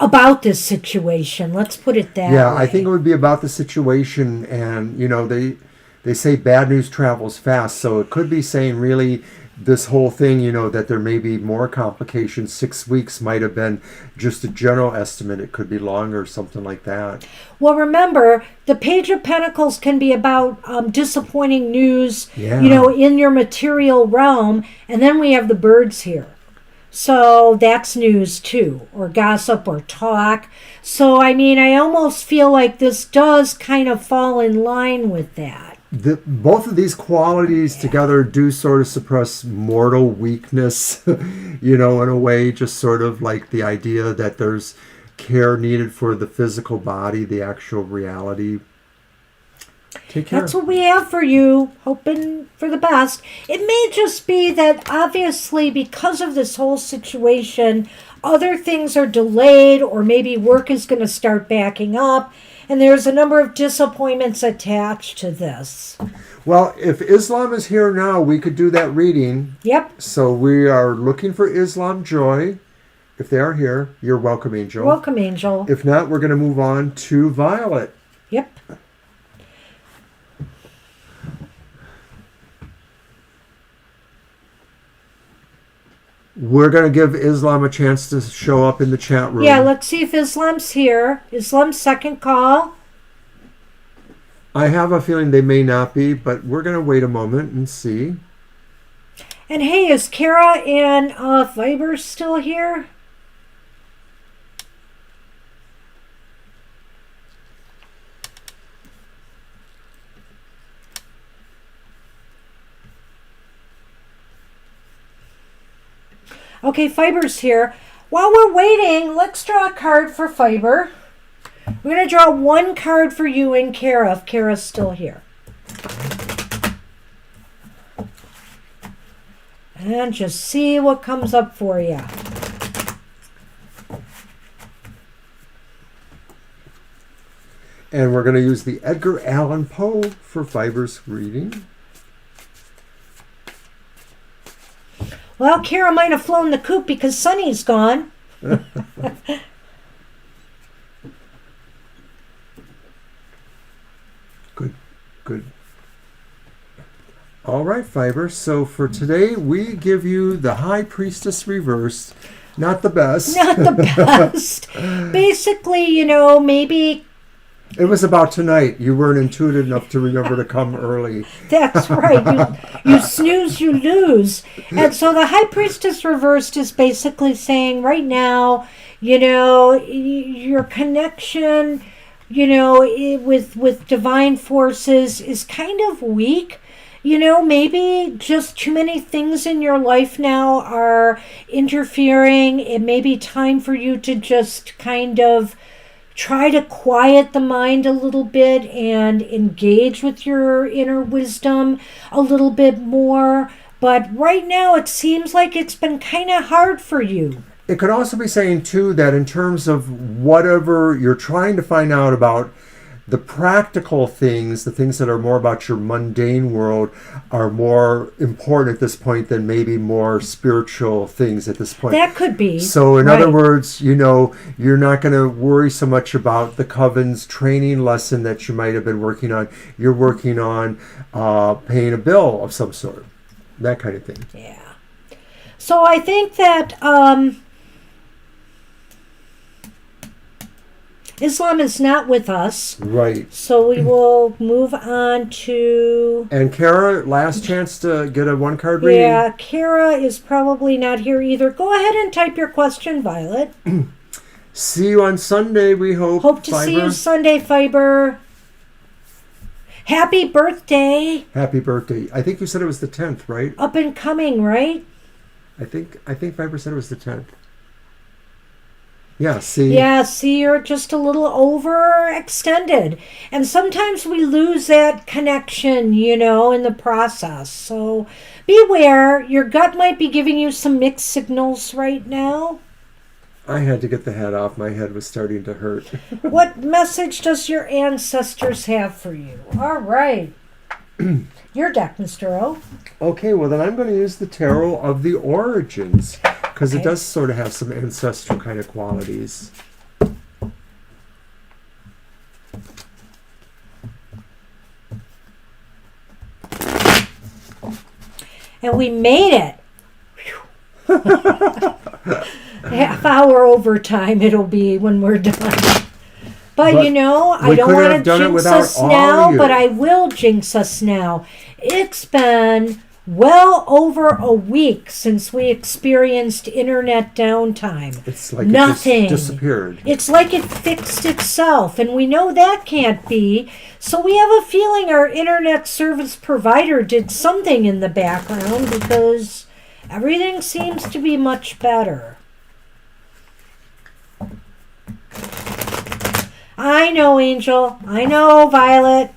about this situation. Let's put it that way. Yeah, I think it would be about the situation, and, they say bad news travels fast, so it could be saying really this whole thing, that there may be more complications. 6 weeks might have been just a general estimate. It could be longer, something like that. Well, remember, the Page of Pentacles can be about disappointing news, Yeah. In your material realm. And then we have the birds here. So that's news too, or gossip or talk. So, I almost feel like this does kind of fall in line with that. Both of these qualities together do sort of suppress mortal weakness, in a way, just sort of like the idea that there's care needed for the physical body, the actual reality. Take care. That's what we have for you, hoping for the best. It may just be that obviously because of this whole situation, other things are delayed, or maybe work is going to start backing up. And there's a number of disappointments attached to this. Well, if Islam is here now, we could do that reading. Yep. So we are looking for Islam Joy. If they are here, you're welcome, Angel. Welcome, Angel. If not, we're going to move on to Violet. Yep. We're going to give Islam a chance to show up in the chat room. Yeah, let's see if Islam's here. Islam's second call. I have a feeling they may not be, but we're going to wait a moment and see. And hey, is Kara and Fiber still here? Okay, Fiber's here. While we're waiting, let's draw a card for Fiber. We're going to draw one card for you and Kara, if Kara's still here. And just see what comes up for you. And we're going to use the Edgar Allan Poe for Fiber's reading. Well, Kara might have flown the coop because Sunny's gone. Good. All right, Fiber. So for today, we give you the High Priestess reversed. Not the best. Not the best. Basically, maybe... It was about tonight. You weren't intuitive enough to remember to come early. That's right. You snooze, you lose. And so the High Priestess reversed is basically saying right now, your connection, with divine forces is kind of weak. Maybe just too many things in your life now are interfering. It may be time for you to just kind of try to quiet the mind a little bit and engage with your inner wisdom a little bit more. But right now it seems like it's been kind of hard for you. It could also be saying, too, that in terms of whatever you're trying to find out about, the practical things, the things that are more about your mundane world, are more important at this point than maybe more spiritual things at this point. That could be. So, in right. other words, you know, you're not going to worry so much about the Coven's training lesson that you might have been working on. You're working on paying a bill of some sort, that kind of thing. Yeah. So I think that Islam is not with us. Right. So we will move on to... And Kara, last chance to get a one-card reading. Yeah, Kara is probably not here either. Go ahead and type your question, Violet. See you on Sunday, we hope. Hope to see you Sunday, Fiber. Happy birthday. Happy birthday. I think you said it was the 10th, right? Up and coming, right? I think Fiber said it was the 10th. Yeah, see? Yeah, see, you're just a little overextended. And sometimes we lose that connection, you know, in the process. So beware. Your gut might be giving you some mixed signals right now. I had to get the hat off. My head was starting to hurt. What message does your ancestors have for you? All right. Your deck, Mr. O. Okay, well, then I'm going to use the Tarot of the Origins, because Okay. it does sort of have some ancestral kind of qualities. And we made it. Half hour overtime it'll be when we're done. But you know, I don't want to jinx us now, but I will jinx us now. It's been well over a week since we experienced internet downtime. It's like nothing. It just disappeared. It's like it fixed itself, and we know that can't be. So we have a feeling our internet service provider did something in the background, because everything seems to be much better. I know, Angel. I know, Violet.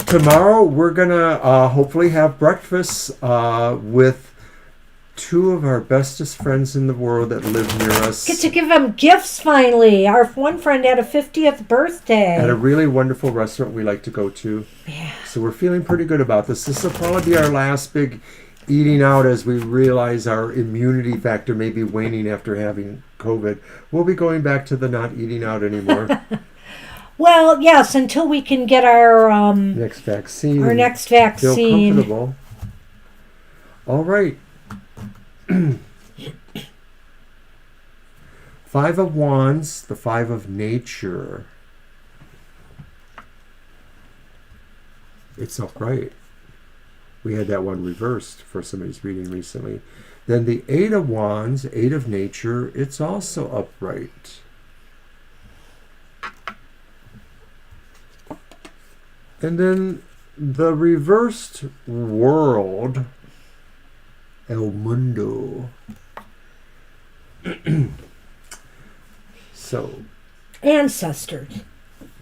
Tomorrow we're going to hopefully have breakfast with two of our bestest friends in the world that live near us. Get to give them gifts finally. Our one friend had a 50th birthday. At a really wonderful restaurant we like to go to. Yeah. So we're feeling pretty good about this. This will probably be our last big eating out as we realize our immunity factor may be waning after having COVID. We'll be going back to the not eating out anymore. Well, yes, until we can get our next vaccine. Our next vaccine. Feel comfortable. All right. Five of Wands, the Five of Nature. It's upright. We had that one reversed for somebody's reading recently. Then the Eight of Wands, Eight of Nature, it's also upright. And then the reversed World, El Mundo. So. Ancestors.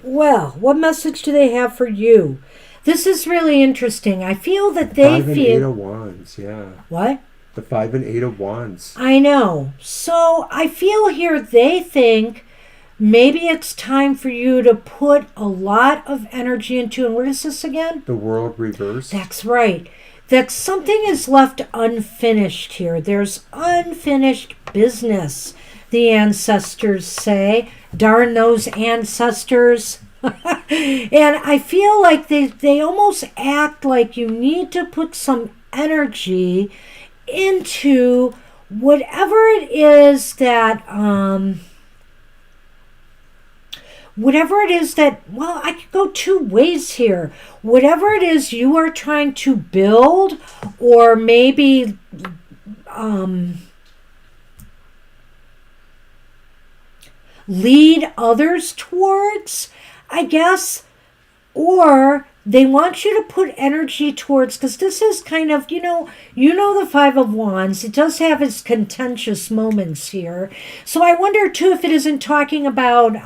Well, what message do they have for you? This is really interesting. I feel that they Five and Eight of Wands, yeah. What? The Five and Eight of Wands. I know. So I feel here they think maybe it's time for you to put a lot of energy into, and what is this again? The World reversed. That's right. That something is left unfinished here. There's unfinished business, the ancestors say. Darn those ancestors. And I feel like they almost act like you need to put some energy into whatever it is that well, I could go two ways here. Whatever it is you are trying to build, or maybe lead others towards, I guess, or they want you to put energy towards, because this is kind of, the Five of Wands. It does have its contentious moments here. So I wonder too if it isn't talking about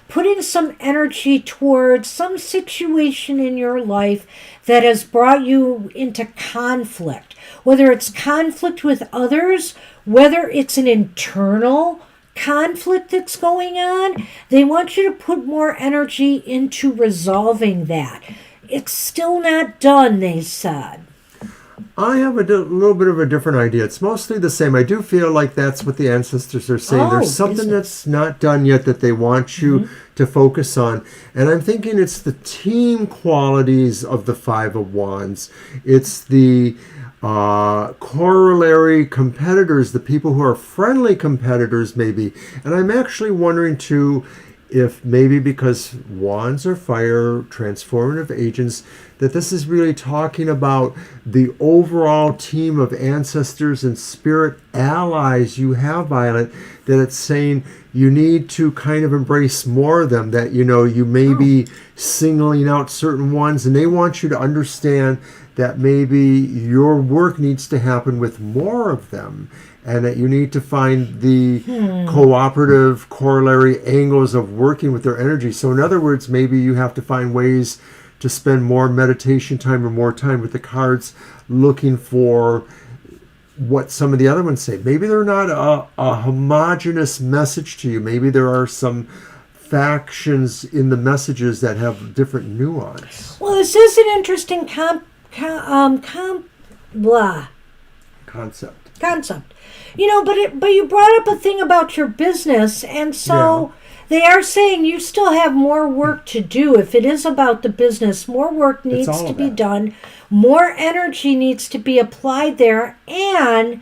putting some energy towards some situation in your life that has brought you into conflict. Whether it's conflict with others, whether it's an internal conflict that's going on, they want you to put more energy into resolving that. It's still not done, they said. I have a little bit of a different idea. It's mostly the same. I do feel like that's what the ancestors are saying. There's something that's not done yet that they want you to focus on. And I'm thinking it's the team qualities of the Five of Wands. It's the corollary competitors, the people who are friendly competitors maybe. And I'm actually wondering too if maybe because wands are fire, transformative agents, that this is really talking about the overall team of ancestors and spirit allies you have, Violet, that it's saying you need to kind of embrace more of them, that, you may be singling out certain ones, and they want you to understand that maybe your work needs to happen with more of them, and that you need to find the cooperative corollary angles of working with their energy. So in other words, maybe you have to find ways to spend more meditation time or more time with the cards looking for what some of the other ones say. Maybe they're not a homogeneous message to you. Maybe there are some factions in the messages that have different nuance. Well, this is an interesting concept. But you brought up a thing about your business, and so they are saying you still have more work to do. If it is about the business, more work needs to be done. More energy needs to be applied there, and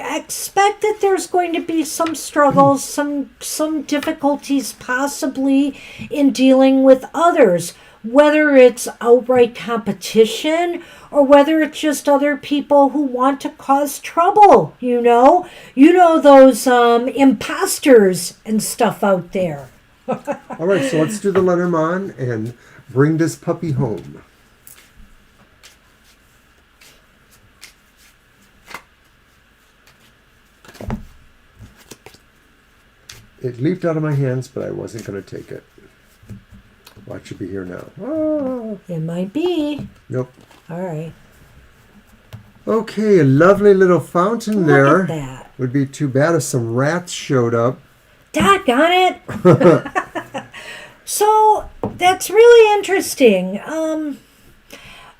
expect that there's going to be some struggles, some difficulties possibly in dealing with others, whether it's outright competition or whether it's just other people who want to cause trouble, those imposters and stuff out there. All right, so let's do the Lenormand and bring this puppy home. It leaped out of my hands, but I wasn't going to take it. Watch it be here now. Oh. It might be. Nope. All right. Okay, a lovely little fountain there. Look at that. Would be too bad if some rats showed up. Doggone it. So that's really interesting.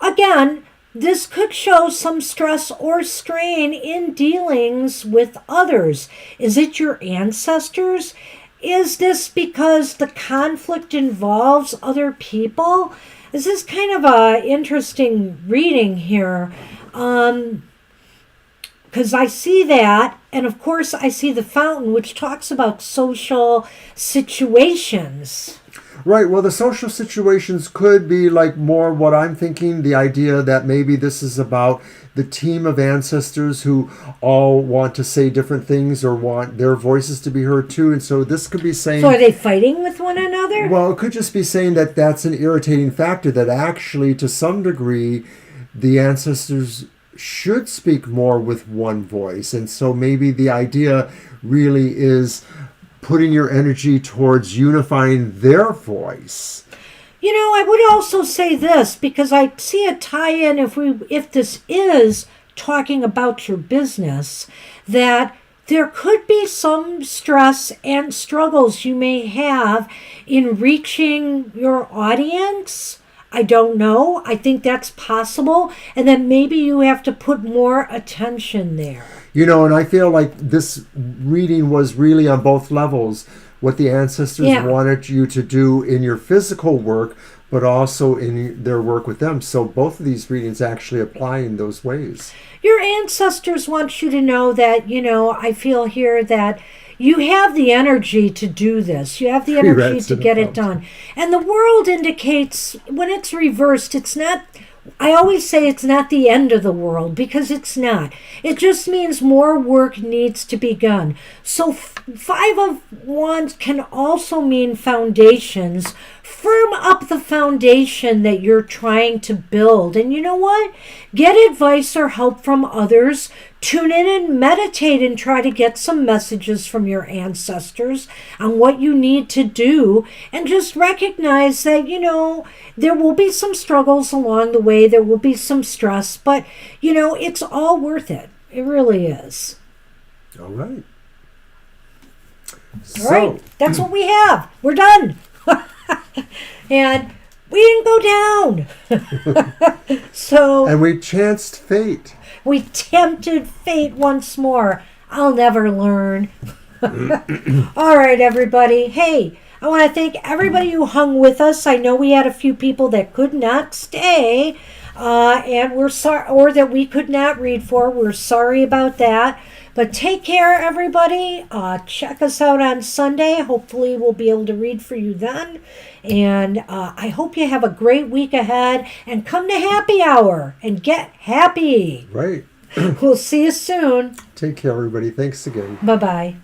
Again, this could show some stress or strain in dealings with others. Is it your ancestors? Is this because the conflict involves other people? This is kind of a interesting reading here. Because I see that, and of course I see the fountain, which talks about social situations. Right, well, the social situations could be like more what I'm thinking, the idea that maybe this is about the team of ancestors who all want to say different things or want their voices to be heard too. And so this could be saying... So are they fighting with one another? Well, it could just be saying that that's an irritating factor, that actually, to some degree, the ancestors should speak more with one voice. And so maybe the idea really is putting your energy towards unifying their voice. I would also say this, because I see a tie-in if this is talking about your business, that there could be some stress and struggles you may have in reaching your audience. I don't know. I think that's possible. And then maybe you have to put more attention there. And I feel like this reading was really on both levels. What the ancestors wanted you to do in your physical work, but also in their work with them. So both of these readings actually apply in those ways. Your ancestors want you to know that, I feel here that you have the energy to do this. You have the energy to get it done. And the world indicates, when it's reversed, it's not... I always say it's not the end of the world, because it's not. It just means more work needs to be done. So Five of Wands can also mean foundations firm up the foundation that you're trying to build. And you know what? Get advice or help from others. Tune in and meditate and try to get some messages from your ancestors on what you need to do. And just recognize that, there will be some struggles along the way. There will be some stress, but, it's all worth it. It really is. All right. All right. That's what we have. We're done. And we didn't go down. So. And we chanced fate. We tempted fate once more. I'll never learn. All right, everybody. Hey, I want to thank everybody who hung with us. I know we had a few people that could not stay, and we're sorry, or that we could not read for. We're sorry about that. But take care, everybody. Check us out on Sunday. Hopefully, we'll be able to read for you then. And I hope you have a great week ahead. And come to happy hour and get happy. Right. We'll see you soon. Take care, everybody. Thanks again. Bye-bye.